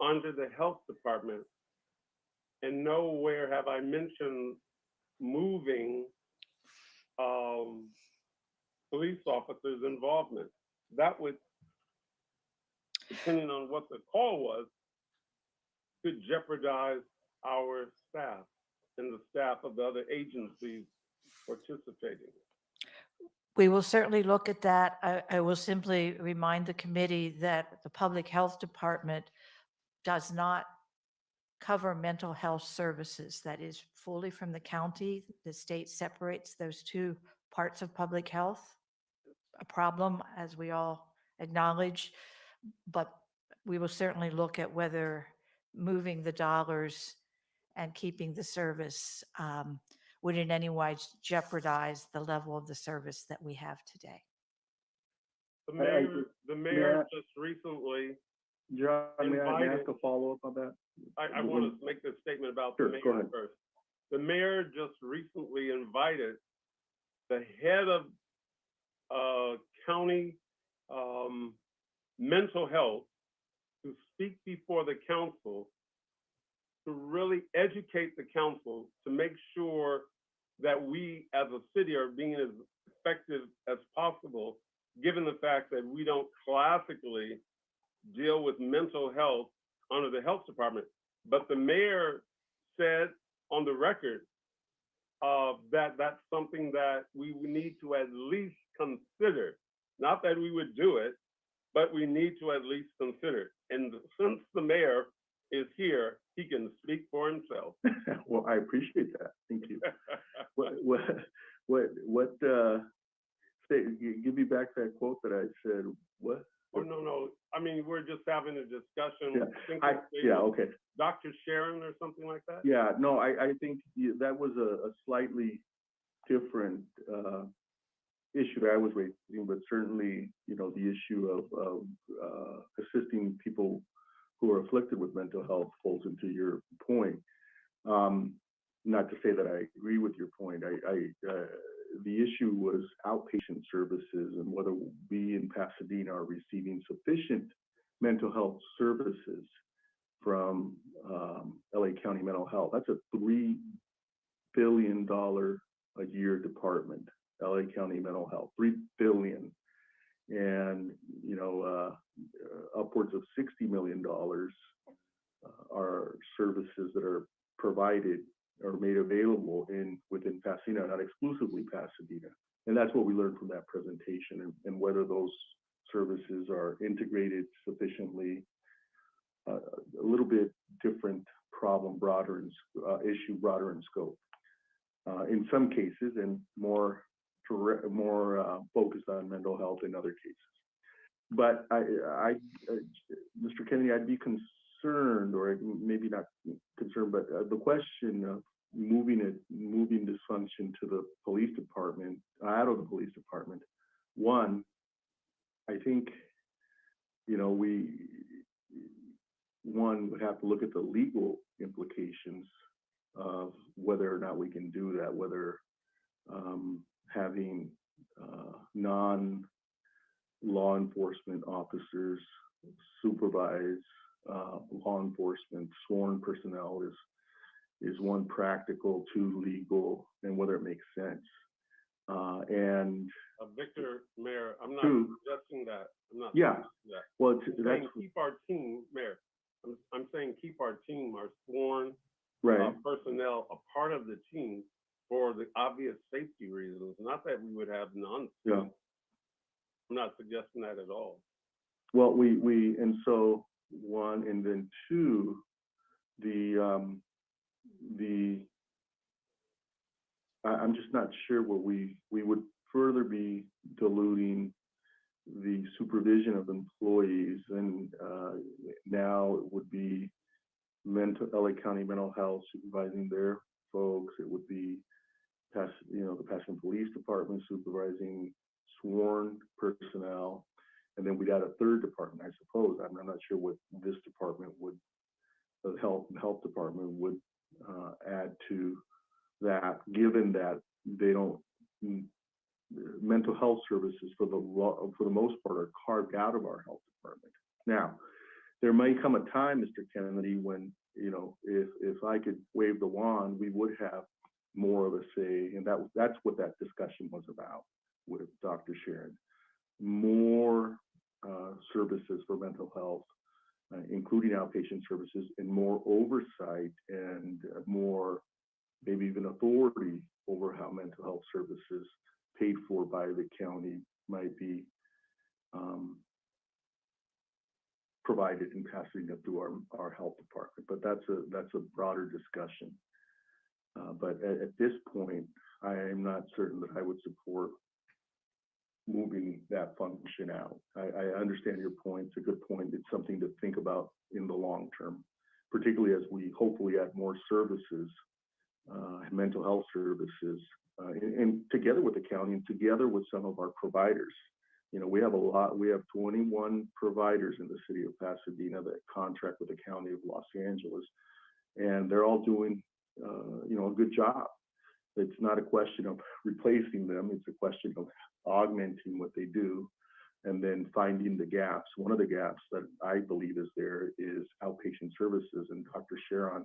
under the health department? And nowhere have I mentioned moving police officers' involvement. That would, depending on what the call was, could jeopardize our staff and the staff of the other agencies participating. We will certainly look at that. I will simply remind the committee that the Public Health Department does not cover mental health services. That is fully from the county. The state separates those two parts of public health, a problem, as we all acknowledge, but we will certainly look at whether moving the dollars and keeping the service would in any way jeopardize the level of the service that we have today. The mayor just recently John, may I invited, ask a follow-up on that? I want to make this statement about Sure, the go mayor ahead. first. The mayor just recently invited the head of county mental health to speak before the council, to really educate the council, to make sure that we as a city are being as effective as possible, given the fact that we don't classically deal with mental health under the health department. But the mayor said on the record that that's something that we need to at least consider. Not that we would do it, but we need to at least consider it. And since the mayor is here, he can speak for himself. Well, I appreciate that. Thank you. Say, give me back that quote that I said. What? Oh, no. I mean, we're just having a discussion. Yeah, yeah, okay. Dr. Sharon or something like that? Yeah, no, I think that was a slightly different issue that I was raising, but certainly, the issue of assisting people who are afflicted with mental health falls into your point. Not to say that I agree with your point. The issue was outpatient services and whether we in Pasadena are receiving sufficient mental health services from LA County Mental Health. That's a $3 billion a year department, LA County Mental Health, $3 billion. And, upwards of $60 million are services that are provided or made available within Pasadena, not exclusively Pasadena. And that's what we learned from that presentation, and whether those services are integrated sufficiently. A little bit different problem, issue broader in scope. In some cases, and more focused on mental health in other cases. But Mr. Kennedy, I'd be concerned, or maybe not concerned, but the question of moving dysfunction to the police department, out of the police department. One, I think, one would have to look at the legal implications of whether or not we can do that, whether having non-law enforcement officers supervise law enforcement sworn personnel is one, practical, two, legal, and whether it makes sense. And Victor, Mayor, I'm not two, suggesting that. I'm not yeah. suggesting that. Well, I'm that's saying keep our team, Mayor. I'm saying keep our team, our sworn right. Personnel, a part of the team for the obvious safety reasons. Not that we would have none. Yeah. I'm not suggesting that at all. Well, and so one, and then two, I'm just not sure where we would further be diluting the supervision of employees, and now it would be LA County Mental Health supervising their folks. It would be the Pasadena Police Department supervising sworn personnel, and then we'd add a third department, I suppose. I'm not sure what this department would, the health department would add to that, given that they don't. Mental health services for the most part are carved out of our health department. Now, there may come a time, Mr. Kennedy, when if I could wave the wand, we would have more of a say, and that's what that discussion was about with Dr. Sharon. More services for mental health, including outpatient services, and more oversight and more, maybe even authority over how mental health services paid for by the county might be provided in Pasadena through our health department. But that's a broader discussion. But at this point, I am not certain that I would support moving that function out. I understand your point. It's a good point. It's something to think about in the long term, particularly as we hopefully add more services, mental health services, and together with the county and together with some of our providers. You know, we have 21 providers in the city of Pasadena that contract with the county of Los Angeles, and they're all doing, a good job. It's not a question of replacing them. It's a question of augmenting what they do and then finding the gaps. One of the gaps that I believe is there is outpatient services, and Dr. Sharon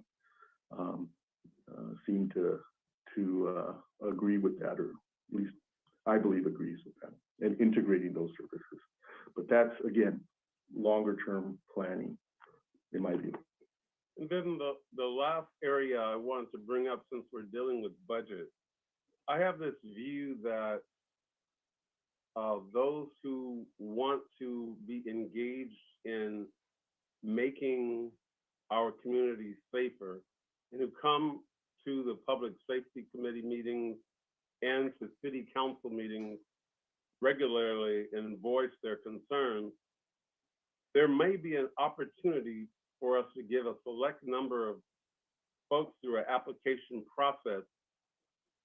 seemed to agree with that, or at least I believe agrees with that, and integrating those services. But that's, again, longer term planning, in my view. And then the last area I wanted to bring up, since we're dealing with budget, I have this view that those who want to be engaged in making our communities safer and who come to the Public Safety Committee meetings and to City Council meetings regularly and voice their concerns, there may be an opportunity for us to give a select number of folks through an application process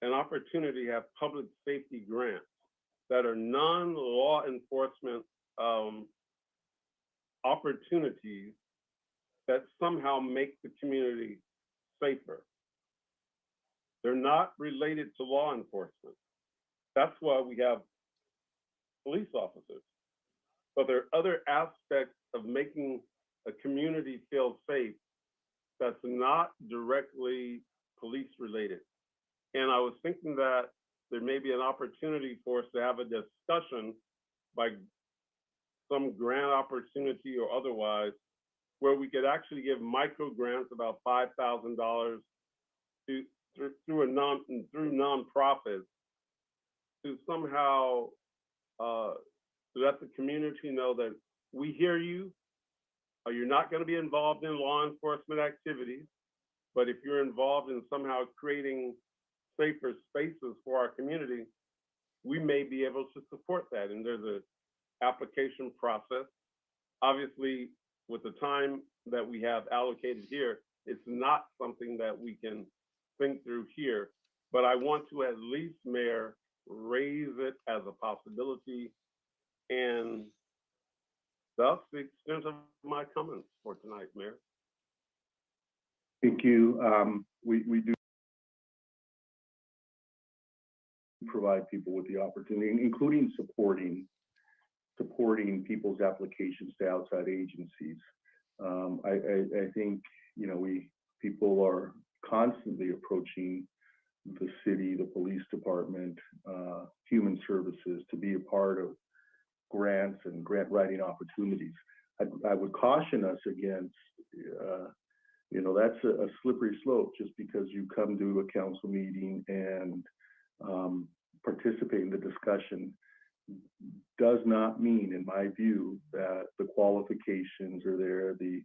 an opportunity to have public safety grants that are non-law enforcement opportunities that somehow make the community safer. They're not related to law enforcement. That's why we have police officers. But there are other aspects of making a community feel safe that's not directly police related. And I was thinking that there may be an opportunity for us to have a discussion by some grant opportunity or otherwise, where we could actually give micro grants about $5,000 through nonprofits to somehow let the community know that we hear you. You're not going to be involved in law enforcement activities, but if you're involved in somehow creating safer spaces for our community, we may be able to support that. And there's an application process. Obviously, with the time that we have allocated here, it's not something that we can think through here, but I want to at least, Mayor, raise it as a possibility. And that's the extent of my comments for tonight, Mayor. Thank you. We do provide people with the opportunity, including supporting people's applications to outside agencies. I think, people are constantly approaching the city, the police department, human services to be a part of grants and grant writing opportunities. I would caution us against, that's a slippery slope. Just because you come to a council meeting and participate in the discussion does not mean, in my view, that the qualifications are there, the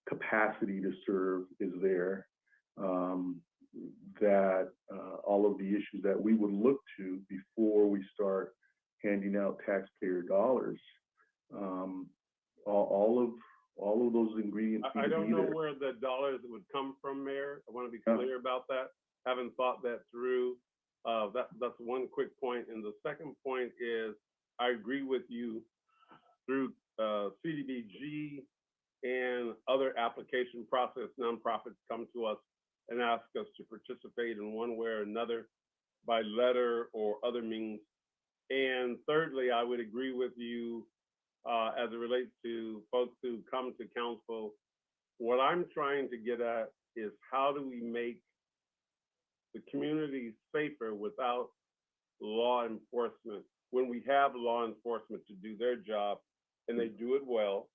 capacity to serve is there, that all of the issues that we would look to before we start handing out taxpayer dollars, all of those ingredients. I don't know where the dollars would come from, Mayor. I want to be clear about that. Haven't thought that through. That's one quick point. And the second point is, I agree with you through CDBG and other application process, nonprofits come to us and ask us to participate in one way or another by letter or other means. And thirdly, I would agree with you as it relates to folks who come to council. What I'm trying to get at is, how do we make the community safer without law enforcement? When we have law enforcement to do their job and they do it well,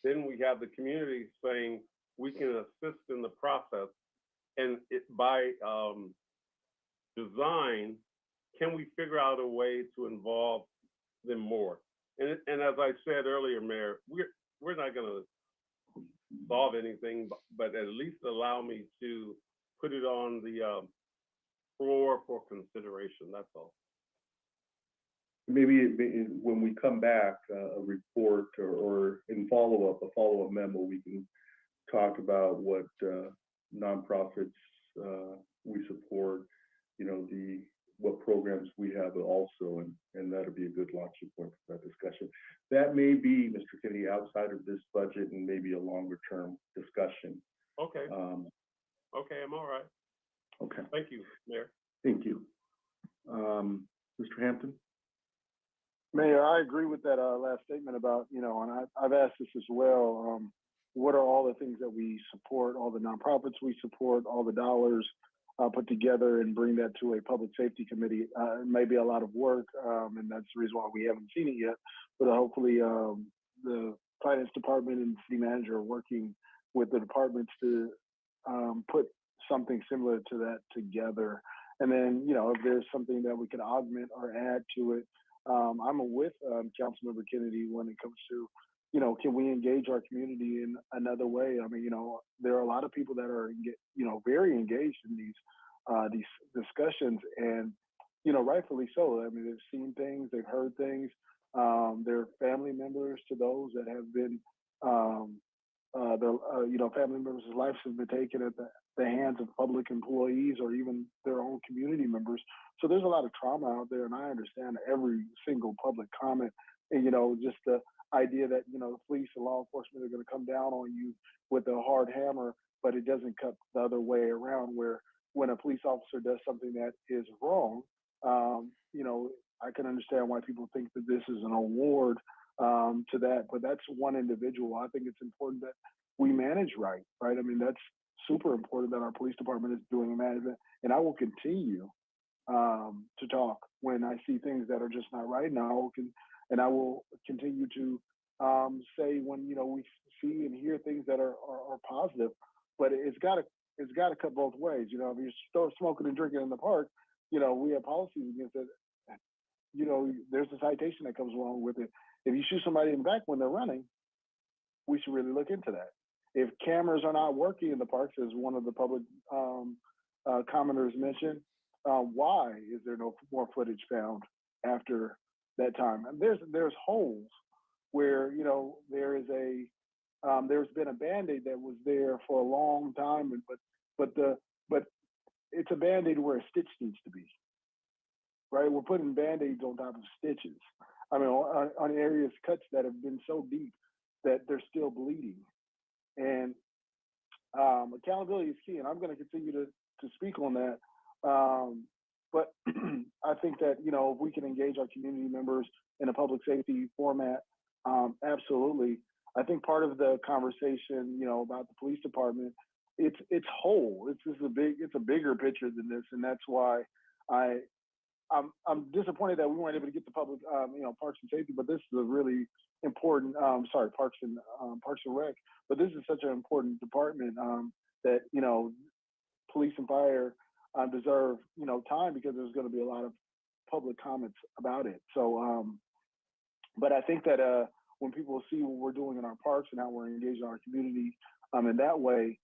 then we have the community saying we can assist in the process, and by design, can we figure out a way to involve them more? And as I said earlier, Mayor, we're not going to solve anything, but at least allow me to put it on the floor for consideration. That's all. Maybe when we come back, a report or in follow-up, a follow-up memo, we can talk about what nonprofits we support, what programs we have also, and that'll be a good launching point for that discussion. That may be, Mr. Kennedy, outside of this budget and maybe a longer term discussion. Okay. Okay, I'm all right. Okay. Thank you, Mayor. Thank you. Mr. Hampton? Mayor, I agree with that last statement about, and I've asked this as well. What are all the things that we support, all the nonprofits we support, all the dollars put together and bring that to a public safety committee? It may be a lot of work, and that's the reason why we haven't seen it yet. But hopefully the finance department and city manager are working with the departments to put something similar to that together. And then, if there's something that we can augment or add to it, I'm with Councilmember Kennedy when it comes to, can we engage our community in another way? I mean, there are a lot of people that are, very engaged in these discussions, and, rightfully so. I mean, they've seen things, they've heard things. They're family members to those that have been, family members' lives have been taken at the hands of public employees or even their own community members. So there's a lot of trauma out there, and I understand every single public comment. And, just the idea that, the police and law enforcement are going to come down on you with a hard hammer, but it doesn't cut the other way around, where when a police officer does something that is wrong, I can understand why people think that this is an award to that, but that's one individual. I think it's important that we manage right? I mean, that's super important that our police department is doing management, and I will continue to talk when I see things that are just not right. And I will continue to say when we see and hear things that are positive, but it's got to cut both ways. If you're still smoking and drinking in the park, we have policies against it. There's a citation that comes along with it. If you shoot somebody in the back when they're running, we should really look into that. If cameras are not working in the parks, as one of the public commenters mentioned, why is there no more footage found after that time? And there's holes where there is there's been a Band-Aid that was there for a long time, but it's a Band-Aid where a stitch needs to be. Right, we're putting Band-Aids on top of stitches. I mean, on areas cuts that have been so deep that they're still bleeding. And accountability is key, and I'm going to continue to speak on that. But I think that, if we can engage our community members in a public safety format, absolutely. I think part of the conversation, about the police department, it's whole. It's a bigger picture than this, and that's why I'm disappointed that we weren't able to get the public, parks and safety, but this is a really important, parks and rec, but this is such an important department that, police and fire deserve, time, because there's going to be a lot of public comments about it. So, but I think that when people see what we're doing in our parks and how we're engaging our community in that way,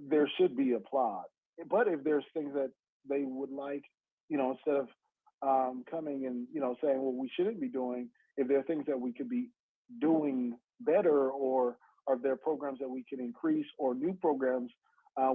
there should be applaud. But if there's things that they would like, instead of coming and, saying, well, we shouldn't be doing, if there are things that we could be doing better, or are there programs that we can increase, or new programs,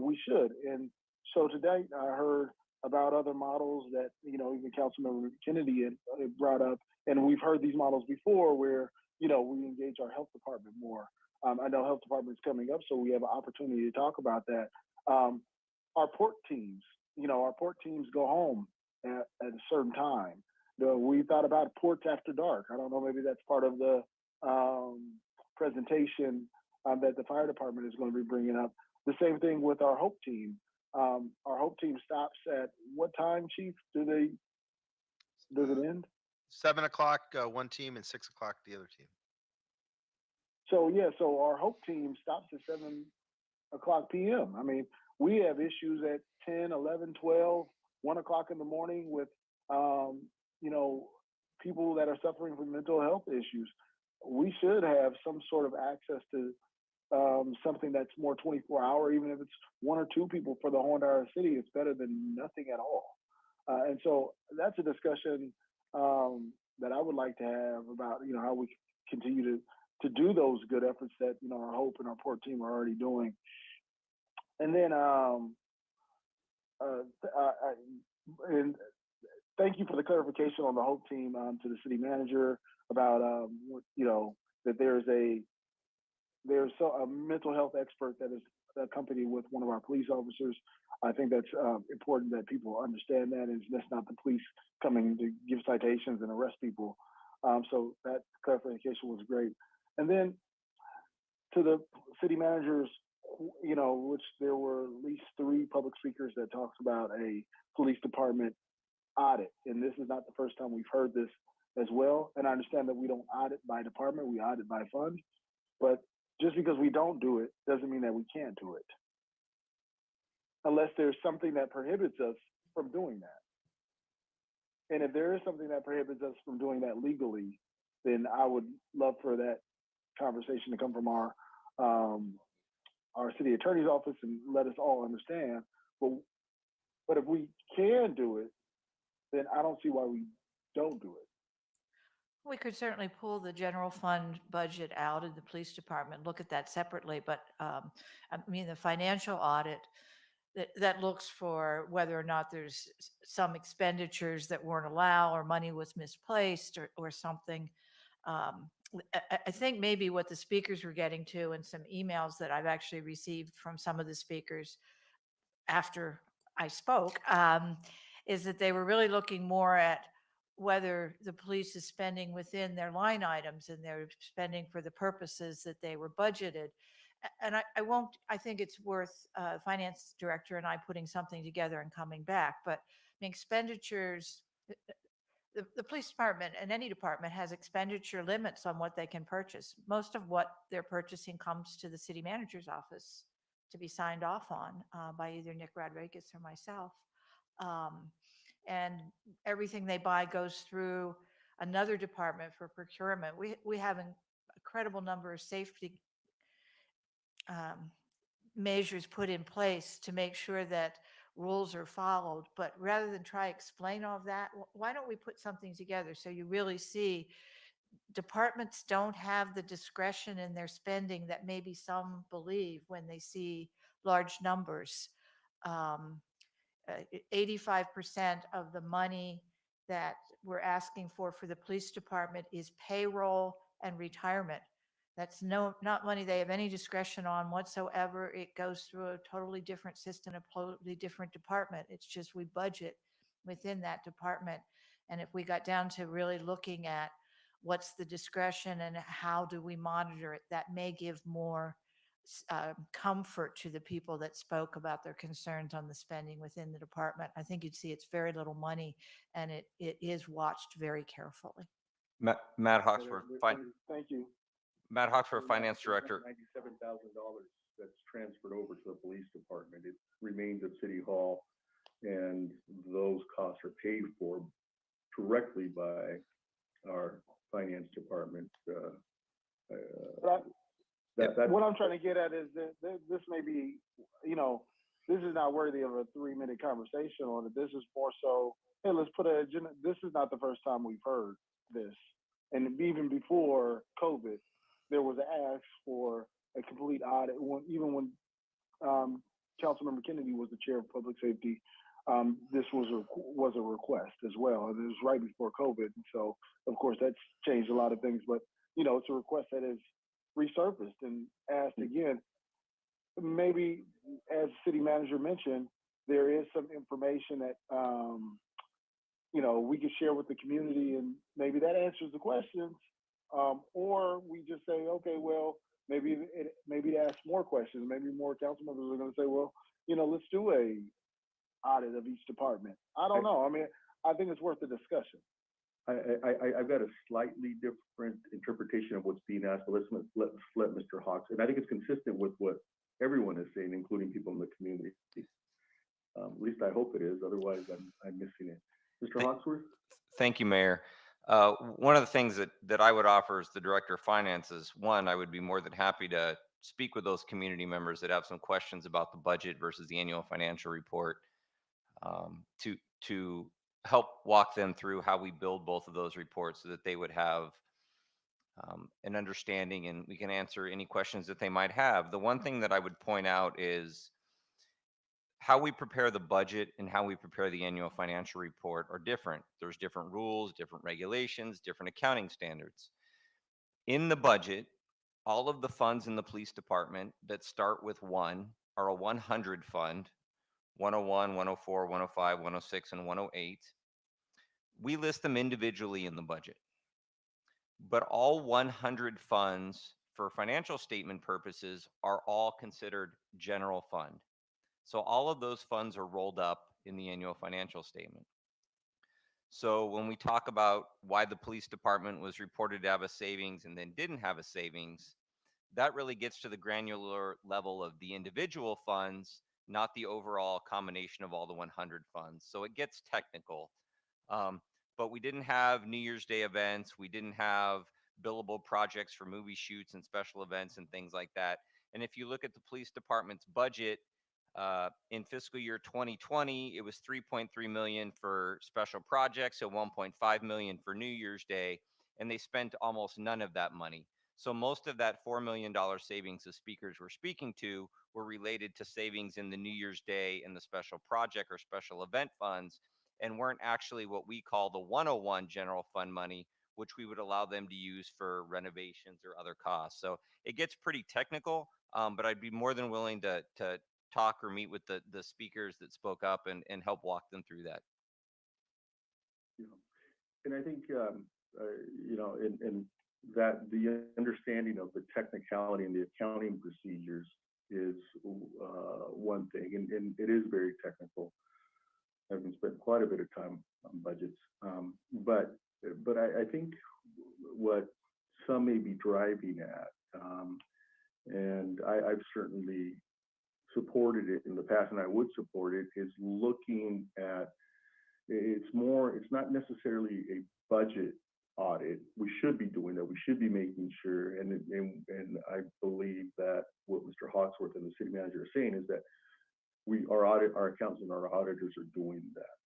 we should. And so today I heard about other models that, even Councilmember Kennedy had brought up, and we've heard these models before where, we engage our health department more. I know health department's coming up, so we have an opportunity to talk about that. Our port teams, go home at a certain time. We thought about ports after dark. I don't know, maybe that's part of the presentation that the fire department is going to be bringing up. The same thing with our Hope team. Our Hope team stops at what time, Chief? Does it end? 7 o'clock, one team, and 6 o'clock, the other team. So our Hope team stops at 7 o'clock p.m. I mean, we have issues at 10, 11, 12, 1 o'clock in the morning with you know, people that are suffering from mental health issues. We should have some sort of access to something that's more 24-hour, even if it's one or two people for the whole entire city. It's better than nothing at all. And so that's a discussion that I would like to have about, you know, how we continue to do those good efforts that, you know, our Hope and our Port team are already doing. And then, and thank you for the clarification on the Hope team to the city manager about, you know, that there's a mental health expert that is accompanied with one of our police officers. I think that's important that people understand that, and that's not the police coming to give citations and arrest people. So that clarification was great. And then to the city managers, you know, which there were at least 3 public speakers that talked about a police department audit. And this is not the first time we've heard this as well. And I understand that we don't audit by department, we audit by fund. But just because we don't do it doesn't mean that we can't do it, unless there's something that prohibits us from doing that. And if there is something that prohibits us from doing that legally, then I would love for that conversation to come from our city attorney's office and let us all understand. But if we can do it, then I don't see why we don't do it. We could certainly pull the general fund budget out of the police department, look at that separately. But I mean, the financial audit that looks for whether or not there's some expenditures that weren't allowed or money was misplaced or something. I think maybe what the speakers were getting to, and some emails that I've actually received from some of the speakers after I spoke, is that they were really looking more at whether the police is spending within their line items and they're spending for the purposes that they were budgeted. And I think it's worth finance director and I putting something together and coming back. But I mean, expenditures, the police department and any department has expenditure limits on what they can purchase. Most of what they're purchasing comes to the city manager's office to be signed off on by either Nick Rodriguez or myself. And everything they buy goes through another department for procurement. We have an incredible number of safety measures put in place to make sure that rules are followed. But rather than try to explain all of that, why don't we put something together so you really see departments don't have the discretion in their spending that maybe some believe when they see large numbers. 85% of the money that we're asking for the police department is payroll and retirement. That's not money they have any discretion on whatsoever. It goes through a totally different system, a totally different department. It's just we budget within that department. And if we got down to really looking at what's the discretion and how do we monitor it, that may give more comfort to the people that spoke about their concerns on the spending within the department. I think you'd see it's very little money and it is watched very carefully. Matt Hawksworth, thank you. Matt Hawksworth, finance director. $97,000 that's transferred over to the police department. It remains at City Hall, and those costs are paid for directly by our finance department. What I'm trying to get at is that this may be, you know, this is not worthy of a 3-minute conversation on it. This is more so, hey, let's put an agenda. This is not the first time we've heard this. And even before COVID, there was an ask for a complete audit. Even when Councilmember Kennedy was the chair of public safety, this was a request as well. And it was right before COVID. And so, of course, that's changed a lot of things. But, you know, it's a request that is resurfaced and asked again. Maybe, as city manager mentioned, there is some information that you know, we could share with the community, and maybe that answers the questions. Or we just say, okay, well, maybe it asks more questions. Maybe more council members are going to say, well, you know, let's do a audit of each department. I don't know. I mean, I think it's worth the discussion. I've got a slightly different interpretation of what's being asked, but let's let Mr. Hawks, and I think it's consistent with what everyone is saying, including people in the community. At least I hope it is. Otherwise, I'm missing it. Mr. Hawksworth? Thank you, Mayor. One of the things that I would offer as the Director of Finance is, one, I would be more than happy to speak with those community members that have some questions about the budget versus the annual financial report, to help walk them through how we build both of those reports so that they would have an understanding, and we can answer any questions that they might have. The one thing that I would point out is how we prepare the budget and how we prepare the annual financial report are different. There's different rules, different regulations, different accounting standards. In the budget, all of the funds in the police department that start with 1 are a 100 fund, 101, 104, 105, 106, and 108. We list them individually in the budget. But all 100 funds for financial statement purposes are all considered general fund. So all of those funds are rolled up in the annual financial statement. So when we talk about why the police department was reported to have a savings and then didn't have a savings, that really gets to the granular level of the individual funds, not the overall combination of all the 100 funds. So it gets technical. But we didn't have New Year's Day events. We didn't have billable projects for movie shoots and special events and things like that. And if you look at the police department's budget, in fiscal year 2020, it was 3.3 million for special projects, so 1.5 million for New Year's Day, and they spent almost none of that money. So most of that $4 million savings the speakers were speaking to were related to savings in the New Year's Day and the special project or special event funds, and weren't actually what we call the 101 general fund money, which we would allow them to use for renovations or other costs. So it gets pretty technical, but I'd be more than willing to talk or meet with the speakers that spoke up and help walk them through that. And I think, and that the understanding of the technicality and the accounting procedures is one thing, and it is very technical. I've spent quite a bit of time on budgets, but I think what some may be driving at, and I've certainly supported it in the past, and I would support it, is looking at, it's not necessarily a budget audit. We should be doing that. We should be making sure, and I believe that what Mr. Hawksworth and the city manager are saying is that our accountants and our auditors are doing that,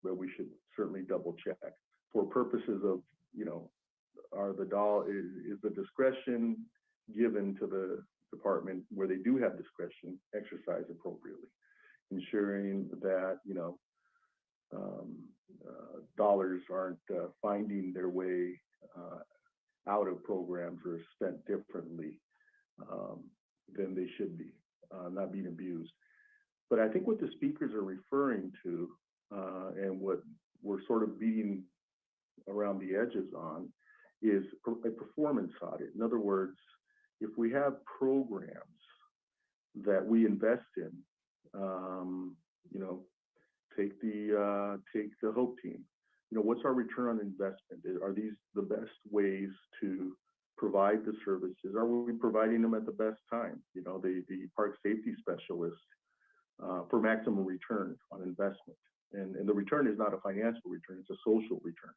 but we should certainly double check for purposes of, is the discretion given to the department where they do have discretion exercised appropriately, ensuring that dollars aren't finding their way out of programs or spent differently than they should be, not being abused. But I think what the speakers are referring to, and what we're sort of beating around the edges on, is a performance audit. In other words, if we have programs that we invest in, take the Hope Team. What's our return on investment? Are these the best ways to provide the services? Are we providing them at the best time? The park safety specialist for maximum return on investment. And the return is not a financial return, it's a social return.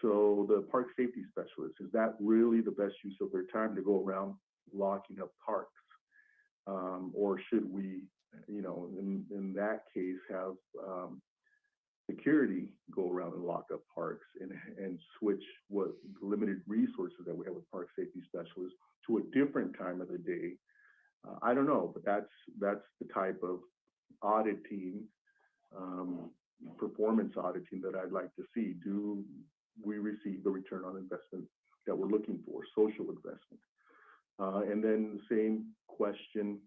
So the park safety specialist, is that really the best use of their time to go around locking up parks? Or should we, in that case, have security go around and lock up parks and switch what limited resources that we have with park safety specialists to a different time of the day? I don't know, but that's the type of auditing, performance auditing that I'd like to see. Do we receive the return on investment that we're looking for, social investment? And then the same question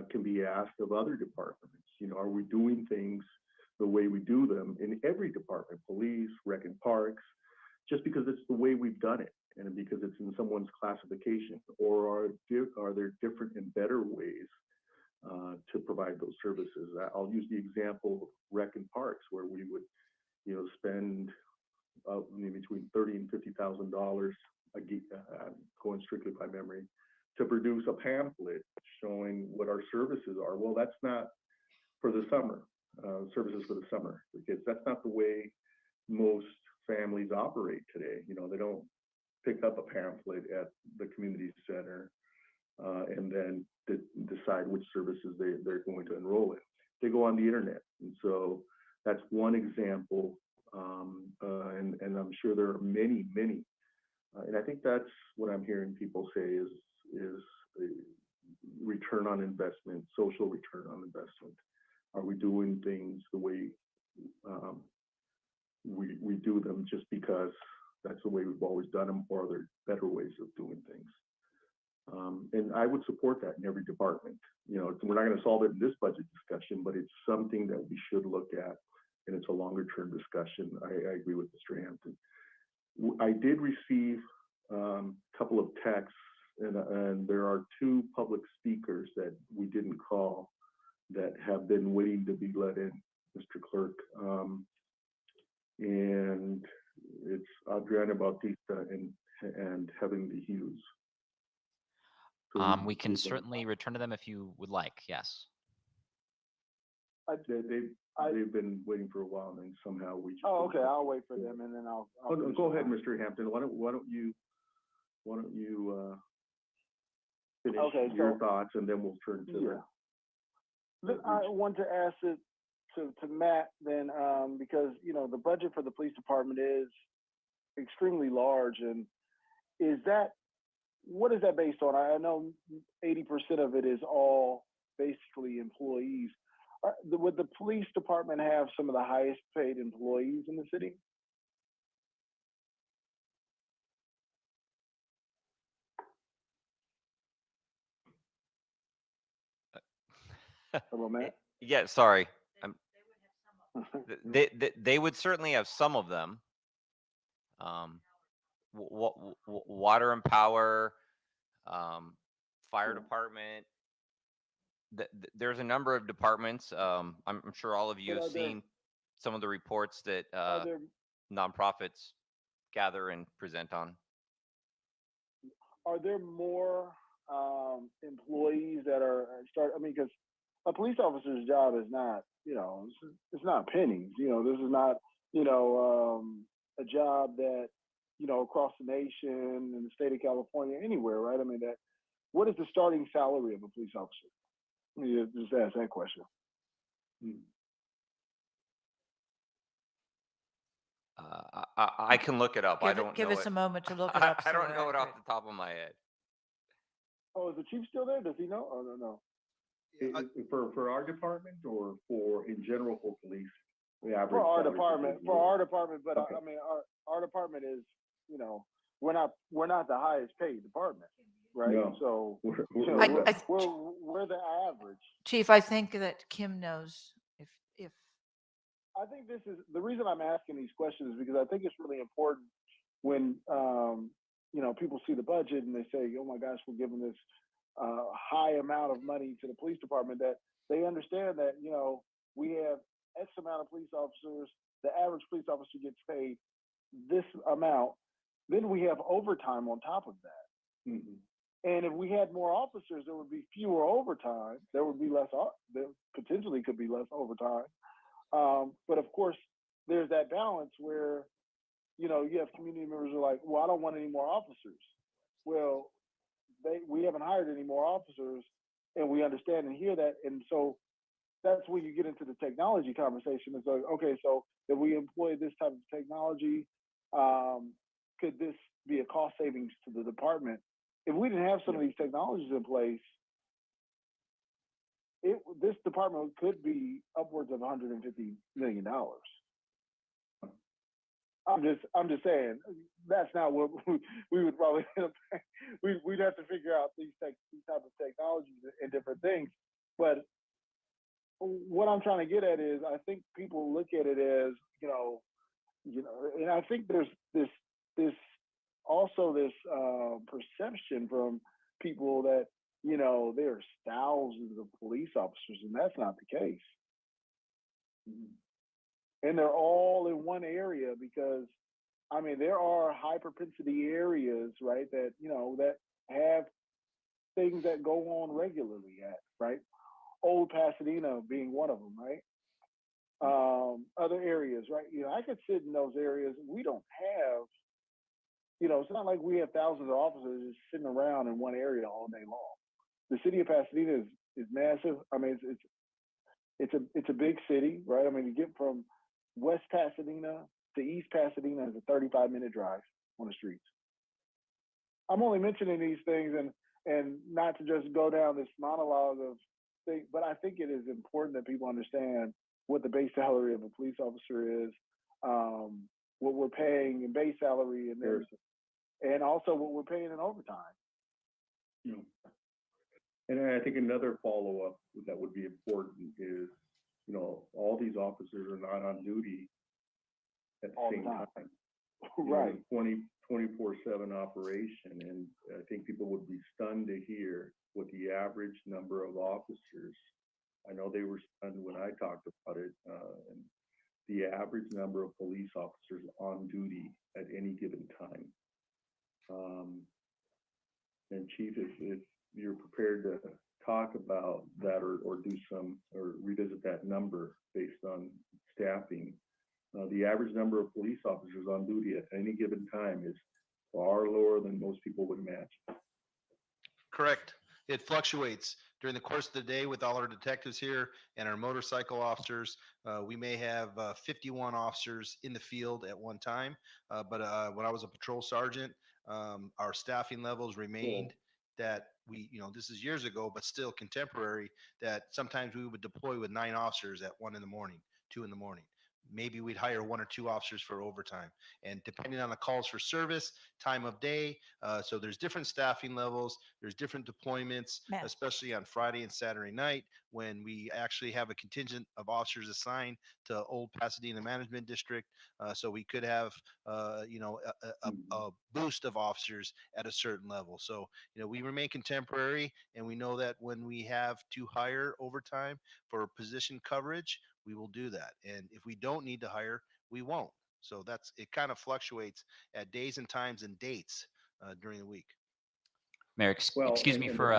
can be asked of other departments. Are we doing things the way we do them in every department, police, rec and parks, just because it's the way we've done it and because it's in someone's classification? Or are there different and better ways to provide those services? I'll use the example of rec and parks, where we would spend between $30,000 and $50,000 going strictly by memory, to produce a pamphlet showing what our services are. Well, that's not for the summer. services for the summer, because that's not the way most families operate today. You know, they don't pick up a pamphlet at the community center and then decide which services they're going to enroll in. They go on the internet. And so that's one example. And I'm sure there are many, many. And I think that's what I'm hearing people say is return on investment, social return on investment. Are we doing things the way we do them just because that's the way we've always done them, or are there better ways of doing things? And I would support that in every department. You know, we're not going to solve it in this budget discussion, but it's something that we should look at, and it's a longer term discussion. I agree with Mr. Hampton. I did receive a couple of texts, and there are 2 public speakers that we didn't call that have been waiting to be let in, Mr. Clerk. And it's Adriana Bautista and Heavenly Hughes. So We can certainly return to them if you would like. Yes. They've been waiting for a while, and somehow we just. Oh, okay. I'll wait for them, and then I'll go ahead, Mr. Hampton. Why don't you finish your thoughts, and then we'll turn to I want to ask it to Matt then, because you know the budget for the police department is extremely large, and what is that based on? I know 80% of it is all basically employees. Would the police department have some of the highest paid employees in the city? Hello, Matt. Yeah, sorry. They would certainly have some of them. Water and power, fire department. There's a number of departments. I'm sure all of you have seen some of the reports that nonprofits gather and present on. Are there more employees that are because a police officer's job is not, it's not pennies. This is not, a job that, across the nation, in the state of California, anywhere, right? I mean, what is the starting salary of a police officer? Let me just ask that question. I can look it up. I don't give know us it. a moment to look it up. I don't know it off the top of my head. Oh, is the chief still there? Does he know? Oh, no. For our department, or for in general for police? The average for our salary department, but okay. I mean, our department is, we're not the highest paid department, right? No. So we're the average. Chief, I think that Kim knows if. I think this is the reason I'm asking these questions, is because I think it's really important when people see the budget and they say, "Oh my gosh, we're giving this high amount of money to the police department," that they understand that we have X amount of police officers. The average police officer gets paid this amount. Then we have overtime on top of that. Mm-hmm. And if we had more officers, there would be fewer overtime. There would be less. There potentially could be less overtime. But of course, there's that balance where, you have community members who are like, well, I don't want any more officers. Well, we haven't hired any more officers, and we understand and hear that. And so that's when you get into the technology conversation. It's like, okay, so if we employ this type of technology, could this be a cost savings to the department? If we didn't have some of these technologies in place, this department could be upwards of $150 million. I'm just saying that's not what we would probably we'd have to figure out these type of technologies and different things. But what I'm trying to get at is, I think people look at it as and I think there's this also this perception from people that there's thousands of police officers, and that's not the case. And they're all in one area, because I mean there are high propensity areas, right, that that have things that go on regularly at, right? Old Pasadena being one of them, right? other areas, right? I could sit in those areas. We don't have, it's not like we have thousands of officers just sitting around in one area all day long. The city of Pasadena is massive. I mean, it's a big city, right? I mean, to get from West Pasadena to East Pasadena is a 35-minute drive on the streets. I'm only mentioning these things and not to just go down this monologue of things, but I think it is important that people understand what the base salary of a police officer is, what we're paying in base salary, and also what we're paying in overtime. And I think another follow-up that would be important is, all these officers are not on duty at the same time. Right. 24/7 operation. And I think people would be stunned to hear what the average number of officers, I know they were stunned when I talked about it, and the average number of police officers on duty at any given time. And Chief, if you're prepared to talk about that or revisit that number based on staffing, the average number of police officers on duty at any given time is far lower than most people would imagine. Correct. It fluctuates during the course of the day with all our detectives here and our motorcycle officers. We may have 51 officers in the field at one time, but when I was a patrol sergeant, our staffing levels remained that this is years ago, but still contemporary, that sometimes we would deploy with 9 officers at 1 in the morning, 2 in the morning. Maybe we'd hire 1 or 2 officers for overtime, and depending on the calls for service, time of day. So there's different staffing levels. There's different deployments, especially on Friday and Saturday night when we actually have a contingent of officers assigned to Old Pasadena Management District. So we could have, a boost of officers at a certain level. So, we remain contemporary, and we know that when we have to hire overtime for position coverage, we will do that. And if we don't need to hire, we won't. So it kind of fluctuates at days and times and dates during the week. Mayor, excuse me for,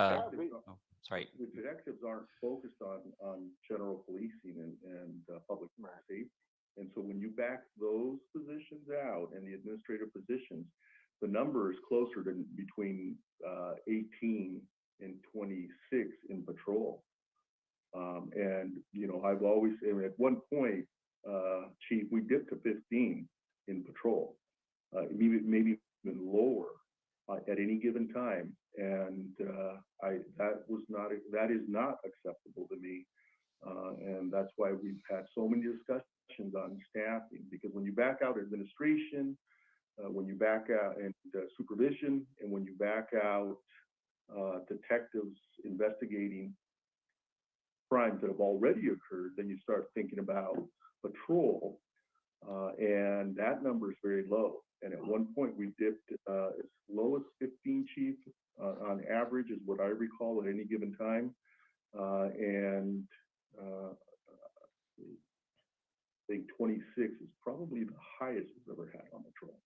sorry. The detectives aren't focused on general policing and public safety. And so when you back those positions out and the administrative positions, the number is closer to between 18 and 26 in patrol. And, I've always, at one point, Chief, we dipped to 15 in patrol, maybe even lower at any given time. And that is not acceptable to me. And that's why we've had so many discussions on staffing, because when you back out administration, when you back out and supervision, and when you back out detectives investigating crimes that have already occurred, then you start thinking about patrol, and that number is very low. And at one point we dipped as low as 15, Chief, on average is what I recall at any given time. And I think 26 is probably the highest we've ever had on patrol.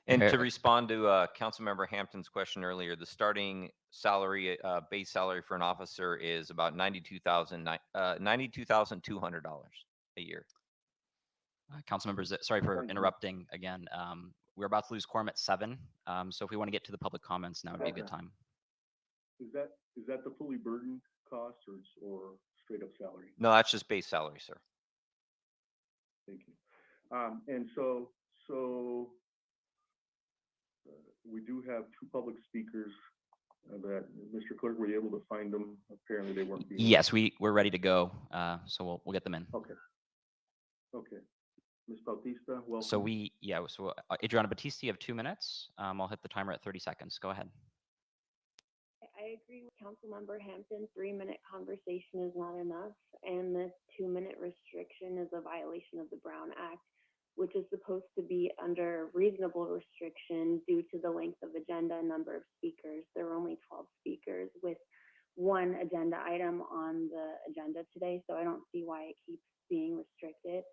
And to respond to Councilmember Hampton's question earlier, the starting salary, base salary for an officer is about $92,200 a year. Council members, sorry for interrupting again. We're about to lose quorum at 7. So if we want to get to the public comments, now would be a good time. Is that the fully burdened cost or straight up salary? No, that's just base salary, sir. Thank you. And so we do have 2 public speakers that, Mr. Clerk, were you able to find them? Apparently they weren't being. Yes, we're ready to go. So we'll get them in. Okay. Ms. Bautista, welcome. So Adriana Batista, you have 2 minutes. I'll hit the timer at 30 seconds. Go ahead. I agree with Councilmember Hampton. 3-minute conversation is not enough, and the 2-minute restriction is a violation of the Brown Act, which is supposed to be under reasonable restriction due to the length of agenda and number of speakers. There are only 12 speakers with 1 agenda item on the agenda today, so I don't see why it keeps being restricted.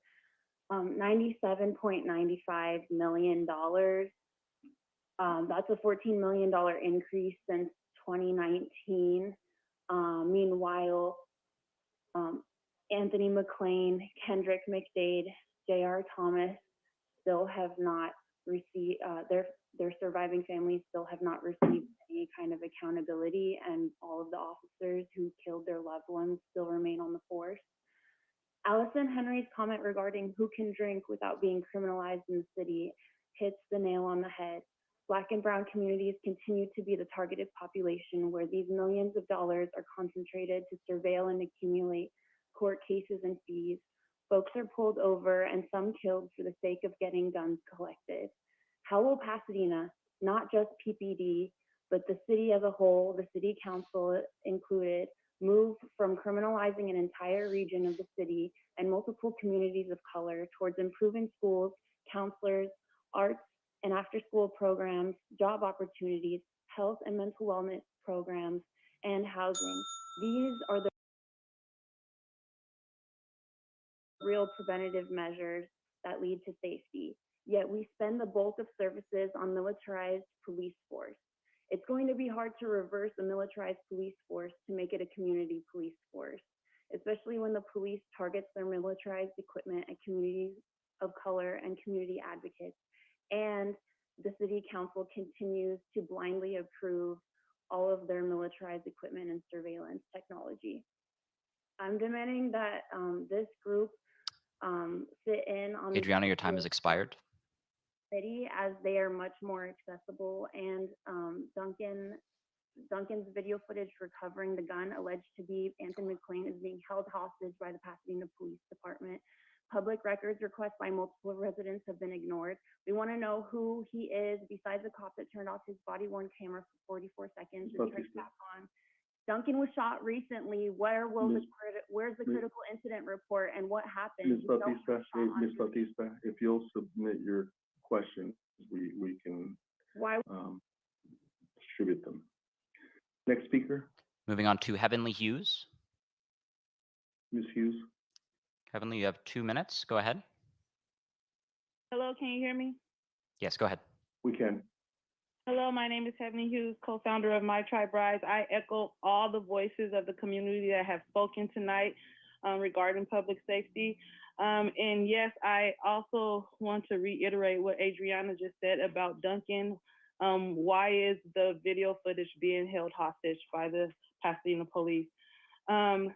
$97.95 million. That's a $14 million increase since 2019. Meanwhile, Anthony McLean, Kendrick McDade, J.R. Thomas still have not received, their surviving families still have not received any kind of accountability, and all of the officers who killed their loved ones still remain on the force. Allison Henry's comment regarding who can drink without being criminalized in the city hits the nail on the head. Black and brown communities continue to be the targeted population where these millions of dollars are concentrated to surveil and accumulate court cases and fees. Folks are pulled over and some killed for the sake of getting guns collected. How will Pasadena, not just PPD, but the city as a whole, the city council included, move from criminalizing an entire region of the city and multiple communities of color towards improving schools, counselors, arts and after-school programs, job opportunities, health and mental wellness programs, and housing? These are the real preventative measures that lead to safety. Yet we spend the bulk of services on militarized police force. It's going to be hard to reverse a militarized police force to make it a community police force, especially when the police targets their militarized equipment at communities of color and community advocates. And the city council continues to blindly approve all of their militarized equipment and surveillance technology. I'm demanding that this group sit in on Adriana, your time has expired. city as they are much more accessible, and Duncan's video footage recovering the gun alleged to be Anthony McLean is being held hostage by the Pasadena Police Department. Public records requests by multiple residents have been ignored. We want to know who he is besides the cop that turned off his body-worn camera for 44 seconds and turned it back on. Duncan was shot recently. Where's the critical incident report and what happened? Ms. Bautista, if you'll submit your questions, we can distribute them. Next speaker. Moving on to Heavenly Hughes. Ms. Hughes. Heavenly, you have 2 minutes. Go ahead. Hello, can you hear me? Yes, go ahead. We can. Hello, my name is Heavenly Hughes, co-founder of My Tribe Rise. I echo all the voices of the community that have spoken tonight regarding public safety. And yes, I also want to reiterate what Adriana just said about Duncan. Why is the video footage being held hostage by the Pasadena police? The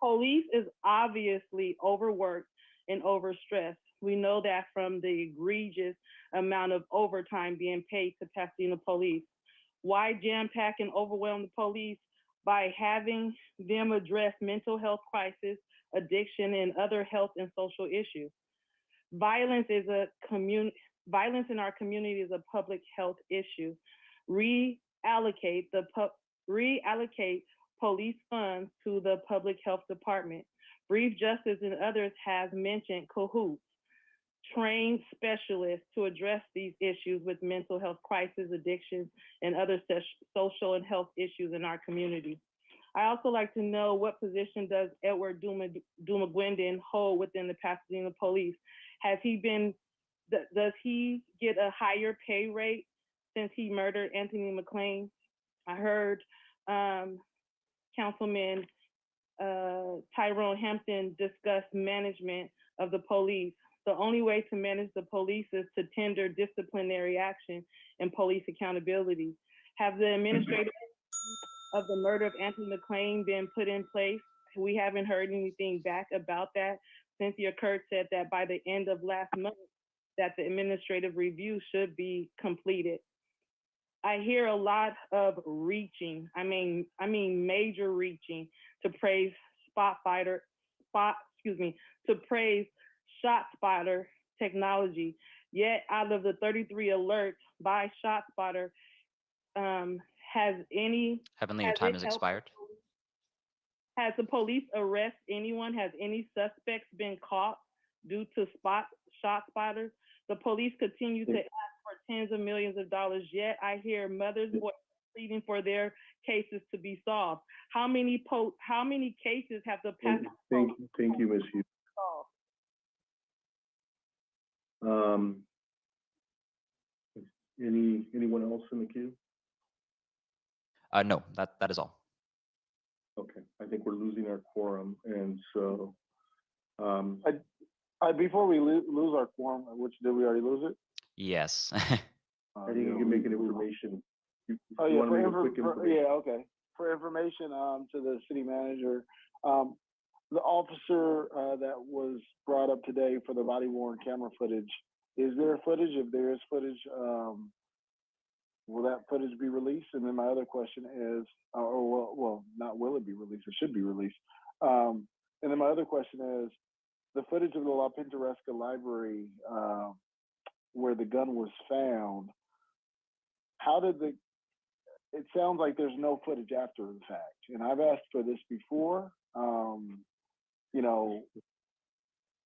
police is obviously overworked and overstressed. We know that from the egregious amount of overtime being paid to Pasadena police. Why jam-pack and overwhelm the police? By having them address mental health crisis, addiction, and other health and social issues. Violence in our community is a public health issue. Reallocate police funds to the public health department. Brief Justice and others have mentioned cahoots. Train specialists to address these issues with mental health crisis, addiction, and other social and health issues in our community. I also like to know what position does Edward Dumagwendon hold within the Pasadena police? Does he get a higher pay rate since he murdered Anthony McLean? I heard Councilman Tyrone Hampton discuss management of the police. The only way to manage the police is to tender disciplinary action and police accountability. Have the administrative of the murder of Anthony McLean been put in place? We haven't heard anything back about that. Cynthia Kurt said that by the end of last month that the administrative review should be completed. I hear a lot of reaching, I mean major reaching to praise ShotSpotter technology. Yet out of the 33 alerts by ShotSpotter, Heavenly, your time has expired. Has the police arrest anyone? Has any suspects been caught due to ShotSpotter? The police continue to ask for tens of millions of dollars, yet I hear mothers pleading for their cases to be solved. How many cases have the past? Thank you, Ms. Hughes. Anyone else in the queue? No, that is all. Okay, I think we're losing our quorum, and so. Before we lose our quorum, which did we already lose it? Yes. I think you can make an information. Oh yeah, okay. For information to the city manager, the officer that was brought up today for the body worn camera footage. Is there footage? If there is footage, will that footage be released? And then my other question is, well, not will it be released? It should be released. And then my other question is, the footage of the La Pintoresca Library where the gun was found. How did it sounds like there's no footage after the fact. And I've asked for this before, you know,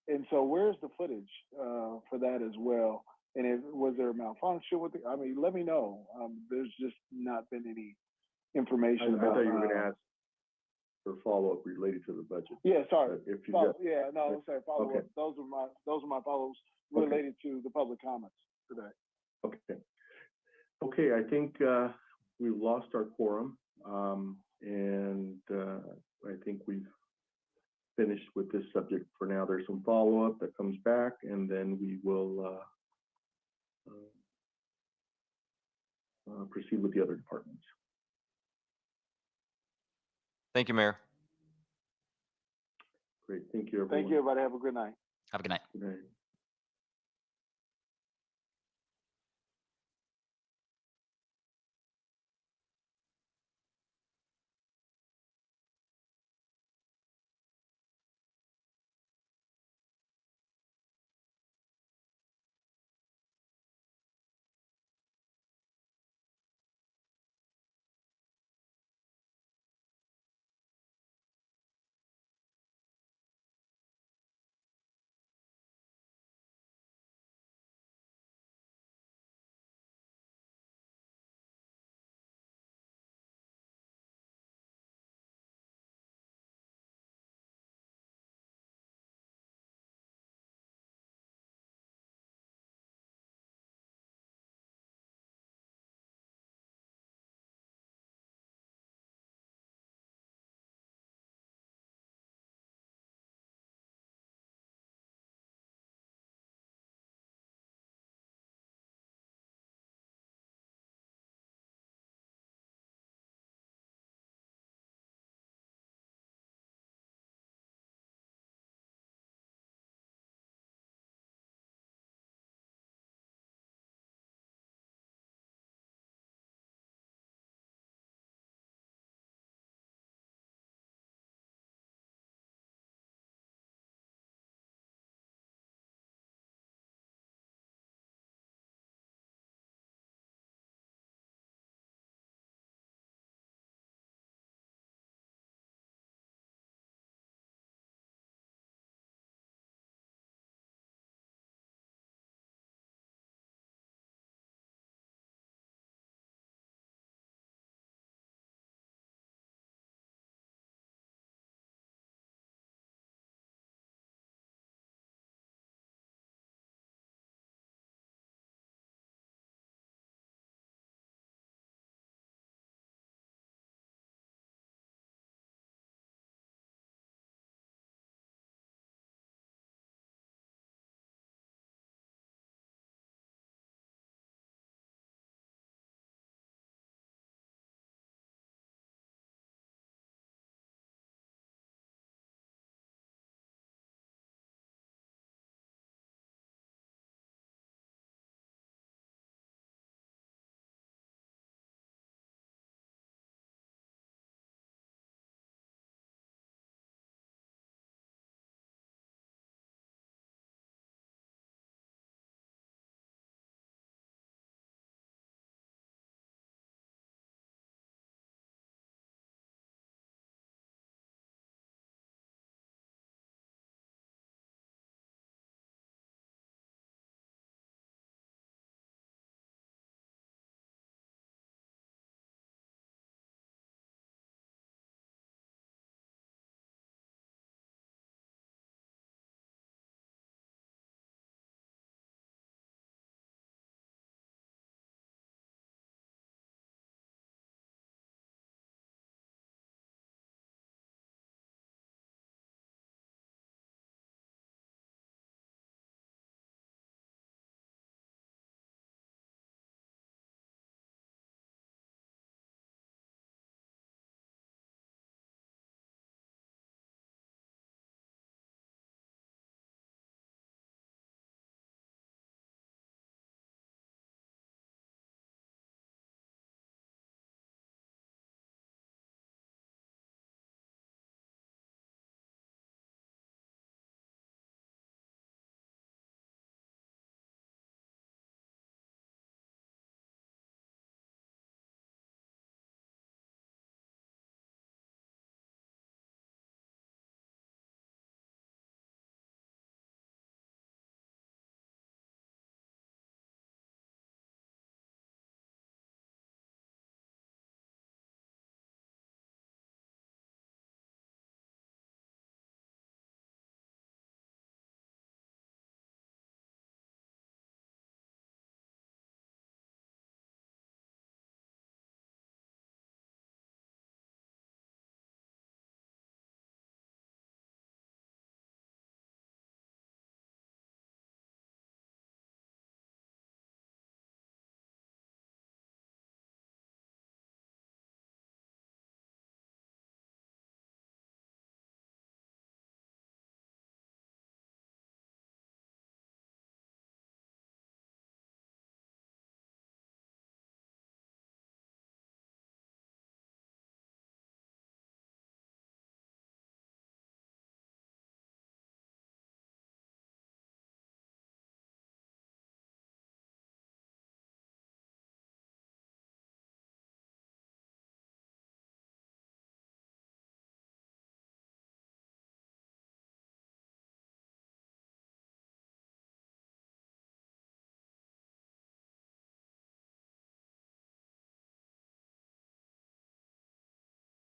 and so where's the footage for that as well? And was there a malfunction with I mean, let me know. There's just not been any information I about thought you were going to ask for follow-up related to the budget. Yeah, sorry. If you Sorry, follow-up. Okay. Those are my follow-ups related to the public comments today. Okay. Okay, I think we've lost our quorum, and I think we've finished with this subject for now. There's some follow-up that comes back, and then we will proceed with the other departments. Thank you, Mayor. Great, thank you, everyone. Thank you, everybody. Have a good night. Have a good night. Good night.